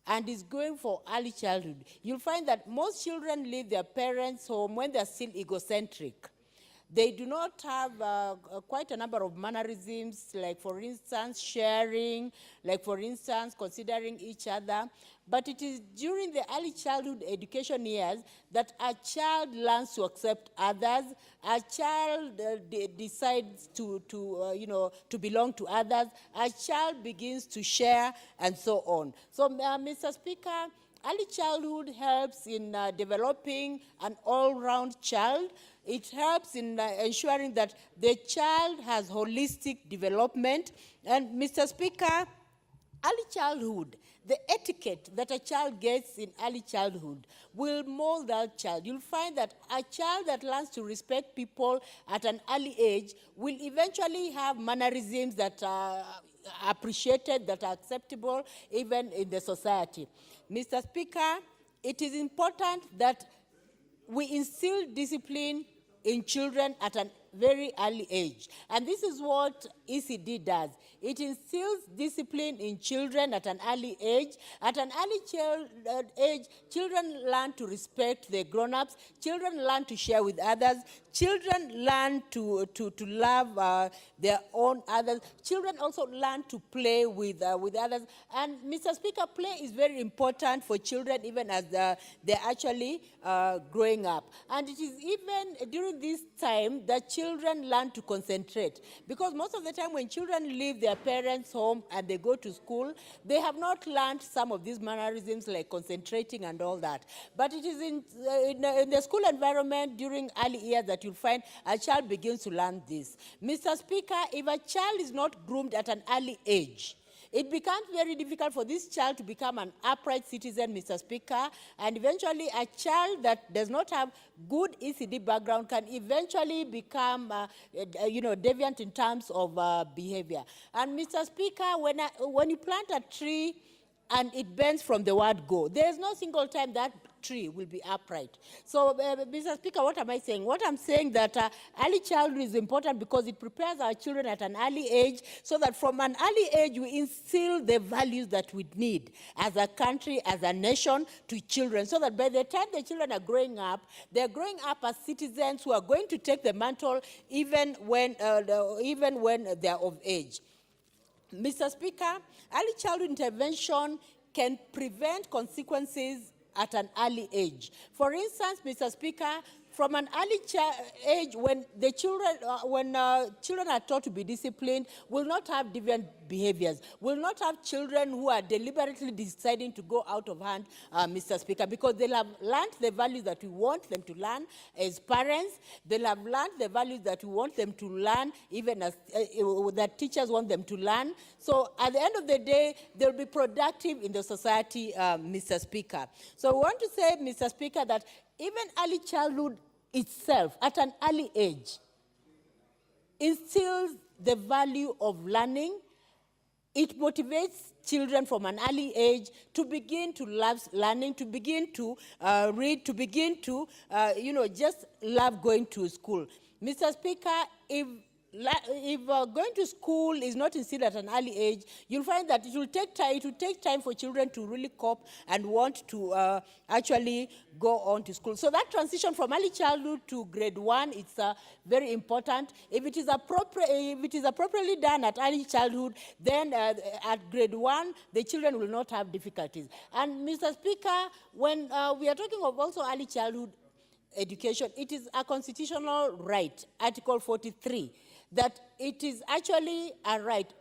and is going for early childhood, you'll find that most children leave their parents' home when they're still egocentric. They do not have quite a number of mannerisms, like, for instance, sharing, like, for instance, considering each other. But it is during the early childhood education years that a child learns to accept others, a child decides to belong to others, a child begins to share, and so on. So, Mr. Speaker, early childhood helps in developing an all-round child. It helps in ensuring that the child has holistic development. And Mr. Speaker, early childhood, the etiquette that a child gets in early childhood will mold that child. You'll find that a child that learns to respect people at an early age will eventually have mannerisms that are appreciated, that are acceptable even in the society. Mr. Speaker, it is important that we instill discipline in children at a very early age. And this is what ECD does. It instills discipline in children at an early age. At an early age, children learn to respect their grown-ups. Children learn to share with others. Children learn to love their own others. Children also learn to play with others. And Mr. Speaker, play is very important for children even as they're actually growing up. And it is even during this time that children learn to concentrate. Because most of the time when children leave their parents' home and they go to school, they have not learned some of these mannerisms like concentrating and all that. But it is in the school environment during early years that you'll find a child begins to learn this. Mr. Speaker, if a child is not groomed at an early age, it becomes very difficult for this child to become an upright citizen, Mr. Speaker, and eventually a child that does not have good ECD background can eventually become, deviant in terms of behavior. And Mr. Speaker, when you plant a tree and it bends from the word go, there is no single time that tree will be upright. So, Mr. Speaker, what am I saying? What I'm saying that early childhood is important because it prepares our children at an early age so that from an early age we instill the values that we need as a country, as a nation to children so that by the time the children are growing up, they're growing up as citizens who are going to take the mantle even when they're of age. Mr. Speaker, early childhood intervention can prevent consequences at an early age. For instance, Mr. Speaker, from an early age, when the children, children are taught to be disciplined, will not have deviant behaviors, will not have children who are deliberately deciding to go out of hand, Mr. Speaker, because they'll have learned the values that we want them to learn as parents. They'll have learned the values that we want them to learn, even as that teachers want them to learn. So at the end of the day, they'll be productive in the society, Mr. Speaker. So we want to say, Mr. Speaker, that even early childhood itself, at an early age, instills the value of learning. It motivates children from an early age to begin to love learning, to begin to read, to begin to, just love going to school. Mr. Speaker, if going to school is not instilled at an early age, you'll find that it will take time for children to really cope and want to actually go on to school. So that transition from early childhood to grade 1, it's very important. If it is appropriately done at early childhood, then at grade 1, the children will not have difficulties. And Mr. Speaker, when we are talking of also early childhood education, it is a constitutional right, Article 43, that it is actually a right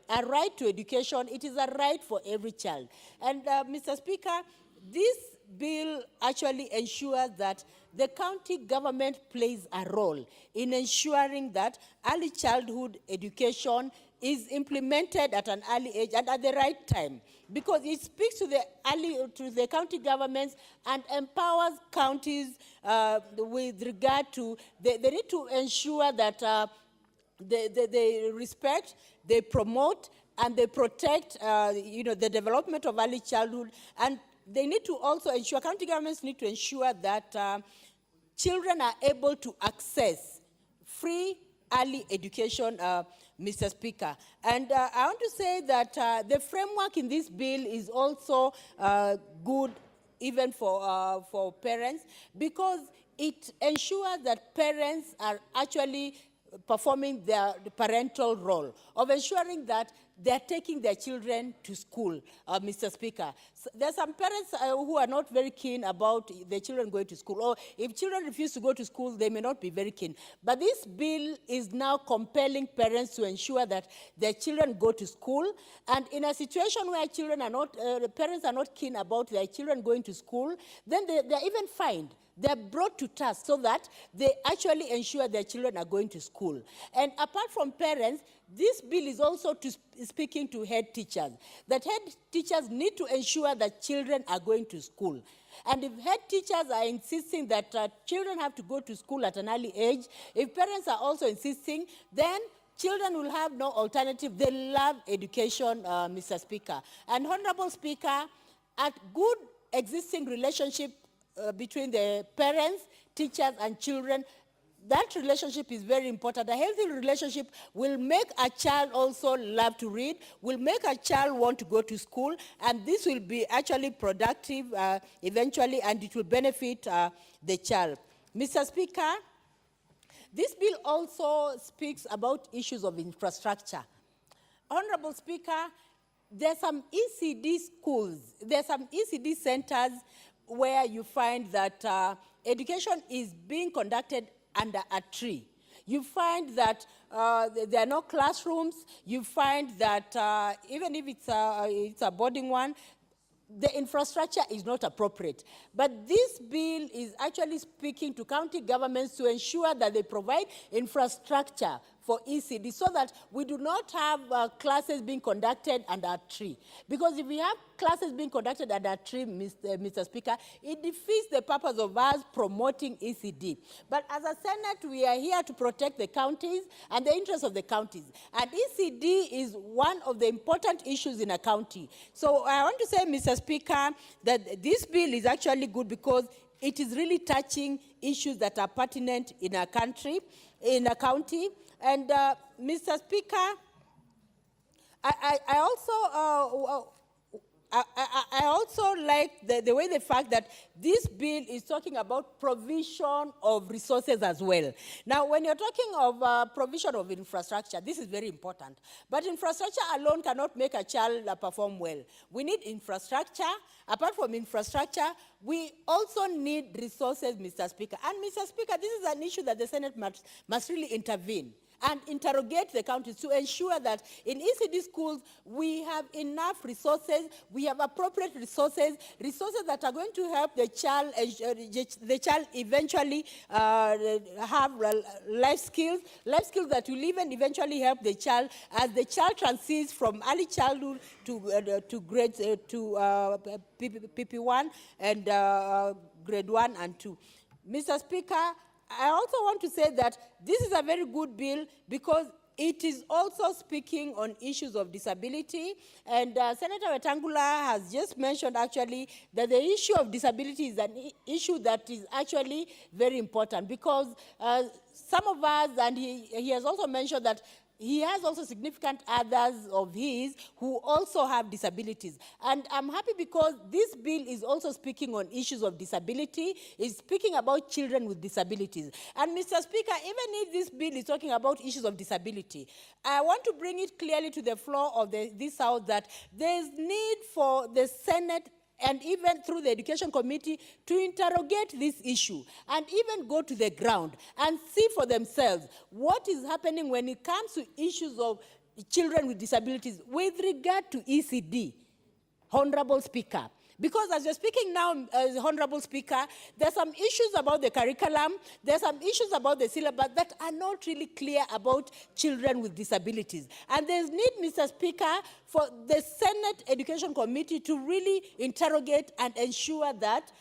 to education. It is a right for every child. And Mr. Speaker, this bill actually ensures that the county government plays a role in ensuring that early childhood education is implemented at an early age and at the right time, because it speaks to the county governments and empowers counties with regard to they need to ensure that they respect, they promote, and they protect the development of early childhood. And they need to also ensure, county governments need to ensure that children are able to access free early education, Mr. Speaker. And I want to say that the framework in this bill is also good even for parents, because it ensures that parents are actually performing their parental role, of ensuring that they're taking their children to school, Mr. Speaker. So there are some parents who are not very keen about their children going to school, or if children refuse to go to school, they may not be very keen. But this bill is now compelling parents to ensure that their children go to school, and in a situation where children are not, parents are not keen about their children going to school, then they're even fined. They're brought to task so that they actually ensure their children are going to school. And apart from parents, this bill is also speaking to head teachers, that head teachers need to ensure that children are going to school. And if head teachers are insisting that children have to go to school at an early age, if parents are also insisting, then children will have no alternative. They love education, Mr. Speaker. And Honorable Speaker, a good existing relationship between the parents, teachers, and children, that relationship is very important. A healthy relationship will make a child also love to read, will make a child want to go to school, and this will be actually productive eventually, and it will benefit the child. Mr. Speaker, this bill also speaks about issues of infrastructure. Honorable Speaker, there are some ECD schools, there are some ECD centers where you find that education is being conducted under a tree. You find that there are no classrooms. You find that even if it's a boarding one, the infrastructure is not appropriate. But this bill is actually speaking to county governments to ensure that they provide infrastructure for ECD so that we do not have classes being conducted under a tree. Because if we have classes being conducted under a tree, Mr. Speaker, it defeats the purpose of us promoting ECD. But as a Senate, we are here to protect the counties and the interests of the counties. And ECD is one of the important issues in a county. So I want to say, Mr. Speaker, that this bill is actually good because it is really touching issues that are pertinent in our country, in a county. And Mr. Speaker, I also like the fact that this bill is talking about provision of resources as well. Now, when you're talking of provision of infrastructure, this is very important. But infrastructure alone cannot make a child perform well. We need infrastructure. Apart from infrastructure, we also need resources, Mr. Speaker. And Mr. Speaker, this is an issue that the Senate must really intervene and interrogate the counties to ensure that in ECD schools we have enough resources, we have appropriate resources that are going to help the child eventually have life skills that will even eventually help the child as the child transits from early childhood to grade to PP1 and grade 1 and 2. Mr. Speaker, I also want to say that this is a very good bill because it is also speaking on issues of disability. And Senator Wetangula has just mentioned actually that the issue of disability is an issue that is actually very important because some of us, and he has also mentioned that he has also significant others of his who also have disabilities. And I'm happy because this bill is also speaking on issues of disability, is speaking about children with disabilities. And Mr. Speaker, even if this bill is talking about issues of disability, I want to bring it clearly to the floor of this House that there is need for the Senate and even through the Education Committee to interrogate this issue and even go to the ground and see for themselves what is happening when it comes to issues of children with disabilities with regard to ECD, Honorable Speaker. Because as you're speaking now, Honorable Speaker, there are some issues about the curriculum, there are some issues about the syllabus that are not really clear about children with disabilities. And there's need, Mr. Speaker, for the Senate Education Committee to really interrogate and ensure that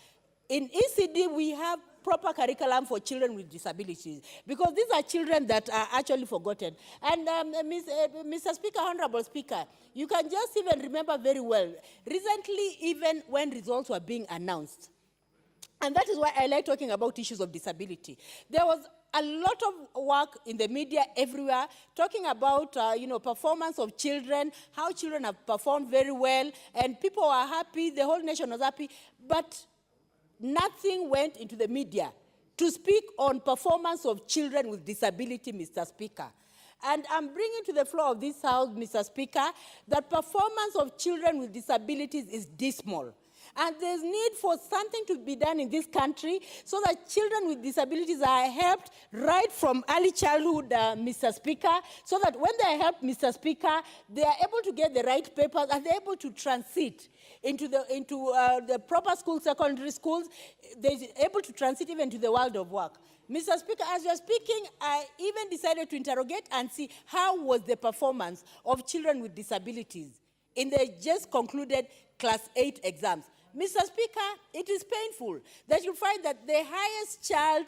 in ECD we have proper curriculum for children with disabilities, because these are children that are actually forgotten. And Mr. Speaker, Honorable Speaker, you can just even remember very well, recently even when results were being announced, and that is why I like talking about issues of disability. There was a lot of work in the media everywhere talking about performance of children, how children have performed very well, and people were happy, the whole nation was happy, but nothing went into the media to speak on performance of children with disability, Mr. Speaker. And I'm bringing to the floor of this House, Mr. Speaker, that performance of children with disabilities is dismal. And there's need for something to be done in this country so that children with disabilities are helped right from early childhood, Mr. Speaker, so that when they are helped, Mr. Speaker, they are able to get the right papers and they're able to transit into the proper schools, secondary schools. They're able to transit even to the world of work. Mr. Speaker, as you're speaking, I even decided to interrogate and see how was the performance of children with disabilities in the just concluded Class 8 exams. Mr. Speaker, it is painful that you find that the highest child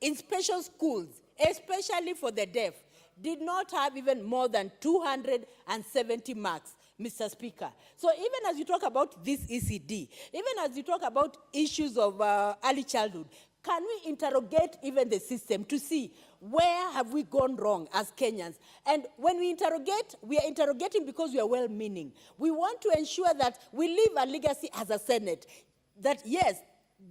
in special schools, especially for the deaf, did not have even more than 270 marks, Mr. Speaker. So even as you talk about this ECD, even as you talk about issues of early childhood, can we interrogate even the system to see where have we gone wrong as Kenyans? And when we interrogate, we are interrogating because we are well-meaning. We want to ensure that we leave a legacy as a Senate, that yes,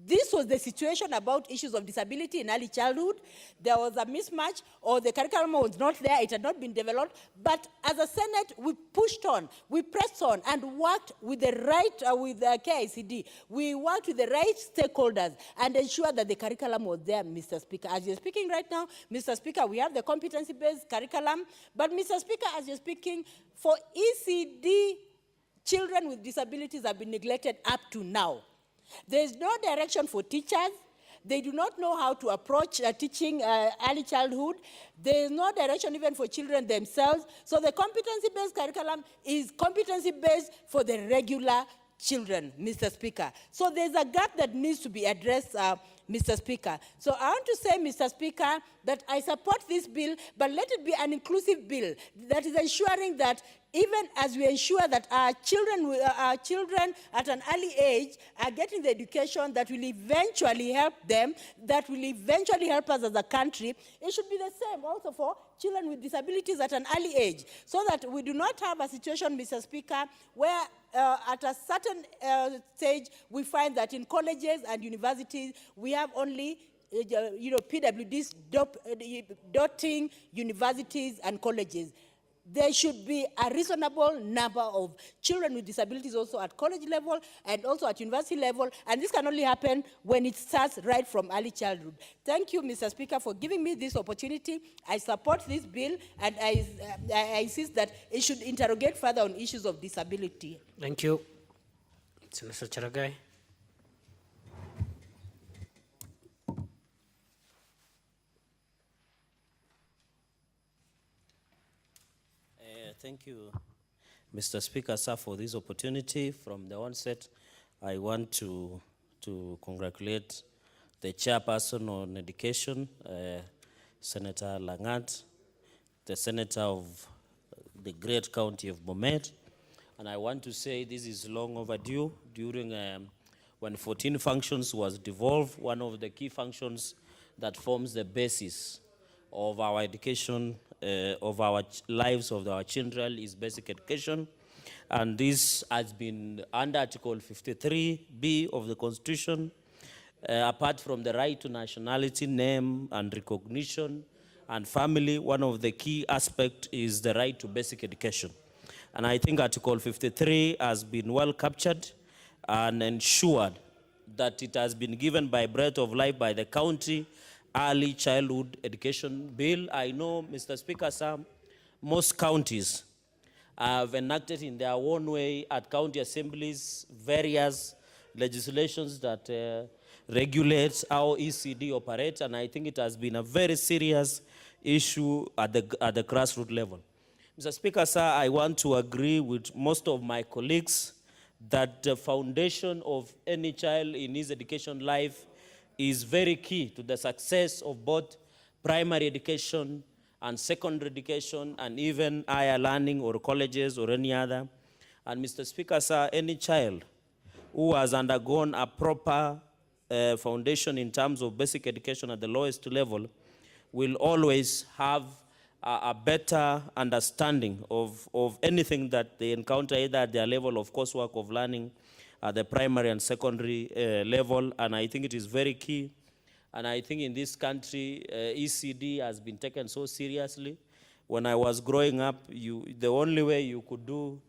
this was the situation about issues of disability in early childhood. There was a mismatch, or the curriculum was not there, it had not been developed. But as a Senate, we pushed on, we pressed on, and worked with the right, with the KICD. We worked with the right stakeholders and ensured that the curriculum was there, Mr. Speaker. As you're speaking right now, Mr. Speaker, we have the competency-based curriculum. But Mr. Speaker, as you're speaking, for ECD, children with disabilities have been neglected up to now. There is no direction for teachers. They do not know how to approach teaching early childhood. There is no direction even for children themselves. So the competency-based curriculum is competency-based for the regular children, Mr. Speaker. So there's a gap that needs to be addressed, Mr. Speaker. So I want to say, Mr. Speaker, that I support this bill, but let it be an inclusive bill that is ensuring that even as we ensure that our children at an early age are getting the education that will eventually help them, that will eventually help us as a country, it should be the same also for children with disabilities at an early age, so that we do not have a situation, Mr. Speaker, where at a certain stage we find that in colleges and universities we have only PWDs dotting universities and colleges. There should be a reasonable number of children with disabilities also at college level and also at university level, and this can only happen when it starts right from early childhood. Thank you, Mr. Speaker, for giving me this opportunity. I support this bill, and I insist that it should interrogate further on issues of disability. Thank you. Senator Charagai. Thank you, Mr. Speaker, sir, for this opportunity. From the onset, I want to congratulate the chairperson on education, Senator Langat, the senator of the great county of Bomet. And I want to say this is long overdue. During when 14 functions was devolved, one of the key functions that forms the basis of our education, of our lives of our children is basic education. And this has been under Article 53B of the Constitution. Apart from the right to nationality, name, and recognition, and family, one of the key aspects is the right to basic education. And I think Article 53 has been well captured and ensured that it has been given by breath of life by the county early childhood education bill. I know, Mr. Speaker, sir, most counties have enacted in their own way at county assemblies various legislations that regulates how ECD operates, and I think it has been a very serious issue at the grassroots level. Mr. Speaker, sir, I want to agree with most of my colleagues that the foundation of any child in his education life is very key to the success of both primary education and secondary education and even higher learning or colleges or any other. And Mr. Speaker, sir, any child who has undergone a proper foundation in terms of basic education at the lowest level will always have a better understanding of anything that they encounter, either at their level of coursework of learning at the primary and secondary level. And I think it is very key And I think in this country, ECD has been taken so seriously. When I was growing up, the only way you could do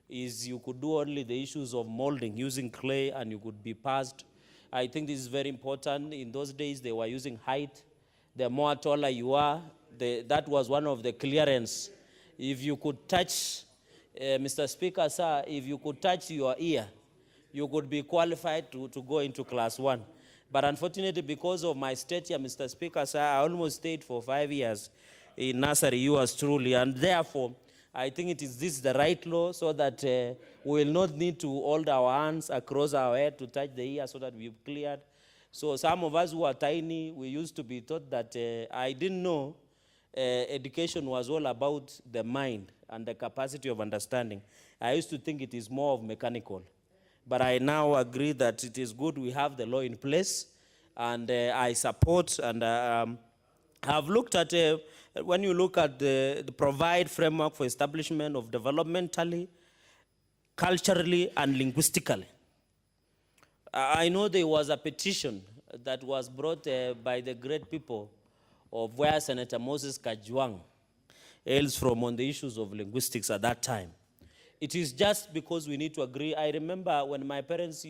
is you could do only the issues of molding using clay, and you could be passed. I think this is very important. In those days, they were using height. The more taller you are, that was one of the clearance. If you could touch, Mr. Speaker, sir, if you could touch your ear, you could be qualified to go into class 1. But unfortunately, because of my stature, Mr. Speaker, sir, I almost stayed for 5 years in nursery, yours truly, and therefore, I think this is the right law, so that we will not need to hold our hands across our head to touch the ear, so that we've cleared. So some of us who are tiny, we used to be taught that I didn't know education was all about the mind and the capacity of understanding. I used to think it is more of mechanical. But I now agree that it is good we have the law in place, and I support, and have looked at, when you look at the provide framework for establishment of developmentally, culturally, and linguistically. I know there was a petition that was brought by the great people of where Senator Moses Kajwang hails from on the issues of linguistics at that time. It is just because we need to agree. I remember when my parents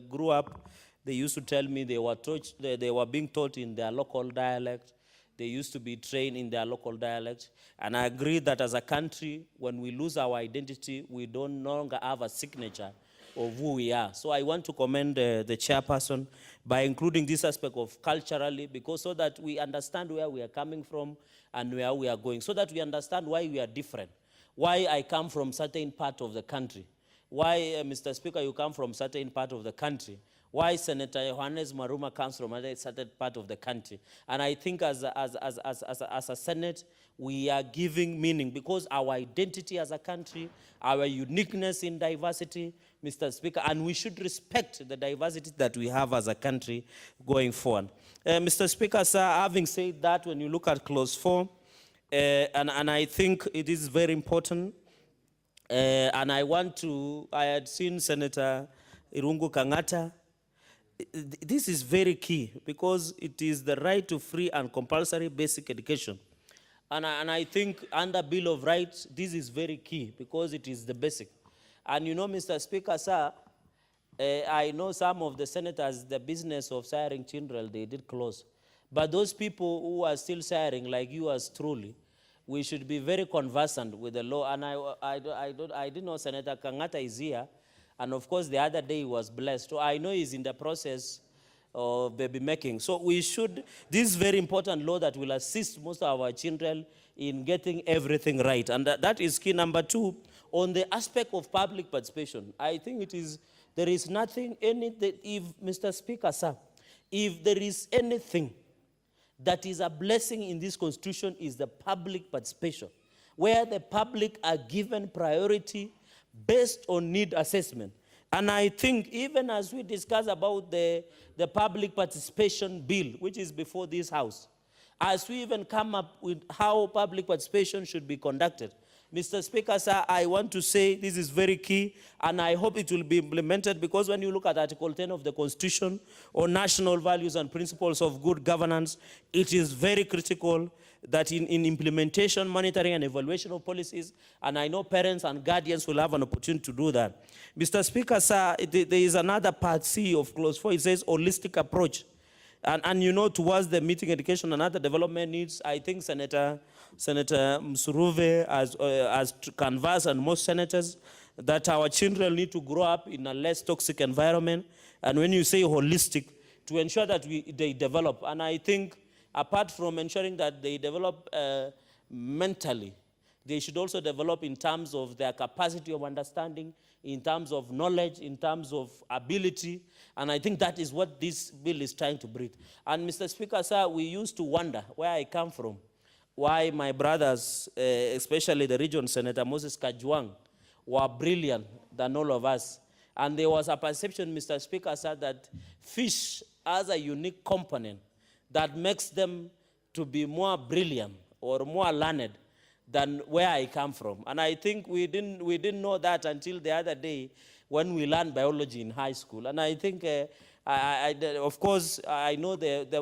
grew up, they used to tell me they were being taught in their local dialect. They used to be trained in their local dialect. And I agree that as a country, when we lose our identity, we no longer have a signature of who we are. So I want to commend the chairperson by including this aspect of culturally, because so that we understand where we are coming from and where we are going, so that we understand why we are different. Why I come from certain part of the country. Why, Mr. Speaker, you come from certain part of the country. Why Senator Johannes Maruma comes from a certain part of the country. And I think as a Senate, we are giving meaning, because our identity as a country, our uniqueness in diversity, Mr. Speaker, and we should respect the diversity that we have as a country going forward. Mr. Speaker, sir, having said that, when you look at clause 4, and I think it is very important, and I had seen Senator Irungu Kangata. This is very key, because it is the right to free and compulsory basic education. And I think under Bill of Rights, this is very key, because it is the basic. And you know, Mr. Speaker, sir, I know some of the senators, the business of siring children, they did close. But those people who are still siring, like you as truly, we should be very conversant with the law. And I didn't know Senator Kangata is here. And of course, the other day he was blessed. So I know he's in the process of baby making. So we should, this is very important law that will assist most of our children in getting everything right. And that is key. Number 2, on the aspect of public participation, I think there is nothing, if Mr. Speaker, sir, if there is anything that is a blessing in this constitution, is the public participation, where the public are given priority based on need assessment. And I think even as we discuss about the public participation bill, which is before this House, as we even come up with how public participation should be conducted, Mr. Speaker, sir, I want to say this is very key, and I hope it will be implemented, because when you look at Article 10 of the Constitution on national values and principles of good governance, it is very critical that in implementation, monitoring, and evaluation of policies, and I know parents and guardians will have an opportunity to do that. Mr. Speaker, sir, there is another part C of clause 4. It says holistic approach. And you know, towards the meeting education and other development needs, I think Senator Msuruve has canvassed, and most senators, that our children need to grow up in a less toxic environment. And when you say holistic, to ensure that they develop. And I think apart from ensuring that they develop mentally, they should also develop in terms of their capacity of understanding, in terms of knowledge, in terms of ability. And I think that is what this bill is trying to bring. And Mr. Speaker, sir, we used to wonder, where I come from, why my brothers, especially the region Senator Moses Kajwang, were brilliant than all of us. And there was a perception, Mr. Speaker, sir, that fish has a unique component that makes them to be more brilliant or more learned than where I come from. And I think we didn't know that until the other day when we learned biology in high school. And I think Of course, I know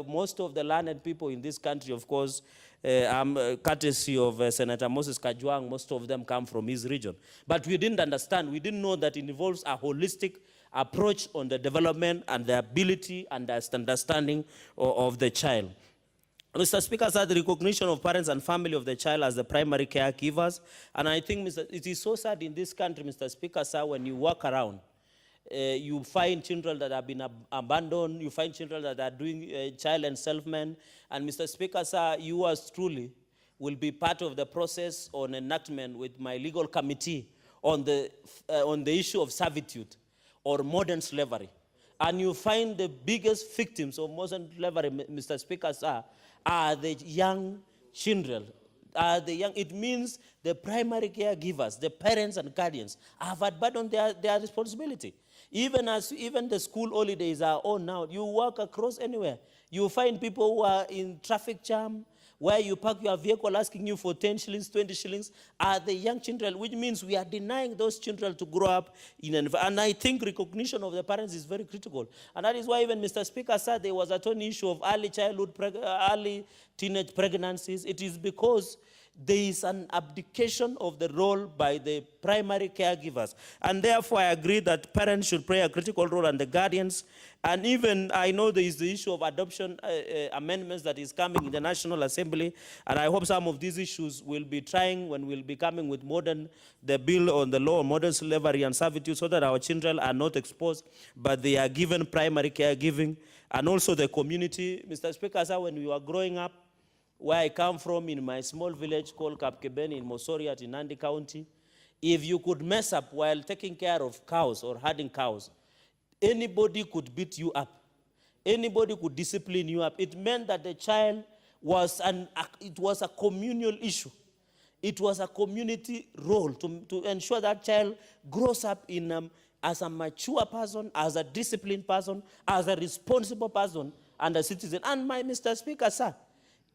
most of the learned people in this country, of course, courtesy of Senator Moses Kajwang, most of them come from his region. But we didn't understand, we didn't know that it involves a holistic approach on the development and the ability and the understanding of the child. Mr. Speaker, sir, the recognition of parents and family of the child as the primary caregivers. And I think, it is so sad in this country, Mr. Speaker, sir, when you walk around, you find children that have been abandoned, you find children that are doing child enselfment. And Mr. Speaker, sir, you as truly will be part of the process on enactment with my legal committee on the issue of servitude or modern slavery. And you find the biggest victims of modern slavery, Mr. Speaker, sir, are the young children. It means the primary caregivers, the parents and guardians, have abandoned their responsibility. Even the school holidays are on now. You walk across anywhere, you find people who are in traffic jam, where you park your vehicle asking you for 10 shillings, 20 shillings, are the young children, which means we are denying those children to grow up in an environment. And I think recognition of the parents is very critical. And that is why even Mr. Speaker said there was a ton issue of early teenage pregnancies. It is because there is an abdication of the role by the primary caregivers. And therefore, I agree that parents should play a critical role and the guardians. And even, I know there is the issue of adoption amendments that is coming in the National Assembly. And I hope some of these issues will be trying when we'll be coming with the bill on the law on modern slavery and servitude, so that our children are not exposed, but they are given primary caregiving. And also the community. Mr. Speaker, sir, when we were growing up, where I come from in my small village called Kapkebeni in Mosoriat in Nandi County, if you could mess up while taking care of cows or herding cows, anybody could beat you up. Anybody could discipline you up. It meant that the child it was a communal issue. It was a community role to ensure that child grows up as a mature person, as a disciplined person, as a responsible person, and a citizen. And Mr. Speaker, sir,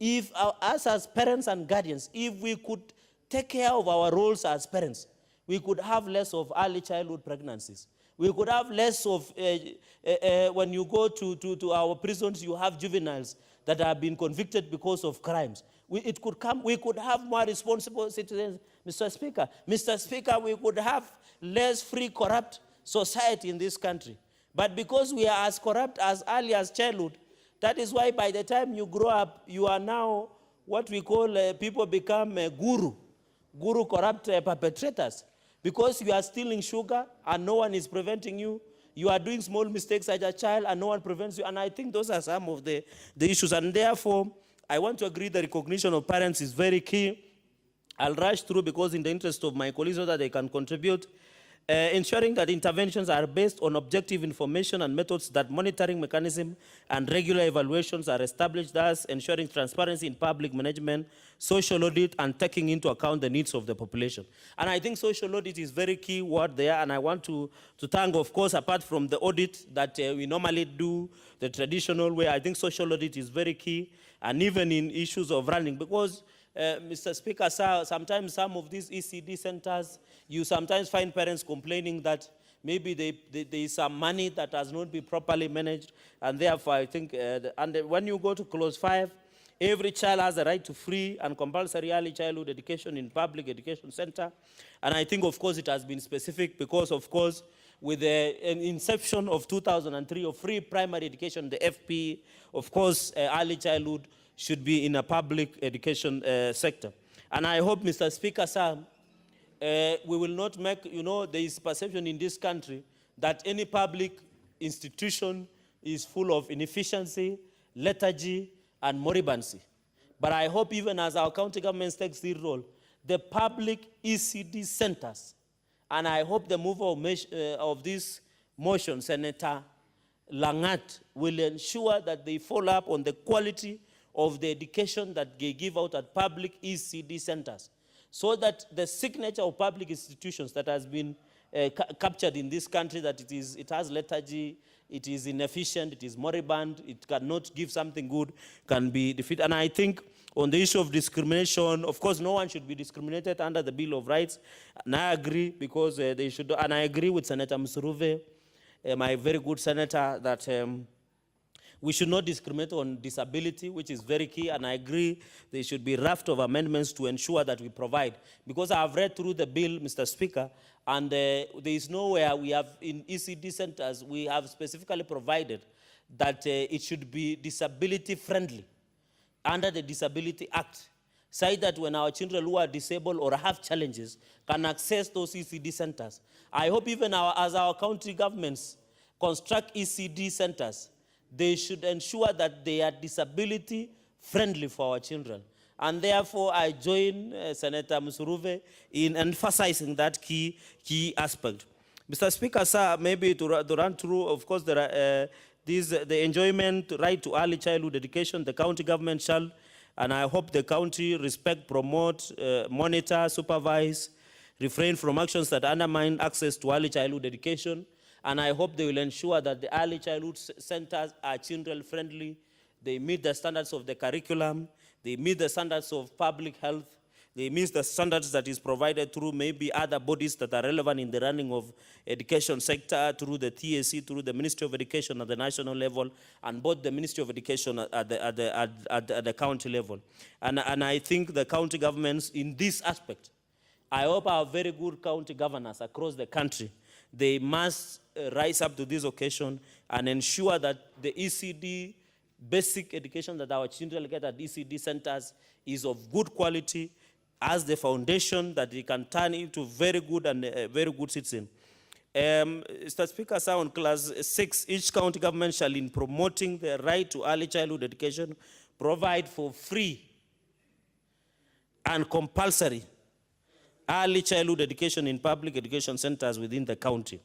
if us as parents and guardians, if we could take care of our roles as parents, we could have less of early childhood pregnancies. We could have less of, when you go to our prisons, you have juveniles that have been convicted because of crimes. We could have more responsible citizens, Mr. Speaker. Mr. Speaker, we could have less free, corrupt society in this country. But because we are as corrupt as early as childhood, that is why by the time you grow up, you are now what we call, people become guru corrupt perpetrators. Because you are stealing sugar and no one is preventing you. You are doing small mistakes as a child and no one prevents you. And I think those are some of the issues. And therefore, I want to agree the recognition of parents is very key. I'll rush through because in the interest of my colleagues so that they can contribute. Ensuring that interventions are based on objective information and methods, that monitoring mechanism and regular evaluations are established, thus ensuring transparency in public management, social audit, and taking into account the needs of the population. And I think social audit is very key word there, and I want to thank, of course, apart from the audit that we normally do the traditional way, I think social audit is very key, and even in issues of running, because Mr. Speaker, sir, sometimes some of these ECD centers, you sometimes find parents complaining that maybe there is some money that has not been properly managed, and therefore I think, when you go to clause 5, every child has a right to free and compulsory early childhood education in public education center, and I think, of course, it has been specific because, of course, with the inception of 2003 of free primary education, the FP, of course, early childhood should be in a public education sector. And I hope, Mr. Speaker, sir, we will not make, there is perception in this country that any public institution is full of inefficiency, lethargy, and moribancy. But I hope even as our county government takes the role, the public ECD centers, and I hope the mover of this motion, Senator Langat, will ensure that they follow up on the quality of the education that they give out at public ECD centers, so that the signature of public institutions that has been captured in this country, that it has lethargy, it is inefficient, it is moribund, it cannot give something good, can be defeated. And I think on the issue of discrimination, of course, no one should be discriminated under the Bill of Rights, and I agree because they should, and I agree with Senator Msuruve. my very good senator that we should not discriminate on disability, which is very key, and I agree there should be a raft of amendments to ensure that we provide. Because I have read through the bill, Mr. Speaker, and there is nowhere we have in ECD centers, we have specifically provided that it should be disability friendly under the Disability Act. Say that when our children who are disabled or have challenges can access those ECD centers. I hope even as our county governments construct ECD centers, they should ensure that they are disability friendly for our children. And therefore, I join Senator Musuruve in emphasizing that key aspect. Mr. Speaker, sir, maybe to run through, of course, there are the enjoyment, right to early childhood education, the county government shall, and I hope the county respect, promote, monitor, supervise, refrain from actions that undermine access to early childhood education. And I hope they will ensure that the early childhood centers are children-friendly, they meet the standards of the curriculum, they meet the standards of public health, they meet the standards that is provided through maybe other bodies that are relevant in the running of education sector, through the TSC, through the Ministry of Education at the national level, and both the Ministry of Education at the county level. And I think the county governments in this aspect, I hope our very good county governors across the country, they must rise up to this occasion and ensure that the ECD basic education that our children get at ECD centers is of good quality as the foundation that they can turn into very good and very good citizen. Mr. Speaker, sir, on class 6, each county government shall, in promoting the right to early childhood education, provide for free and compulsory early childhood education in public education centers within the county.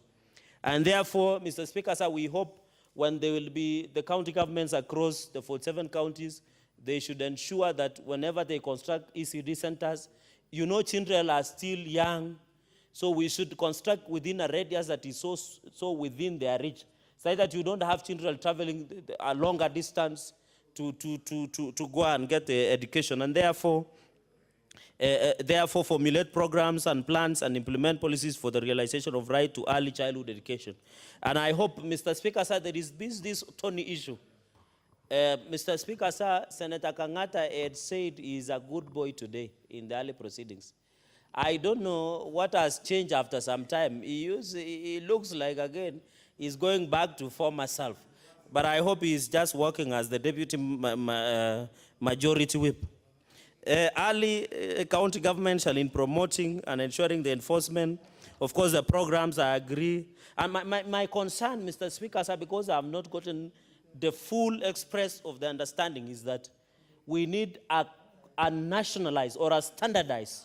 And therefore, Mr. Speaker, sir, we hope when there will be the county governments across the 47 counties, they should ensure that whenever they construct ECD centers, you know children are still young, so we should construct within a radius that is so within their reach, so that you don't have children traveling a longer distance to go and get the education. And therefore formulate programs and plans and implement policies for the realization of right to early childhood education. And I hope, Mr. Speaker, sir, there is this Tony issue. Mr. Speaker, sir, Senator Kangata had said he is a good boy today in the early proceedings. I don't know what has changed after some time. He looks like, again, he's going back to former self. But I hope he's just working as the deputy majority whip. Early county government shall, in promoting and ensuring the enforcement, of course, the programs, I agree. And my concern, Mr. Speaker, sir, because I have not gotten the full express of the understanding, is that we need a nationalized or a standardized.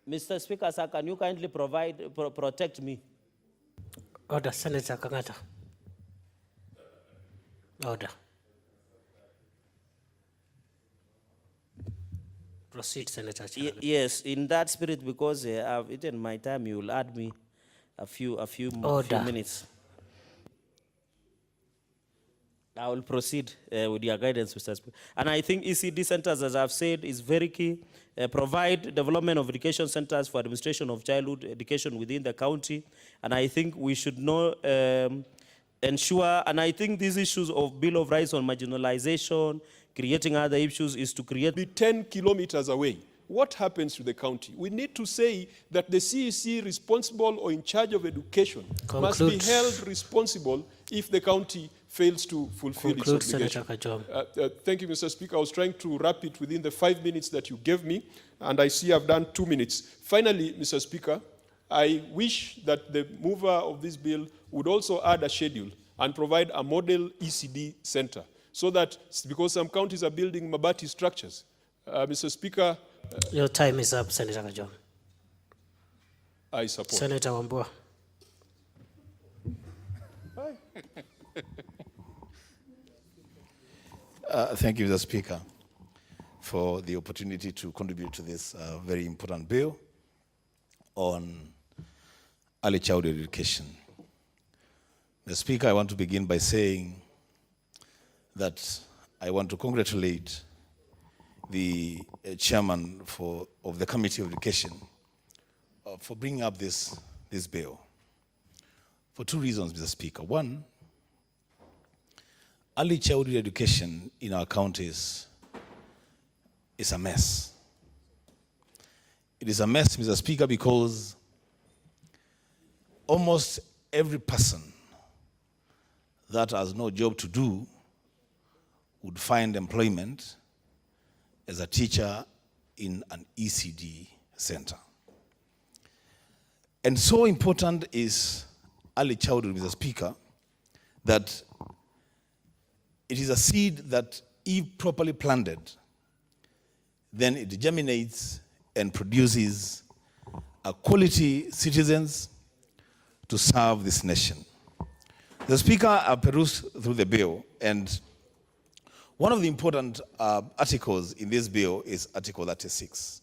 Mr. Speaker, sir, can you kindly protect me? Order, Senator Kangata. Order. Proceed, Senator Chalabi. Yes, in that spirit, because I've eaten my time, you will add me a few minutes. I will proceed with your guidance, Mr. Speaker. And I think ECD centers, as I've said, is very key. Provide development of education centers for administration of childhood education within the county. And I think we should know, ensure, and I think these issues of Bill of Rights on marginalization, creating other issues, is to create... Be 10 kilometers away. What happens to the county? We need to say that the CEC responsible or in charge of education must be held responsible if the county fails to fulfill its obligation. Thank you, Mr. Speaker. I was trying to wrap it within the 5 minutes that you gave me, and I see I've done 2 minutes. Finally, Mr. Speaker, I wish that the mover of this bill would also add a schedule and provide a model ECD center, so that, because some counties are building Mabati structures, Mr. Speaker... your time is up, Senator Kajom. I support. Senator Wambua. Thank you, Mr. Speaker, for the opportunity to contribute to this very important bill on early childhood education. Mr. Speaker, I want to begin by saying that I want to congratulate the chairman of the Committee of Education for bringing up this bill. for two reasons, Mr. Speaker. One, early childhood education in our counties is a mess. It is a mess, Mr. Speaker, because almost every person that has no job to do would find employment as a teacher in an ECD center. And so important is early childhood, Mr. Speaker, that it is a seed that, if properly planted, then it germinates and produces a quality citizens to serve this nation. The Speaker, I perused through the bill, and one of the important articles in this bill is Article 36,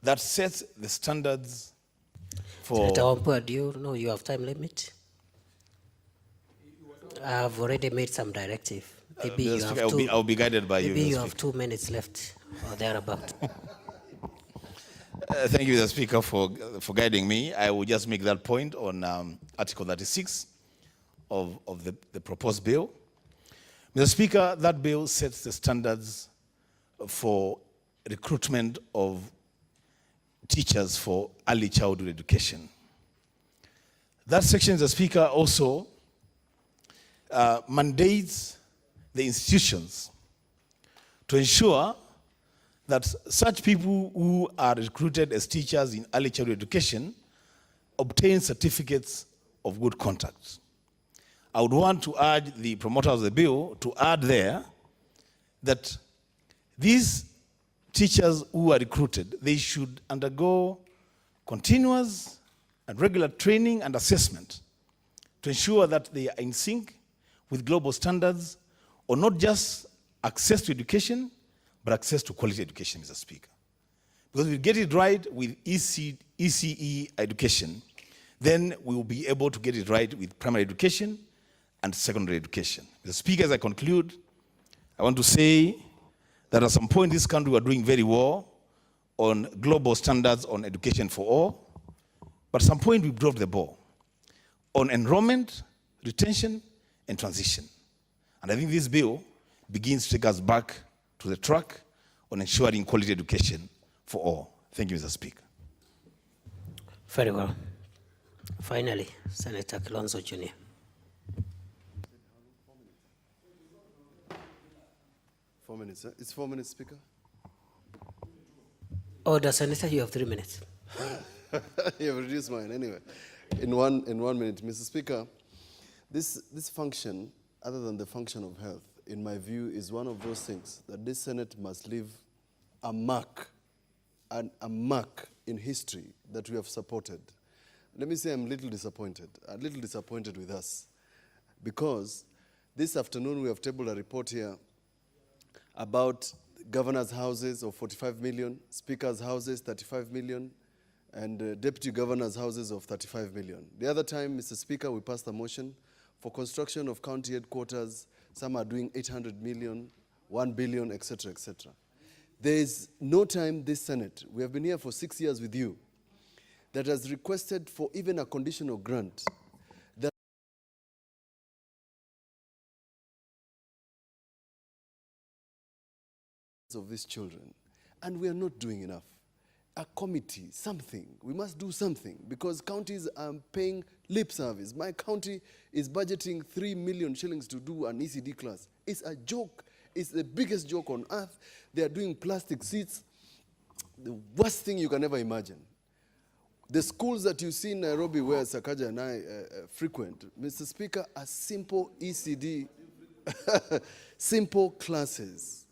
that sets the standards for... Senator Wambua, do you know you have time limit? I've already made some directive. Maybe you have I'll be guided by you. Maybe you have 2 minutes left, or thereabout. Thank you, Mr. Speaker, for guiding me. I will just make that point on Article 36 of the proposed bill. Mr. Speaker, that bill sets the standards for recruitment of teachers for early childhood education. That section, Mr. Speaker, also mandates the institutions to ensure that such people who are recruited as teachers in early childhood education obtain certificates of good conduct. I would want to urge the promoters of the bill to add there that these teachers who are recruited, they should undergo continuous and regular training and assessment to ensure that they are in sync with global standards on not just access to education, but access to quality education, Mr. Speaker. Because if we get it right with ECE education, then we will be able to get it right with primary education and secondary education. Mr. Speaker, as I conclude, I want to say that at some point in this country we are doing very well on global standards on education for all, but at some point we dropped the ball on enrollment, retention, and transition. And I think this bill begins to take us back to the track on ensuring quality education for all. Thank you, Mr. Speaker. Very well. Finally, Senator Kilonzo Jr. It's 4 minutes, Speaker. Order, Senator, you have 3 minutes. You have reduced mine anyway. In one minute, Mr. Speaker, this function, other than the function of health, in my view, is one of those things that this Senate must leave a mark in history that we have supported. Let me say I'm a little disappointed with us, because this afternoon we have tabled a report here about governors' houses of 45 million, speakers' houses 35 million, and deputy governors' houses of 35 million. The other time, Mr. Speaker, we passed a motion for construction of county headquarters. Some are doing 800 million, 1 billion, etc., etc. There is no time this Senate, we have been here for 6 years with you, that has requested for even a conditional grant that of these children. And we are not doing enough. A committee, something. We must do something, because counties are paying lip service. My county is budgeting 3 million shillings to do an ECD class. It's a joke. It's the biggest joke on earth. They are doing plastic seats. The worst thing you can ever imagine. The schools that you see in Nairobi where Sakaja and I frequent, Mr. Speaker, are simple ECD, simple classes,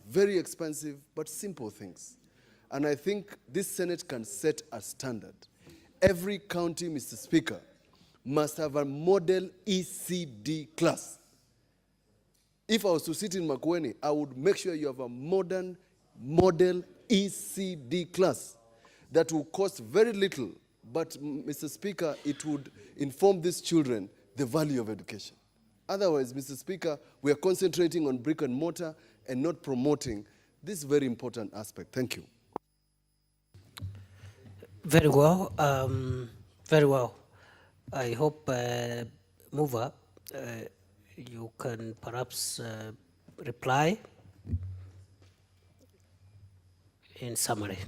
very expensive, but simple things. And I think this Senate can set a standard. Every county, Mr. Speaker, must have a model ECD class. If I was to sit in Makueni, I would make sure you have a modern model ECD class that will cost very little, but, Mr. Speaker, it would inform these children the value of education. Otherwise, Mr. Speaker, we are concentrating on brick and mortar and not promoting this very important aspect. Thank you. Very well. Very well. I hope, mover, you can perhaps reply in summary.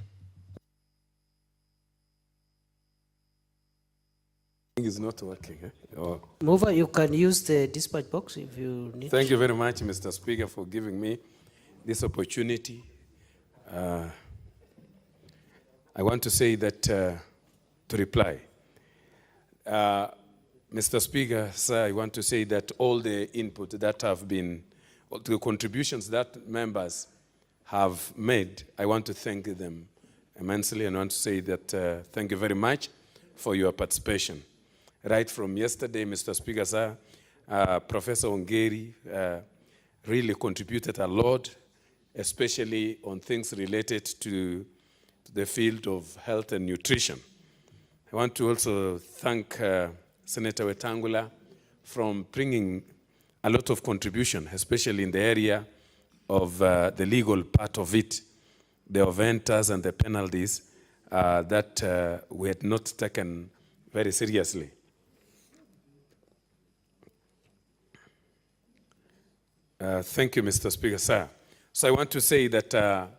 Is not working. Oh. Mover, you can use the dispatch box if you need. Thank you very much, Mr. Speaker, for giving me this opportunity. I want to say that, to reply. Mr. Speaker, sir, I want to say that all the input that have been, all the contributions that members have made, I want to thank them immensely, and I want to say that thank you very much for your participation. Right from yesterday, Mr. Speaker, sir, Professor Ongeri really contributed a lot, especially on things related to the field of health and nutrition. I want to also thank Senator Wetangula from bringing a lot of contribution, especially in the area of the legal part of it, the offenders and the penalties that we had not taken very seriously. Thank you, Mr. Speaker, sir. So I want to say that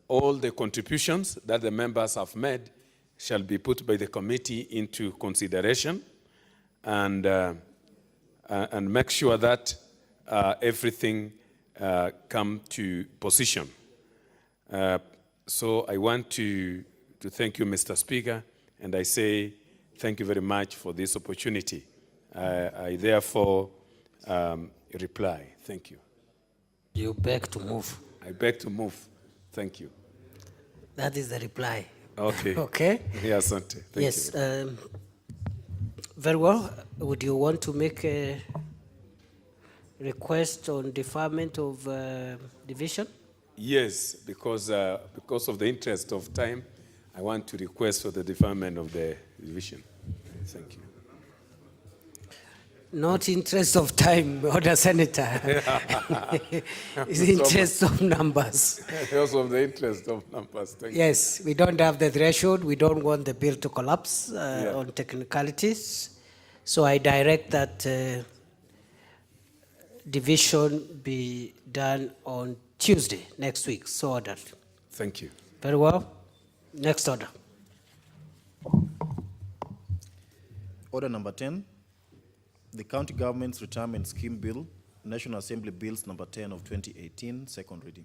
all the contributions that the members have made shall be put by the committee into consideration and make sure that everything come to position. So I want to thank you, Mr. Speaker, and I say thank you very much for this opportunity. I therefore reply. Thank you. You beg to move. I beg to move. Thank you. That is the reply. Okay. Okay? Yes, Auntie. Thank yes. you. Very well. Would you want to make a request on deferment of division? Yes, because of the interest of time, I want to request for the deferment of the division. Thank you. Not interest of time, Order Senator. It's interest of numbers. Also of the interest of numbers. Thank yes, we don't have the threshold. We don't want the bill to collapse on technicalities. So I direct that division be done on Tuesday next week. So ordered. Thank you. Very well. Next order. Order number 10. The County Government's Retirement Scheme Bill, National Assembly Bills number 10 of 2018, second reading.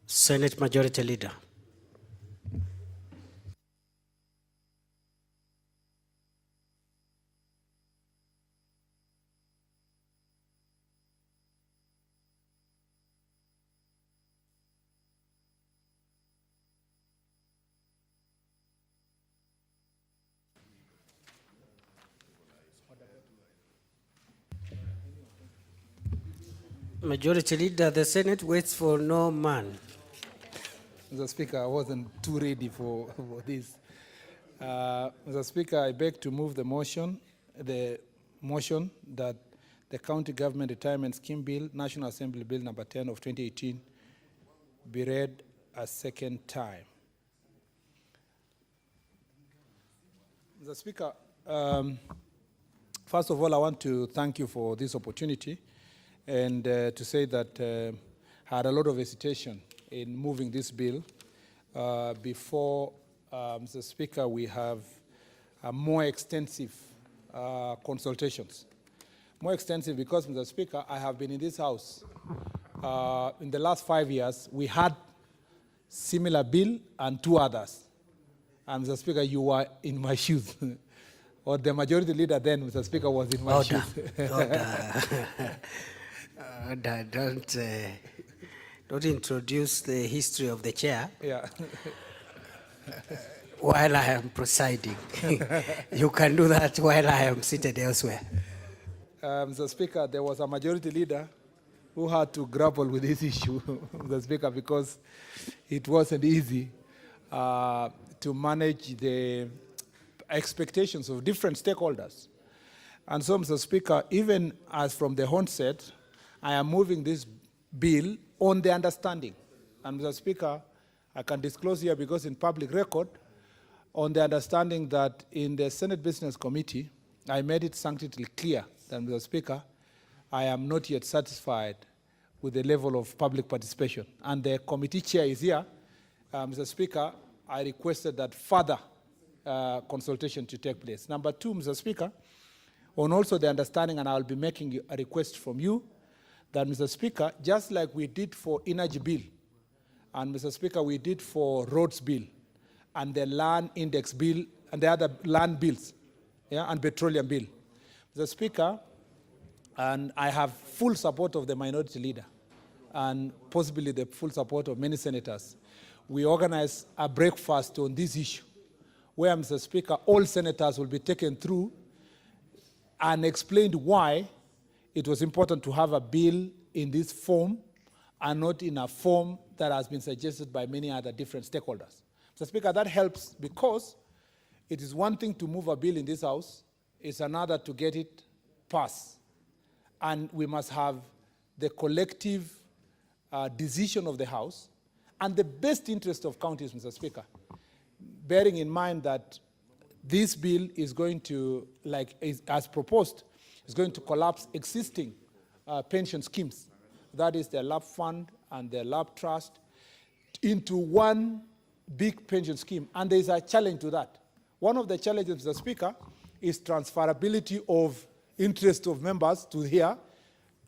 Senate Majority Leader. Majority Leader, the Senate waits for no man. Mr. Speaker, I wasn't too ready for this. Mr. Speaker, I beg to move the motion that the County Government Retirement Scheme Bill, National Assembly Bill number 10 of 2018, be read a second time. Mr. Speaker, first of all, I want to thank you for this opportunity and to say that I had a lot of hesitation in moving this bill. Before, Mr. Speaker, we have more extensive consultations. More extensive because, Mr. Speaker, I have been in this House. In the last 5 years, we had similar bill and two others. And, Mr. Speaker, you were in my shoes. Or the Majority Leader then, Mr. Speaker, was in my shoes. Don't introduce the history of the chair. Yeah. While I am presiding. You can do that while I am seated elsewhere. Mr. Speaker, there was a Majority Leader who had to grapple with this issue, Mr. Speaker, because it wasn't easy to manage the expectations of different stakeholders. And so, Mr. Speaker, even as from the onset, I am moving this bill on the understanding. And, Mr. Speaker, I can disclose here because in public record, on the understanding that in the Senate Business Committee, I made it sanctity clear that, Mr. Speaker, I am not yet satisfied with the level of public participation. And the committee chair is here. Mr. Speaker, I requested that further consultation to take place. Number two, Mr. Speaker, on also the understanding, and I will be making a request from you, that, Mr. Speaker, just like we did for energy bill, and Mr. Speaker, we did for roads bill, and the land index bill, and the other land bills, yeah, and petroleum bill. Mr. Speaker, and I have full support of the minority leader, and possibly the full support of many senators. We organized a breakfast on this issue, where, Mr. Speaker, all senators will be taken through and explained why it was important to have a bill in this form and not in a form that has been suggested by many other different stakeholders. Mr. Speaker, that helps because it is one thing to move a bill in this House, it's another to get it passed. And we must have the collective decision of the House and the best interest of counties, Mr. Speaker, bearing in mind that this bill is going to, as proposed, is going to collapse existing pension schemes. That is the LAP fund and the LAP trust into one big pension scheme. And there is a challenge to that. One of the challenges, Mr. Speaker, is transferability of interest of members to here.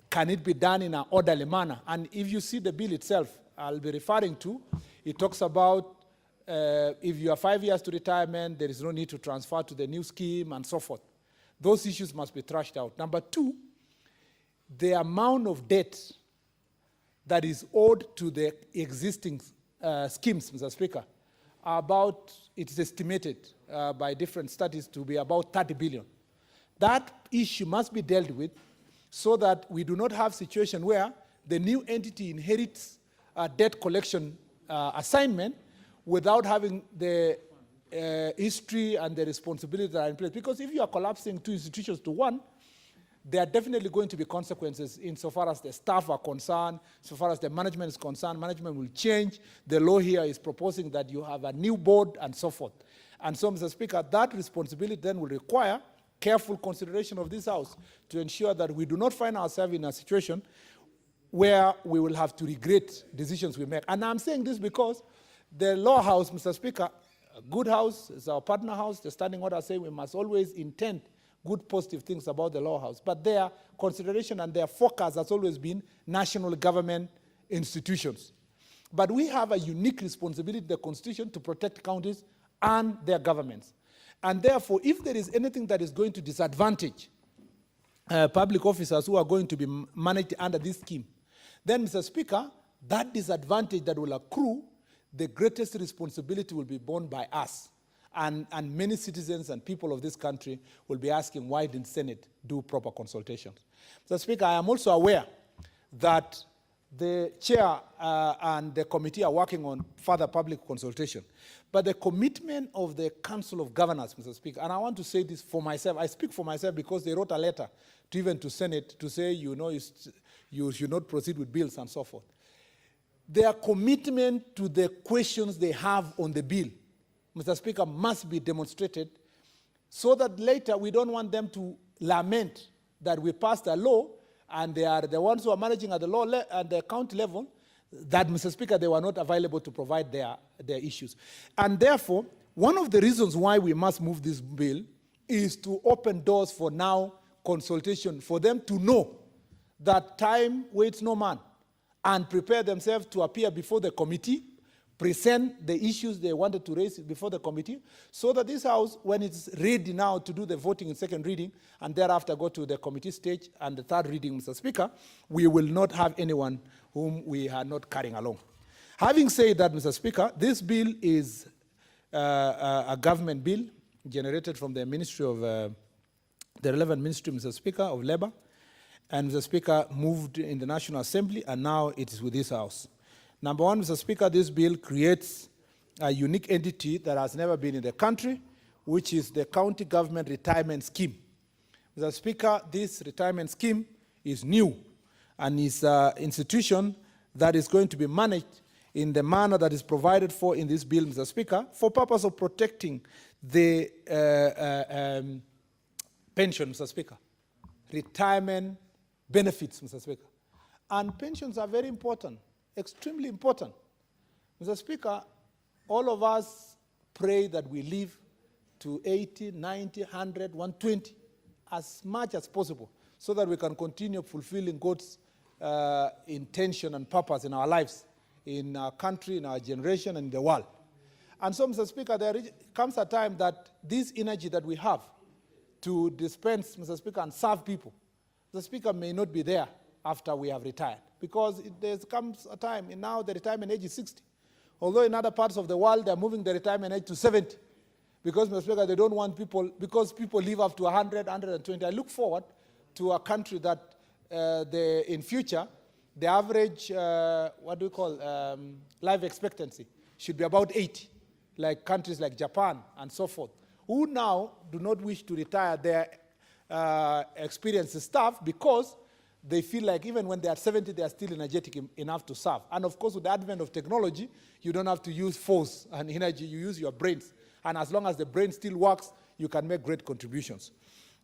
Can it be done in an orderly manner? And if you see the bill itself, I'll be referring to, it talks about if you are 5 years to retirement, there is no need to transfer to the new scheme and so forth. Those issues must be thrashed out. Number two, the amount of debt that is owed to the existing schemes, Mr. Speaker, it is estimated by different studies to be about 30 billion. That issue must be dealt with so that we do not have a situation where the new entity inherits a debt collection assignment without having the history and the responsibility that are in place. Because if you are collapsing two institutions to one, there are definitely going to be consequences insofar as the staff are concerned, so far as the management is concerned. Management will change. The law here is proposing that you have a new board and so forth. And so, Mr. Speaker, that responsibility then will require careful consideration of this House to ensure that we do not find ourselves in a situation where we will have to regret decisions we make. And I'm saying this because the law house, Mr. Speaker, a good house is our partner house. The standing order says we must always intend good positive things about the law house. But their consideration and their focus has always been national government institutions. But we have a unique responsibility in the Constitution to protect counties and their governments. And therefore, if there is anything that is going to disadvantage public officers who are going to be managed under this scheme, then, Mr. Speaker, that disadvantage that will accrue, the greatest responsibility will be borne by us. And many citizens and people of this country will be asking, why didn't Senate do proper consultations? Mr. Speaker, I am also aware that the chair and the committee are working on further public consultation. But the commitment of the Council of Governors, Mr. Speaker, and I want to say this for myself, I speak for myself because they wrote a letter to Senate to say, you should not proceed with bills and so forth. Their commitment to the questions they have on the bill, Mr. Speaker, must be demonstrated so that later we don't want them to lament that we passed a law and they are the ones who are managing at the law at the county level, that, Mr. Speaker, they were not available to provide their issues. And therefore, one of the reasons why we must move this bill is to open doors for now consultation, for them to know that time waits no man, and prepare themselves to appear before the committee, present the issues they wanted to raise before the committee, so that this House, when it's ready now to do the voting in second reading, and thereafter go to the committee stage and the third reading, Mr. Speaker, we will not have anyone whom we are not carrying along. Having said that, Mr. Speaker, this bill is a government bill generated from the Ministry of, the relevant Ministry, Mr. Speaker, of Labor, and Mr. Speaker, moved in the National Assembly, and now it is with this House. Number one, Mr. Speaker, this bill creates a unique entity that has never been in the country, which is the County Government Retirement Scheme. Mr. Speaker, this retirement scheme is new and is an institution that is going to be managed in the manner that is provided for in this bill, Mr. Speaker, for purpose of protecting the pension, Mr. Speaker, retirement benefits, Mr. Speaker. And pensions are very important, extremely important. Mr. Speaker, all of us pray that we live to 80, 90, 100, 120, as much as possible, so that we can continue fulfilling God's intention and purpose in our lives, in our country, in our generation, and in the world. And so, Mr. Speaker, there comes a time that this energy that we have to dispense, Mr. Speaker, and serve people, Mr. Speaker, may not be there after we have retired. Because there comes a time, and now the retirement age is 60. Although in other parts of the world, they're moving the retirement age to 70. Because, Mr. Speaker, they don't want people, because people live up to 100, 120. I look forward to a country that in future, the average, life expectancy should be about 80, like countries like Japan and so forth, who now do not wish to retire their experienced staff because they feel like even when they are 70, they are still energetic enough to serve. And of course, with the advent of technology, you don't have to use force and energy, you use your brains. And as long as the brain still works, you can make great contributions.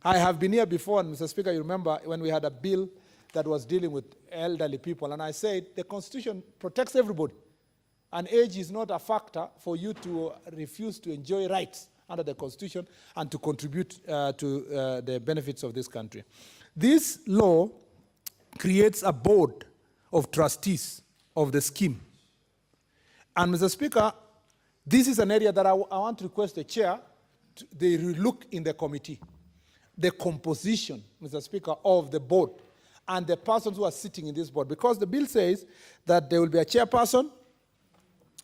I have been here before, and Mr. Speaker, you remember when we had a bill that was dealing with elderly people, and I said the Constitution protects everybody, and age is not a factor for you to refuse to enjoy rights under the Constitution and to contribute to the benefits of this country. This law creates a board of trustees of the scheme. And Mr. Speaker, this is an area that I want to request the chair, they look in the committee, the composition, Mr. Speaker, of the board and the persons who are sitting in this board. Because the bill says that there will be a chairperson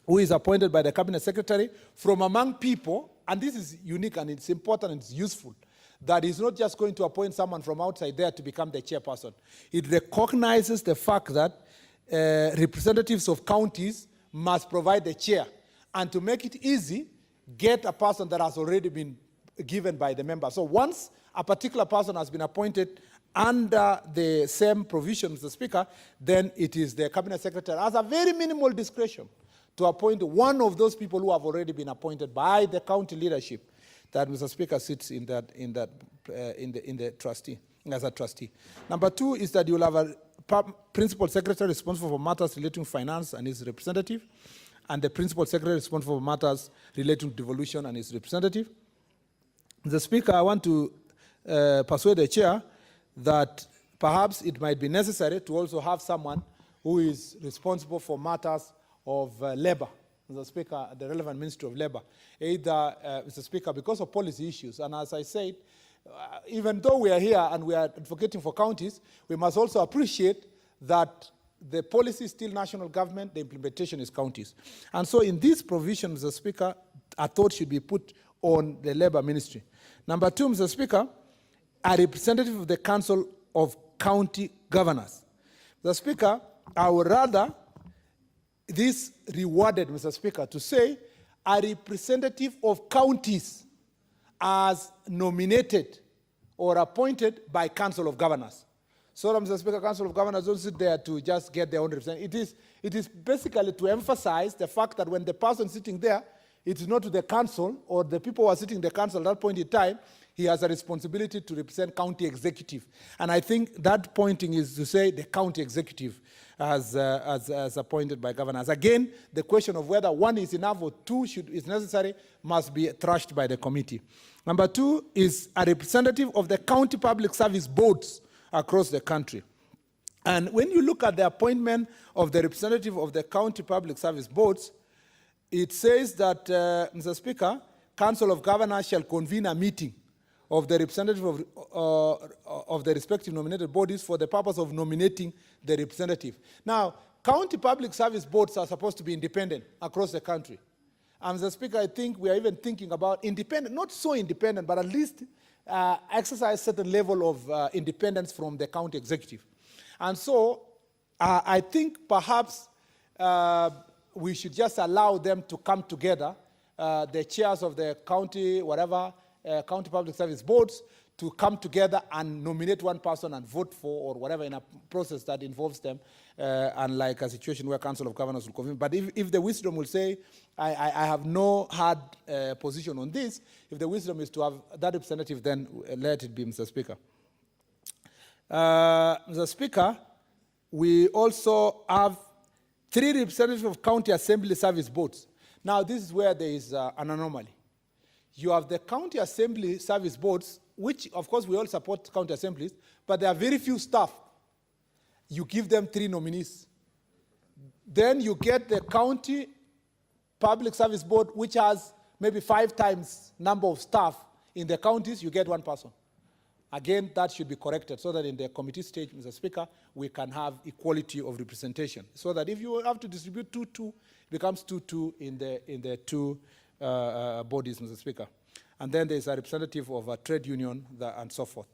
who is appointed by the cabinet secretary from among people, and this is unique and it's important and it's useful, that is not just going to appoint someone from outside there to become the chairperson. It recognizes the fact that representatives of counties must provide the chair. And to make it easy, get a person that has already been given by the member. So once a particular person has been appointed under the same provision, Mr. Speaker, then it is the cabinet secretary has a very minimal discretion to appoint one of those people who have already been appointed by the county leadership, that Mr. Speaker sits in the trustee, as a trustee. Number two is that you will have a principal secretary responsible for matters relating to finance and his representative, and the principal secretary responsible for matters relating to devolution and his representative. Mr. Speaker, I want to persuade the chair that perhaps it might be necessary to also have someone who is responsible for matters of labor, Mr. Speaker, the relevant Ministry of Labor, either, Mr. Speaker, because of policy issues. And as I said, even though we are here and we are advocating for counties, we must also appreciate that the policy is still national government, the implementation is counties. And so in this provision, Mr. Speaker, a thought should be put on the Labor Ministry. Number two, Mr. Speaker, a representative of the Council of County Governors. Mr. Speaker, I would rather this rewarded, Mr. Speaker, to say a representative of counties as nominated or appointed by Council of Governors. So, Mr. Speaker, Council of Governors don't sit there to just get their own representative. It is basically to emphasize the fact that when the person sitting there, it's not to the council or the people who are sitting in the council at that point in time, he has a responsibility to represent county executive. And I think that pointing is to say the county executive as appointed by governors. Again, the question of whether one is enough or two is necessary must be thrashed by the committee. Number two is a representative of the county public service boards across the country. And when you look at the appointment of the representative of the county public service boards, it says that, Mr. Speaker, Council of Governors shall convene a meeting of the representative of the respective nominated bodies for the purpose of nominating the representative. Now, county public service boards are supposed to be independent across the country. And Mr. Speaker, I think we are even thinking about independent, not so independent, but at least exercise certain level of independence from the county executive. And so I think perhaps we should just allow them to come together, the chairs of the county, whatever, county public service boards, to come together and nominate one person and vote for or whatever in a process that involves them, unlike a situation where Council of Governors will convene. But if the wisdom will say, I have no hard position on this, if the wisdom is to have that representative, then let it be, Mr. Speaker. Mr. Speaker, we also have 3 representatives of county assembly service boards. Now, this is where there is an anomaly. You have the county assembly service boards, which, of course, we all support county assemblies, but there are very few staff. You give them 3 nominees. Then you get the county public service board, which has maybe 5 times number of staff. In the counties, you get 1 person. Again, that should be corrected so that in the committee stage, Mr. Speaker, we can have equality of representation. So that if you have to distribute 2-2, it becomes 2-2 in the 2 bodies, Mr. Speaker. And then there's a representative of a trade union and so forth.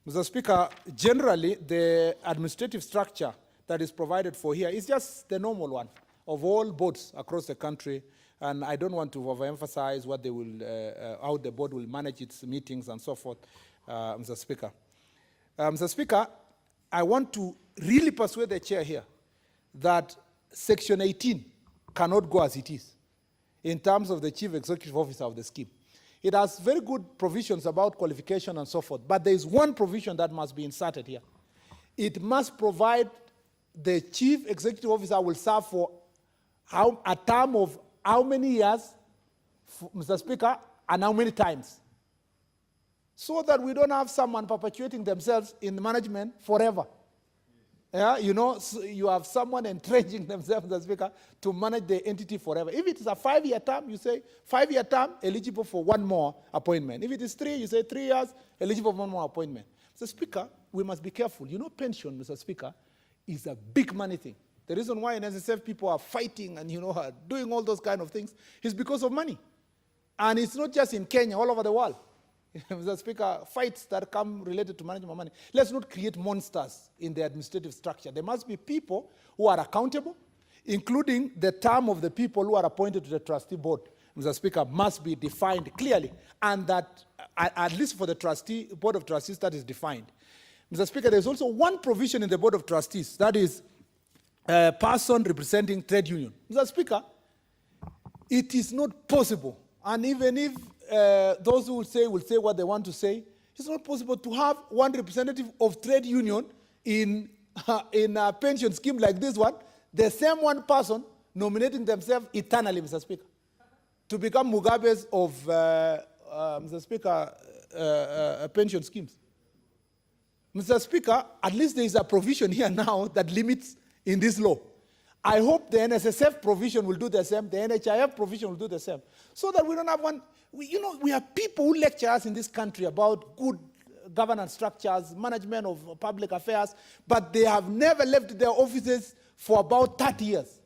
Mr. Speaker, generally, the administrative structure that is provided for here is just the normal one of all boards across the country. And I don't want to overemphasize what they will, how the board will manage its meetings and so forth, Mr. Speaker. Mr. Speaker, I want to really persuade the chair here that Section 18 cannot go as it is in terms of the chief executive officer of the scheme. It has very good provisions about qualification and so forth, but there is one provision that must be inserted here. It must provide the chief executive officer will serve for a term of how many years, Mr. Speaker, and how many times, so that we don't have someone perpetuating themselves in management forever. Yeah, you know, so you have someone entrenching themselves, Mr. Speaker, to manage the entity forever. If it is a 5-year term, you say 5-year term, eligible for 1 more appointment. If it is 3, you say 3 years, eligible for 1 more appointment. Mr. Speaker, we must be careful. You know, pension, Mr. Speaker, is a big money thing. The reason why in SSF people are fighting and, you know, are doing all those kind of things is because of money. And it's not just in Kenya, all over the world. Mr. Speaker, fights that come related to management of money. Let's not create monsters in the administrative structure. There must be people who are accountable, including the term of the people who are appointed to the trustee board, Mr. Speaker, must be defined clearly, and that, at least for the board of trustees, that is defined. Mr. Speaker, there's also one provision in the board of trustees, that is a person representing trade union. Mr. Speaker, it is not possible, and even if those who will say what they want to say, it's not possible to have one representative of trade union in a pension scheme like this one, the same one person nominating themselves eternally, Mr. Speaker, to become Mugabe's of, Mr. Speaker, pension schemes. Mr. Speaker, at least there is a provision here now that limits in this law. I hope the NSSF provision will do the same, the NHIF provision will do the same, so that we don't have one. We have people who lecture us in this country about good governance structures, management of public affairs, but they have never left their offices for about 30 years.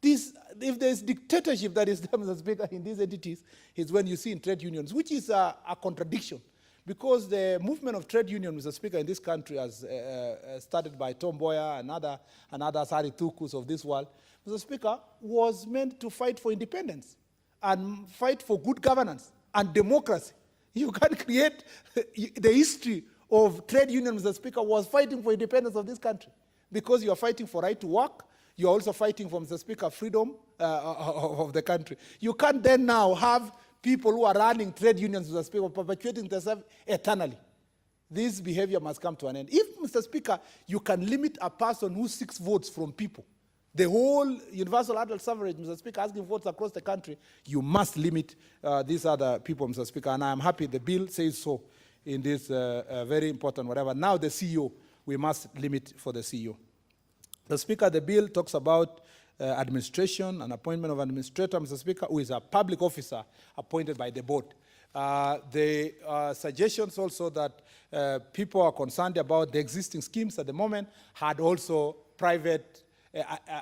If there's dictatorship that is there, Mr. Speaker, in these entities, is when you see in trade unions, which is a contradiction. Because the movement of trade union, Mr. Speaker, in this country has started by Tom Mboya and other Sari Tukus of this world, Mr. Speaker, was meant to fight for independence and fight for good governance and democracy. You can create the history of trade union, Mr. Speaker, was fighting for independence of this country because you are fighting for right to work. You are also fighting for, Mr. Speaker, freedom of the country. You can't then now have people who are running trade unions, Mr. Speaker, perpetuating themselves eternally. This behavior must come to an end. If, Mr. Speaker, you can limit a person who seeks votes from people, the whole universal adult suffrage, Mr. Speaker, asking votes across the country, you must limit these other people, Mr. Speaker. And I am happy the bill says so in this very important whatever. Now the CEO, we must limit for the CEO. The Speaker, the bill talks about administration and appointment of administrator, Mr. Speaker, who is a public officer appointed by the board. The suggestions also that people are concerned about the existing schemes at the moment had also private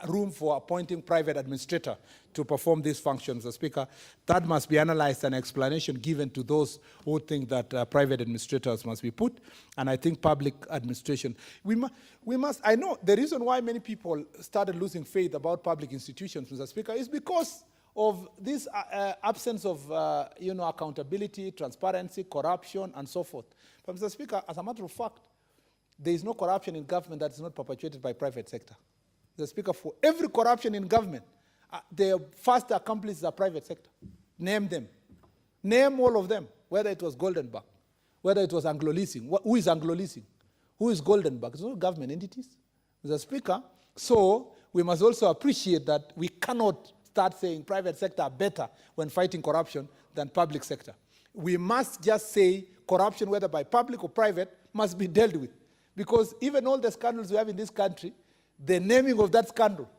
room for appointing private administrator to perform these functions, Mr. Speaker. That must be analyzed and explanation given to those who think that private administrators must be put. And I think public administration, we must, I know the reason why many people started losing faith about public institutions, Mr. Speaker, is because of this absence of accountability, transparency, corruption, and so forth. But Mr. Speaker, as a matter of fact, there is no corruption in government that is not perpetuated by private sector. Mr. Speaker, for every corruption in government, the first accomplices are private sector. Name them. Name all of them, whether it was Goldenberg, whether it was Anglo-leasing. Who is Anglo-leasing? Who is Goldenberg? It's not government entities. Mr. Speaker, so we must also appreciate that we cannot start saying private sector are better when fighting corruption than public sector. We must just say corruption, whether by public or private, must be dealt with. Because even all the scandals we have in this country, the naming of that scandal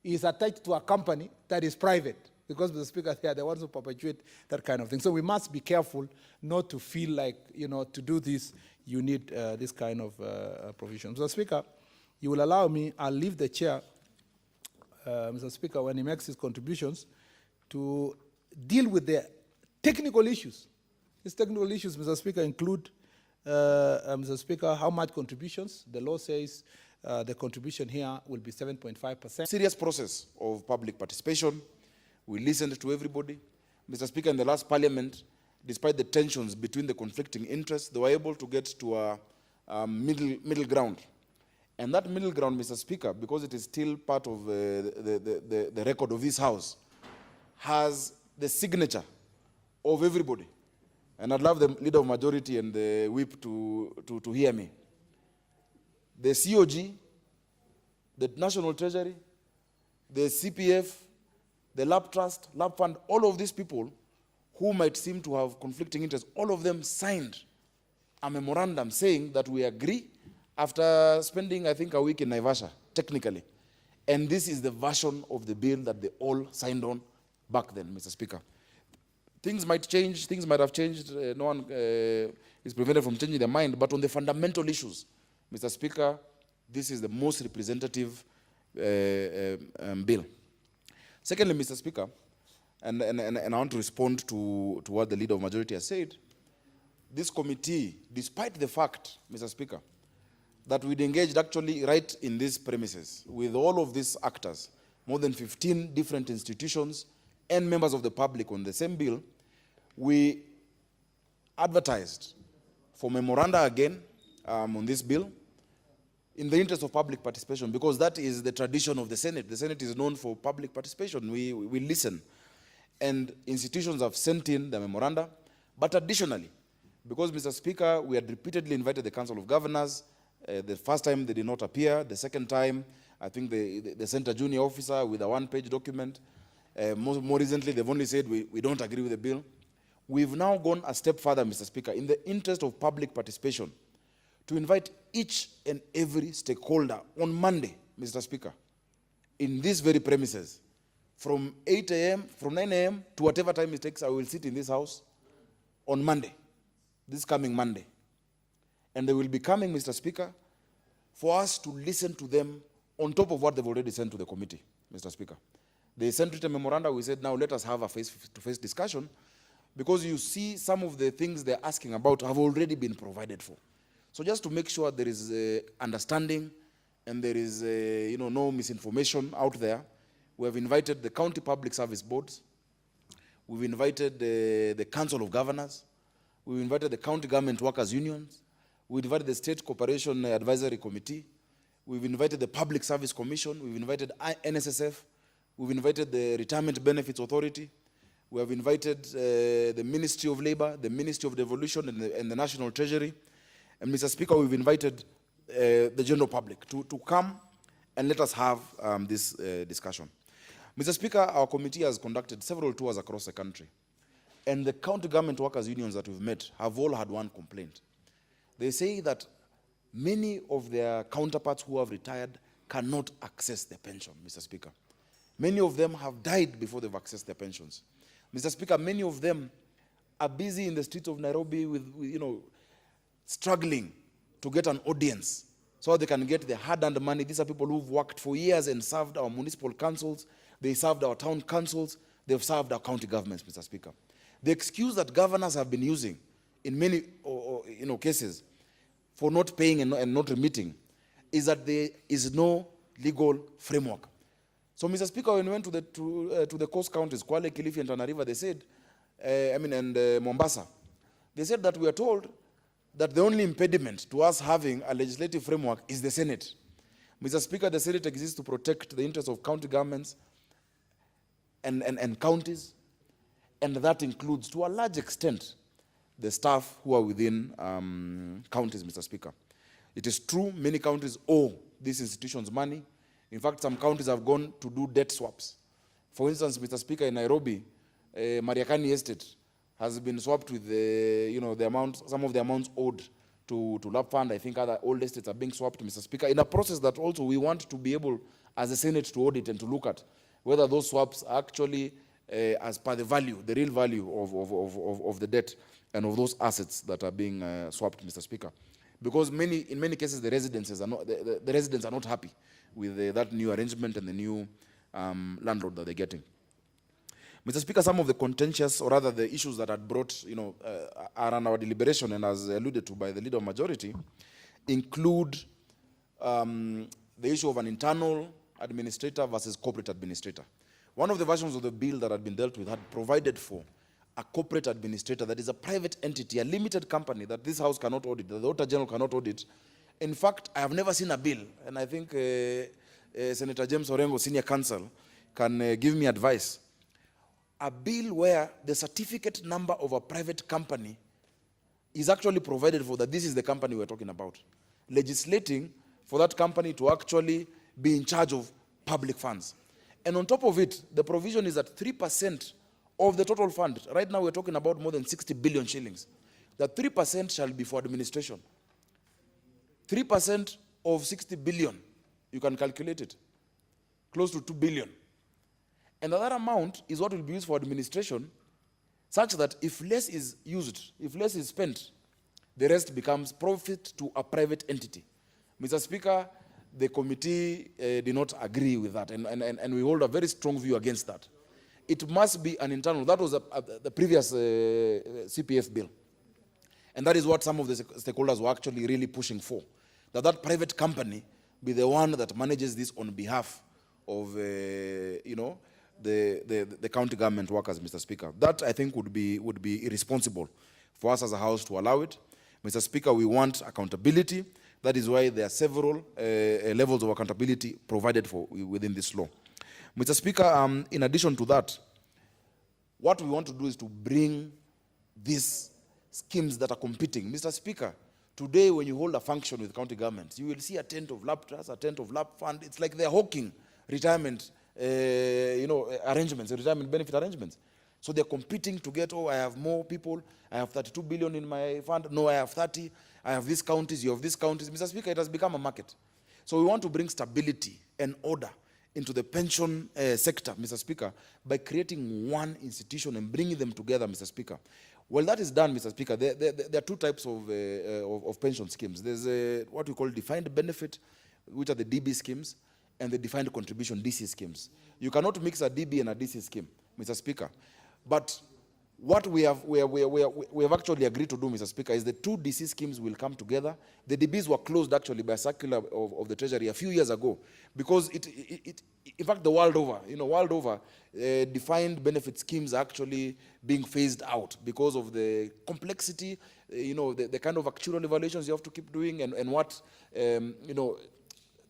is attached to a company that is private. Because the Speaker, they are the ones who perpetuate that kind of thing. So we must be careful not to feel like, to do this, you need this kind of provision. So Speaker, you will allow me, I'll leave the chair, Mr. Speaker, when he makes his contributions, to deal with the technical issues. These technical issues, Mr. Speaker, include, Mr. Speaker, how much contributions. The law says the contribution here will be 7.5%. Serious process of public participation. We listened to everybody. Mr. Speaker, in the last parliament, despite the tensions between the conflicting interests, they were able to get to a middle ground. And that middle ground, Mr. Speaker, because it is still part of the record of this House, has the signature of everybody. And I'd love the Leader of Majority and the Whip to hear me. The COG, the National Treasury, the CPF, the Lab Trust, Lab Fund, all of these people who might seem to have conflicting interests, all of them signed a memorandum saying that we agree after spending, I think, a week in Naivasha, technically. And this is the version of the bill that they all signed on back then, Mr. Speaker. Things might change, things might have changed. No one is prevented from changing their mind. But on the fundamental issues, Mr. Speaker, this is the most representative bill. Secondly, Mr. Speaker, and I want to respond to what the Leader of Majority has said, this committee, despite the fact, Mr. Speaker, that we'd engaged actually right in these premises with all of these actors, more than 15 different institutions and members of the public on the same bill, we advertised for memoranda again on this bill in the interest of public participation, because that is the tradition of the Senate. The Senate is known for public participation. We listen. And institutions have sent in the memoranda. But additionally, because, Mr. Speaker, we had repeatedly invited the Council of Governors. The first time they did not appear. The second time, I think they sent a junior officer with a one-page document. More recently, they've only said we don't agree with the bill. We've now gone a step further, Mr. Speaker, in the interest of public participation, to invite each and every stakeholder on Monday, Mr. Speaker, in these very premises, from 8 a.m., from 9 a.m. to whatever time it takes. I will sit in this house on Monday, this coming Monday. And they will be coming, Mr. Speaker, for us to listen to them on top of what they've already sent to the committee, Mr. Speaker. They sent written memoranda. We said, now let us have a face-to-face discussion, because you see some of the things they're asking about have already been provided for. So just to make sure there is understanding and there is no misinformation out there, we have invited the county public service boards. We've invited the Council of Governors. We've invited the county government workers' unions. We've invited the State Cooperation Advisory Committee. We've invited the Public Service Commission. We've invited NSSF. We've invited the Retirement Benefits Authority. We have invited the Ministry of Labor, the Ministry of Devolution, and the National Treasury. And Mr. Speaker, we've invited the general public to come and let us have this discussion. Mr. Speaker, our committee has conducted several tours across the country. And the county government workers' unions that we've met have all had one complaint. They say that many of their counterparts who have retired cannot access their pension, Mr. Speaker. Many of them have died before they've accessed their pensions. Mr. Speaker, many of them are busy in the streets of Nairobi with struggling to get an audience so they can get their hard-earned money. These are people who've worked for years and served our municipal councils. They served our town councils. They've served our county governments, Mr. Speaker. The excuse that governors have been using in many cases for not paying and not remitting is that there is no legal framework. So, Mr. Speaker, when we went to the coast counties, Kwale, Kilifi, and Tana River, they said, Mombasa, they said that we are told that the only impediment to us having a legislative framework is the Senate. Mr. Speaker, the Senate exists to protect the interests of county governments and counties, and that includes, to a large extent, the staff who are within counties, Mr. Speaker. It is true, many counties owe these institutions money. In fact, some counties have gone to do debt swaps. For instance, Mr. Speaker, in Nairobi, Mariakani Estate has been swapped with the amount, some of the amounts owed to LAP Fund. I think other old estates are being swapped, Mr. Speaker, in a process that also we want to be able, as a Senate, to audit and to look at whether those swaps are actually as per the value, the real value of the debt and of those assets that are being swapped, Mr. Speaker. Because in many cases, the residents are not happy with that new arrangement and the new landlord that they're getting. Mr. Speaker, some of the contentious, or rather the issues that had brought, are on our deliberation, and as alluded to by the leader of majority, include the issue of an internal administrator versus corporate administrator. One of the versions of the bill that had been dealt with had provided for a corporate administrator that is a private entity, a limited company that this House cannot audit, that the Auditor General cannot audit. In fact, I have never seen a bill, and I think Senator James Orengo, Senior Counsel, can give me advice. A bill where the certificate number of a private company is actually provided for, that this is the company we're talking about. Legislating for that company to actually be in charge of public funds. And on top of it, the provision is that 3% of the total fund, right now we're talking about more than 60 billion shillings, that 3% shall be for administration. 3% of 60 billion, you can calculate it, close to 2 billion. And that amount is what will be used for administration, such that if less is used, if less is spent, the rest becomes profit to a private entity. Mr. Speaker, the committee did not agree with that, and we hold a very strong view against that. It must be an internal. That was the previous CPF bill. And that is what some of the stakeholders were actually really pushing for, that private company be the one that manages this on behalf of, the county government workers, Mr. Speaker. That, I think, would be irresponsible for us as a House to allow it. Mr. Speaker, we want accountability. That is why there are several levels of accountability provided for within this law. Mr. Speaker, in addition to that, what we want to do is to bring these schemes that are competing. Mr. Speaker, today when you hold a function with county governments, you will see a tent of LAP Trust, a tent of LAP Fund. It's like they're hawking retirement arrangements, retirement benefit arrangements. So they're competing to get, I have more people, I have 32 billion in my fund, no, I have 30, I have these counties, you have these counties. Mr. Speaker, it has become a market. So we want to bring stability and order into the pension sector, Mr. Speaker, by creating one institution and bringing them together, Mr. Speaker. Well, that is done, Mr. Speaker. There are two types of pension schemes. There's what we call defined benefit, which are the DB schemes, and the defined contribution DC schemes. You cannot mix a DB and a DC scheme, Mr. Speaker. But what we have actually agreed to do, Mr. Speaker, is the two DC schemes will come together. The DBs were closed actually by a circular of the Treasury a few years ago, because in fact, the world over, defined benefit schemes are actually being phased out because of the complexity, the kind of actuarial evaluations you have to keep doing, and what,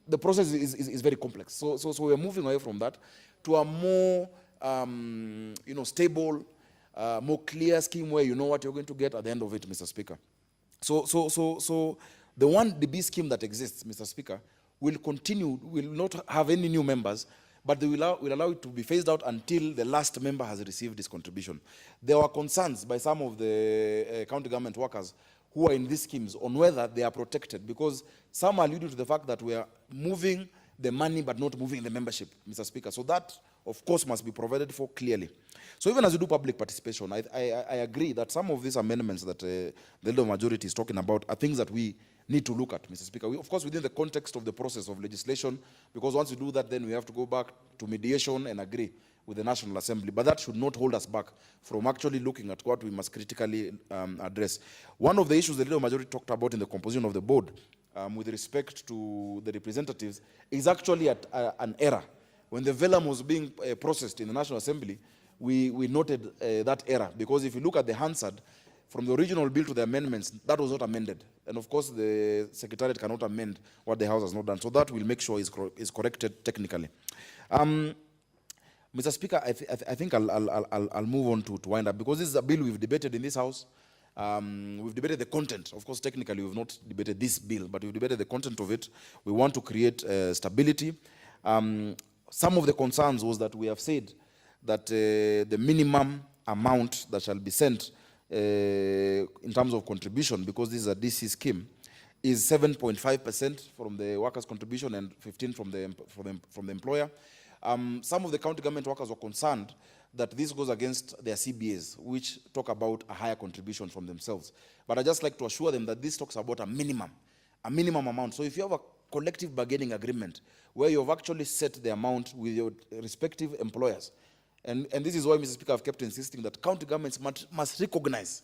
the process is very complex. So we're moving away from that to a more, stable, more clear scheme where you know what you're going to get at the end of it, Mr. Speaker. So the one DB scheme that exists, Mr. Speaker, will continue, will not have any new members, but they will allow it to be phased out until the last member has received his contribution. There were concerns by some of the county government workers who are in these schemes on whether they are protected, because some are alluding to the fact that we are moving the money but not moving the membership, Mr. Speaker. So that, of course, must be provided for clearly. So even as we do public participation, I agree that some of these amendments that the Leader Majority is talking about are things that we need to look at, Mr. Speaker. Of course, within the context of the process of legislation, because once we do that, then we have to go back to mediation and agree with the National Assembly. But that should not hold us back from actually looking at what we must critically address. One of the issues the Leader Majority talked about in the composition of the board with respect to the representatives is actually an error when the vellum was being processed in the National Assembly, we noted that error, because if you look at the Hansard, from the original bill to the amendments, that was not amended. And of course, the Secretariat cannot amend what the House has not done. So that we'll make sure is corrected technically. Mr. Speaker, I think I'll move on to wind up, because this is a bill we've debated in this House. We've debated the content. Of course, technically, we've not debated this bill, but we've debated the content of it. We want to create stability. Some of the concerns was that we have said that the minimum amount that shall be sent in terms of contribution, because this is a DC scheme, is 7.5% from the workers' contribution and 15% from the employer. Some of the county government workers were concerned that this goes against their CBAs, which talk about a higher contribution from themselves. But I just like to assure them that this talks about a minimum amount. So if you have a collective bargaining agreement where you have actually set the amount with your respective employers, and this is why, Mr. Speaker, I've kept insisting that county governments must recognize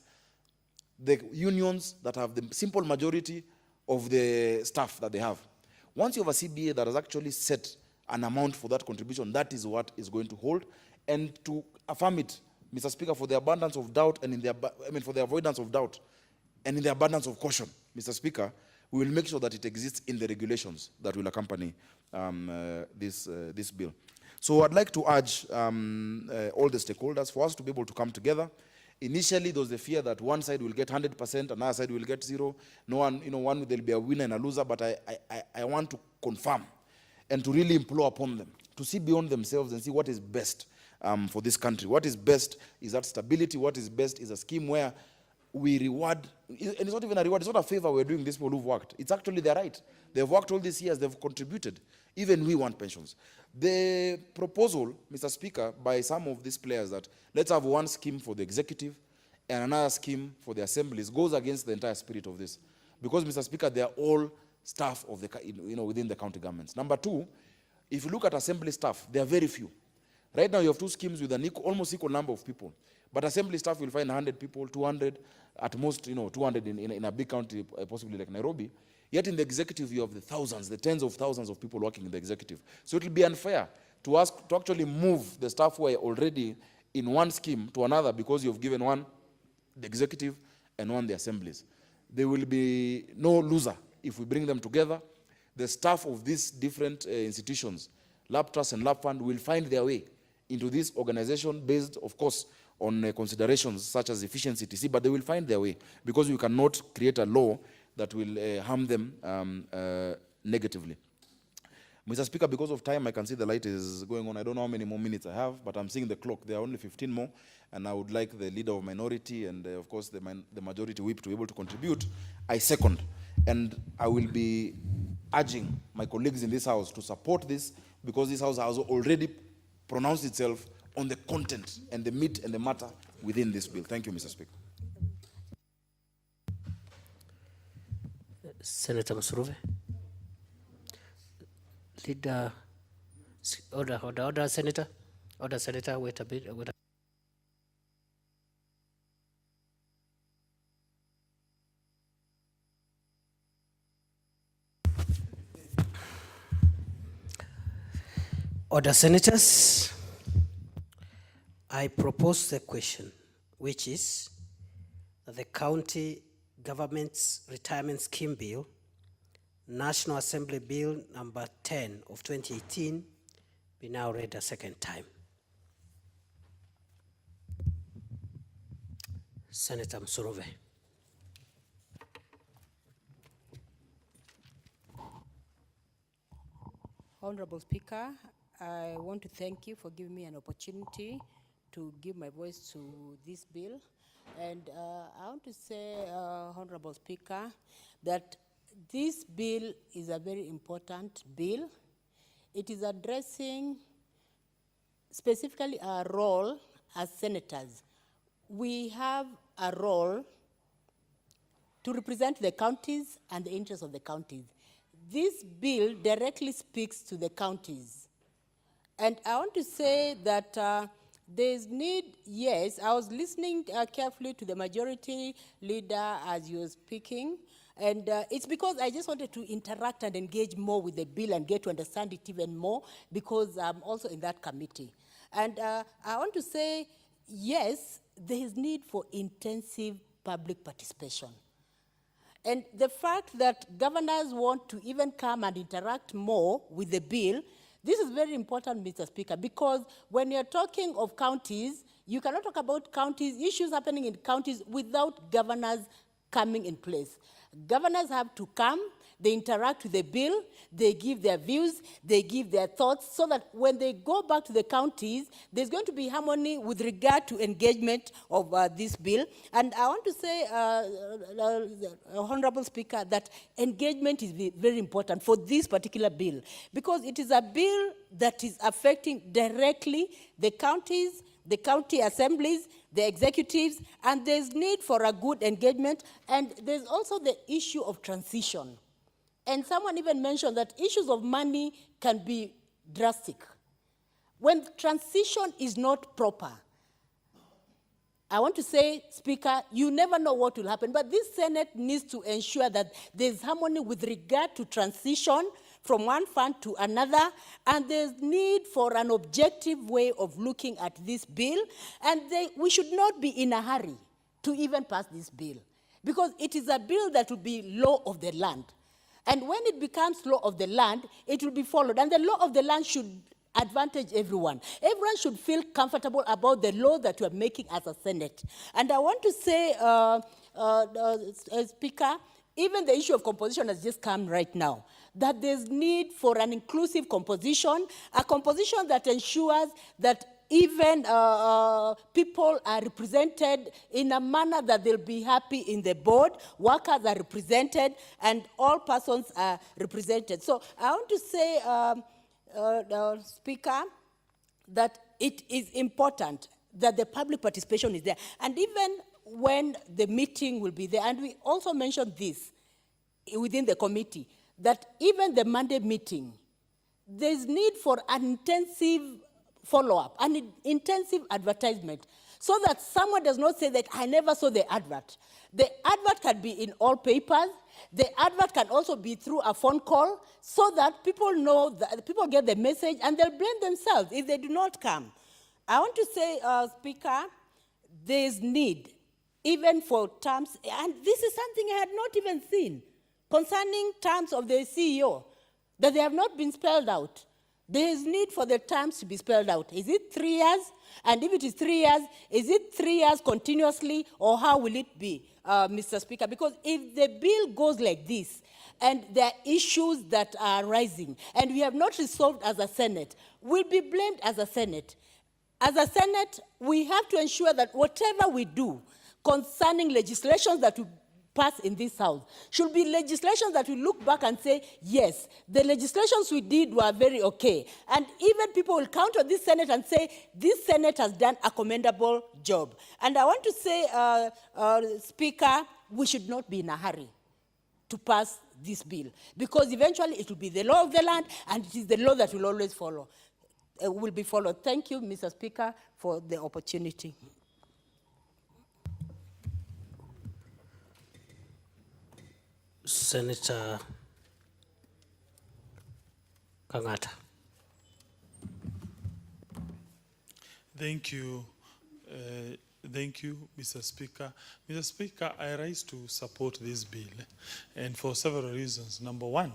the unions that have the simple majority of the staff that they have. Once you have a CBA that has actually set an amount for that contribution, that is what is going to hold. And to affirm it, Mr. Speaker, for the abundance of doubt and for the avoidance of doubt and in the abundance of caution, Mr. Speaker, we will make sure that it exists in the regulations that will accompany this bill. So I'd like to urge all the stakeholders for us to be able to come together. Initially, there was the fear that one side will get 100%, another side will get 0. No one, there'll be a winner and a loser, but I want to confirm and to really implore upon them to see beyond themselves and see what is best for this country. What is best is that stability. What is best is a scheme where we reward, and it's not even a reward, it's not a favor we're doing this people who've worked. It's actually their right. They've worked all these years, they've contributed. Even we want pensions. The proposal, Mr. Speaker, by some of these players that let's have one scheme for the executive and another scheme for the assemblies goes against the entire spirit of this. Because, Mr. Speaker, they are all staff of the, within the county governments. Number two, if you look at assembly staff, they are very few. Right now, you have two schemes with an almost equal number of people. But assembly staff will find 100 people, 200, at most, 200 in a big county, possibly like Nairobi. Yet in the executive, you have the thousands, the tens of thousands of people working in the executive. So it will be unfair to actually move the staff who are already in one scheme to another because you've given one the executive and one the assemblies. There will be no loser if we bring them together. The staff of these different institutions, Lab Trust and Lab Fund, will find their way into this organization based, of course, on considerations such as efficiency, etc., but they will find their way because we cannot create a law that will harm them negatively. Mr. Speaker, because of time, I can see the light is going on. I don't know how many more minutes I have, but I'm seeing the clock. There are only 15 more, and I would like the leader of minority and, of course, the majority whip to be able to contribute. I second, and I will be urging my colleagues in this House to support this because this House has already pronounced itself on the content and the meat and the matter within this bill. Thank you, Mr. Speaker. Senator Msuruve. Leader, order, Senator. Order, Senator, wait a bit. Order, Senators. I propose the question, which is that the County Government's Retirement Scheme Bill, National Assembly Bill number 10 of 2018, be now read a second time. Senator Msuruve. Honorable Speaker, I want to thank you for giving me an opportunity to give my voice to this bill. And I want to say, Honorable Speaker, that this bill is a very important bill. It is addressing specifically our role as senators. We have a role to represent the counties and the interests of the counties. This bill directly speaks to the counties. And I want to say that there's need, yes, I was listening carefully to the majority leader as you were speaking, And it's because I just wanted to interact and engage more with the bill and get to understand it even more, because I'm also in that committee. And I want to say, yes, there is need for intensive public participation. And the fact that governors want to even come and interact more with the bill, this is very important, Mr. Speaker, because when you're talking of counties, you cannot talk about counties, issues happening in counties without governors coming in place. Governors have to come, they interact with the bill, they give their views, they give their thoughts, so that when they go back to the counties, there's going to be harmony with regard to engagement of this bill. And I want to say, Honorable Speaker, that engagement is very important for this particular bill, because it is a bill that is affecting directly the counties, the county assemblies, the executives, and there's need for a good engagement. And there's also the issue of transition. And someone even mentioned that issues of money can be drastic. When transition is not proper, I want to say, Speaker, you never know what will happen, but this Senate needs to ensure that there's harmony with regard to transition from one fund to another, and there's need for an objective way of looking at this bill, and we should not be in a hurry to even pass this bill, because it is a bill that will be law of the land. And when it becomes law of the land, it will be followed, and the law of the land should advantage everyone. Everyone should feel comfortable about the law that you are making as a Senate. And I want to say, Speaker, even the issue of composition has just come right now, that there's need for an inclusive composition, a composition that ensures that even people are represented in a manner that they'll be happy in the board, workers are represented, and all persons are represented. So I want to say, Speaker, that it is important that the public participation is there. And even when the meeting will be there, and we also mentioned this within the committee, that even the Monday meeting, there's need for an intensive follow-up, an intensive advertisement, so that someone does not say that I never saw the advert. The advert can be in all papers. The advert can also be through a phone call, so that people know, that people get the message, and they'll blame themselves if they do not come. I want to say, Speaker, there's need, even for terms, and this is something I had not even seen, concerning terms of the CEO, that they have not been spelled out. There is need for the terms to be spelled out. Is it 3 years? And if it is 3 years, is it 3 years continuously, or how will it be, Mr. Speaker? Because if the bill goes like this, and there are issues that are rising, and we have not resolved as a Senate, we'll be blamed as a Senate. As a Senate, we have to ensure that whatever we do concerning legislations that we pass in this House should be legislation that we look back and say, yes, the legislations we did were very okay. And even people will count on this Senate and say, this Senate has done a commendable job. And I want to say, Speaker, we should not be in a hurry to pass this bill, because eventually it will be the law of the land, and it is the law that will always follow, will be followed. Thank you, Mr. Speaker, for the opportunity. Senator Kangata. Thank you. Thank you, Mr. Speaker. Mr. Speaker, I rise to support this bill, and for several reasons. Number one,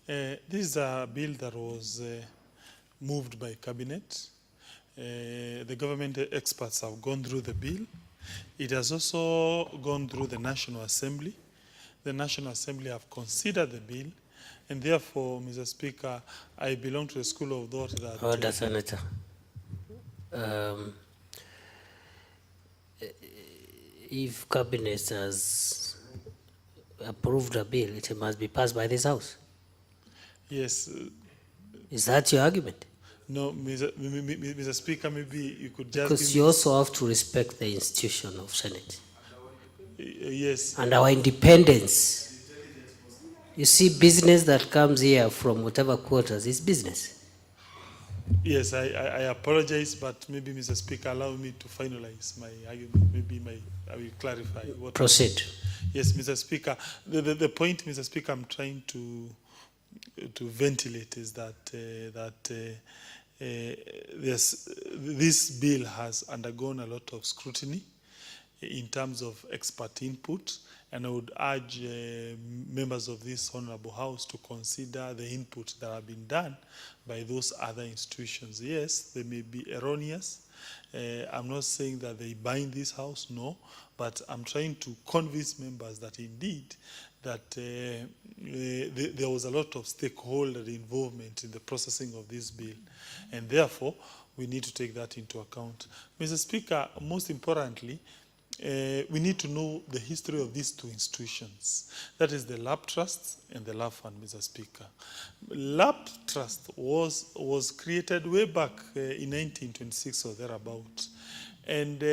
this is a bill that was moved by Cabinet. The government experts have gone through the bill. It has also gone through the National Assembly. The National Assembly have considered the bill, and therefore, Mr. Speaker, I belong to the school of thought that... Order, Senator. If Cabinet has approved a bill, it must be passed by this House. Yes. Is that your argument? No, Mr. Speaker, maybe you could just... Because you also have to respect the institution of Senate. Yes. And our independence. You see, business that comes here from whatever quarters is business. Yes, I apologize, but maybe, Mr. Speaker, allow me to finalize my argument. Maybe I will clarify. Proceed. Yes, Mr. Speaker. The point, Mr. Speaker, I'm trying to ventilate is that this bill has undergone a lot of scrutiny in terms of expert input, and I would urge members of this honorable house to consider the input that have been done by those other institutions. Yes, they may be erroneous. I'm not saying that they bind this house, no, but I'm trying to convince members that indeed that there was a lot of stakeholder involvement in the processing of this bill, and therefore we need to take that into account. Mr. Speaker, most importantly, we need to know the history of these two institutions. That is the Lab Trust and the Lab Fund, Mr. Speaker. Lab Trust was created way back in 1926 or thereabout. And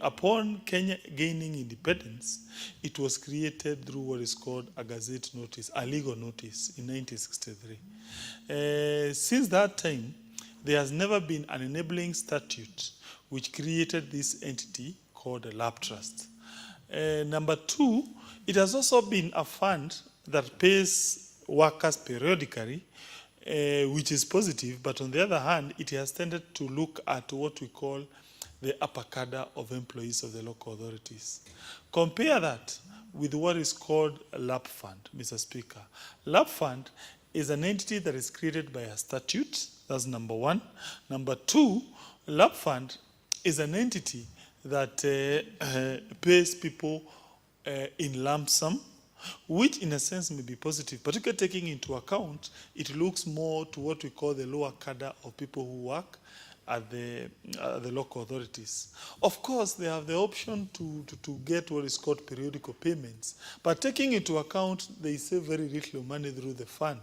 upon Kenya gaining independence, it was created through what is called a gazette notice, a legal notice in 1963. Since that time, there has never been an enabling statute which created this entity called a Lab Trust. Number two, it has also been a fund that pays workers periodically, which is positive, but on the other hand, it has tended to look at what we call the upper cadre of employees of the local authorities. Compare that with what is called a Lab Fund, Mr. Speaker. Lab Fund is an entity that is created by a statute, that's number one. Number two, Lab Fund is an entity that pays people in lump sum, which in a sense may be positive, particularly taking into account, it looks more to what we call the lower cadre of people who work at the local authorities. Of course, they have the option to get what is called periodical payments, but taking into account they save very little money through the fund.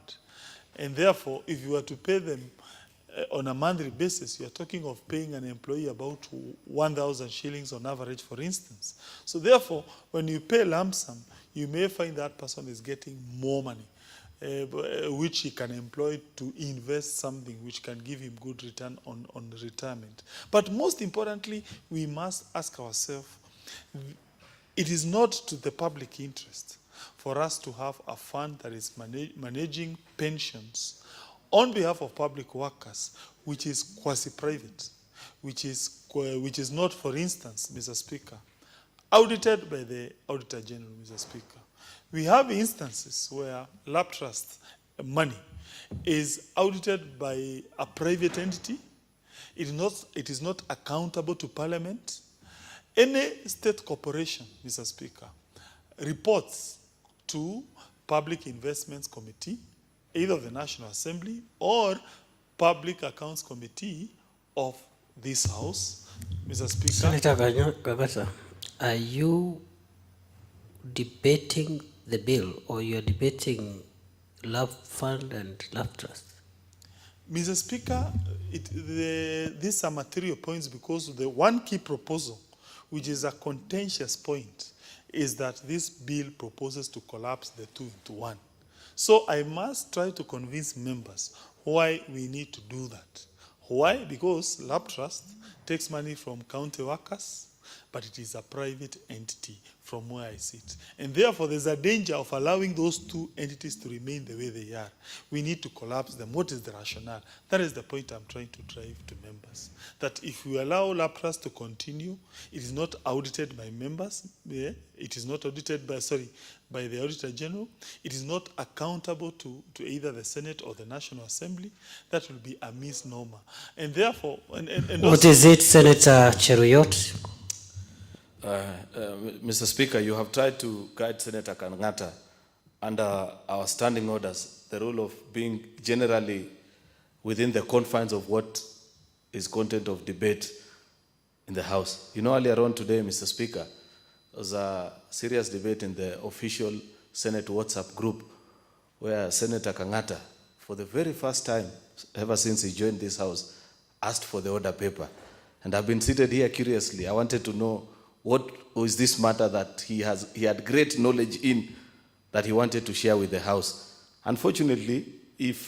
And therefore, if you were to pay them on a monthly basis, you're talking of paying an employee about 1,000 shillings on average, for instance. So therefore, when you pay lump sum, you may find that person is getting more money, which he can employ to invest something which can give him good return on retirement. But most importantly, we must ask ourselves, it is not to the public interest for us to have a fund that is managing pensions on behalf of public workers, which is quasi-private, which is not, for instance, Mr. Speaker, audited by the Auditor General, Mr. Speaker. We have instances where Lab Trust money is audited by a private entity. It is not accountable to Parliament. Any state corporation, Mr. Speaker, reports to Public Investments Committee, either of the National Assembly or Public Accounts Committee of this House, Mr. Speaker. Senator Gagata, are you debating the bill or you're debating Lab Fund and Lab Trust? Mr. Speaker, these are material points because the one key proposal, which is a contentious point, is that this bill proposes to collapse the two into one. So I must try to convince members why we need to do that. Why? Because Lab Trust takes money from county workers, but it is a private entity from where I sit. And therefore, there's a danger of allowing those two entities to remain the way they are. We need to collapse them. What is the rationale? That is the point I'm trying to drive to members. That if we allow Lab Trust to continue, it is not audited by members. Yeah? It is not audited by the Auditor General. It is not accountable to either the Senate or the National Assembly. That will be a misnomer. And therefore... What is it, Senator Cheruyot? Mr. Speaker, you have tried to guide Senator Kangata under our standing orders, the rule of being generally within the confines of what is content of debate in the House. You know, earlier on today, Mr. Speaker, there was a serious debate in the official Senate WhatsApp group where Senator Kangata, for the very first time ever since he joined this House, asked for the order paper. And I've been seated here curiously. I wanted to know what was this matter that he had great knowledge in that he wanted to share with the House. Unfortunately, if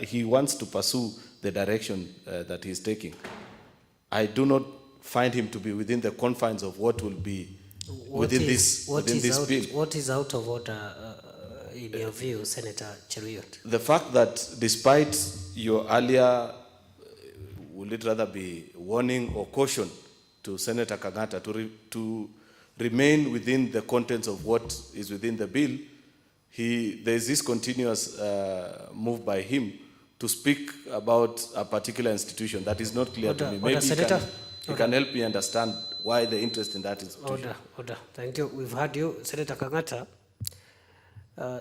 he wants to pursue the direction that he's taking, I do not find him to be within the confines of what will be within this bill. What is out of order in your view, Senator Cheruiyot? The fact that despite your earlier, will it rather be warning or caution to Senator Kangata to remain within the contents of what is within the bill, there's this continuous move by him to speak about a particular institution that is not clear to me. Maybe he can help me understand why the interest in that institution. Order. Thank you. We've heard you, Senator Kangata.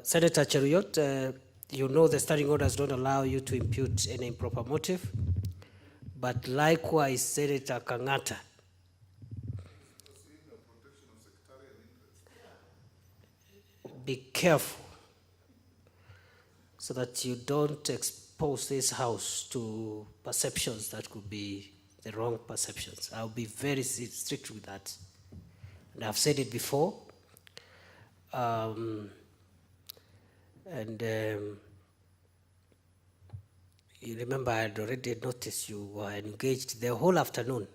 Senator Cheruiyot, you know the standing orders don't allow you to impute any improper motive. But likewise, Senator Kangata, be careful so that you don't expose this house to perceptions that could be the wrong perceptions. I'll be very strict with that. And I've said it before. You remember I had already noticed you were engaged the whole afternoon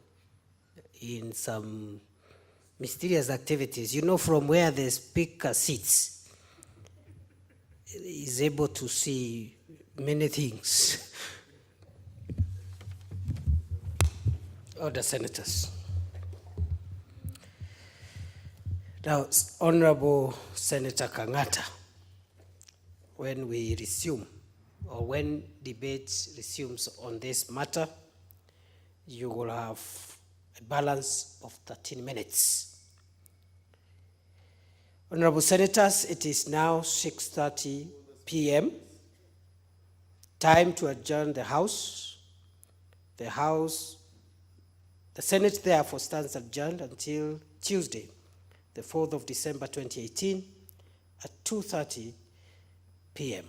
in some mysterious activities. You know, from where the speaker sits, is able to see many things. Order, senators. Now, Honorable Senator Kangata, when we resume, or when debate resumes on this matter, you will have a balance of 13 minutes. Honorable Senators, it is now 6:30 p.m. Time to adjourn the House. The Senate therefore stands adjourned until Tuesday, the 4th of December 2018 at 2:30 p.m.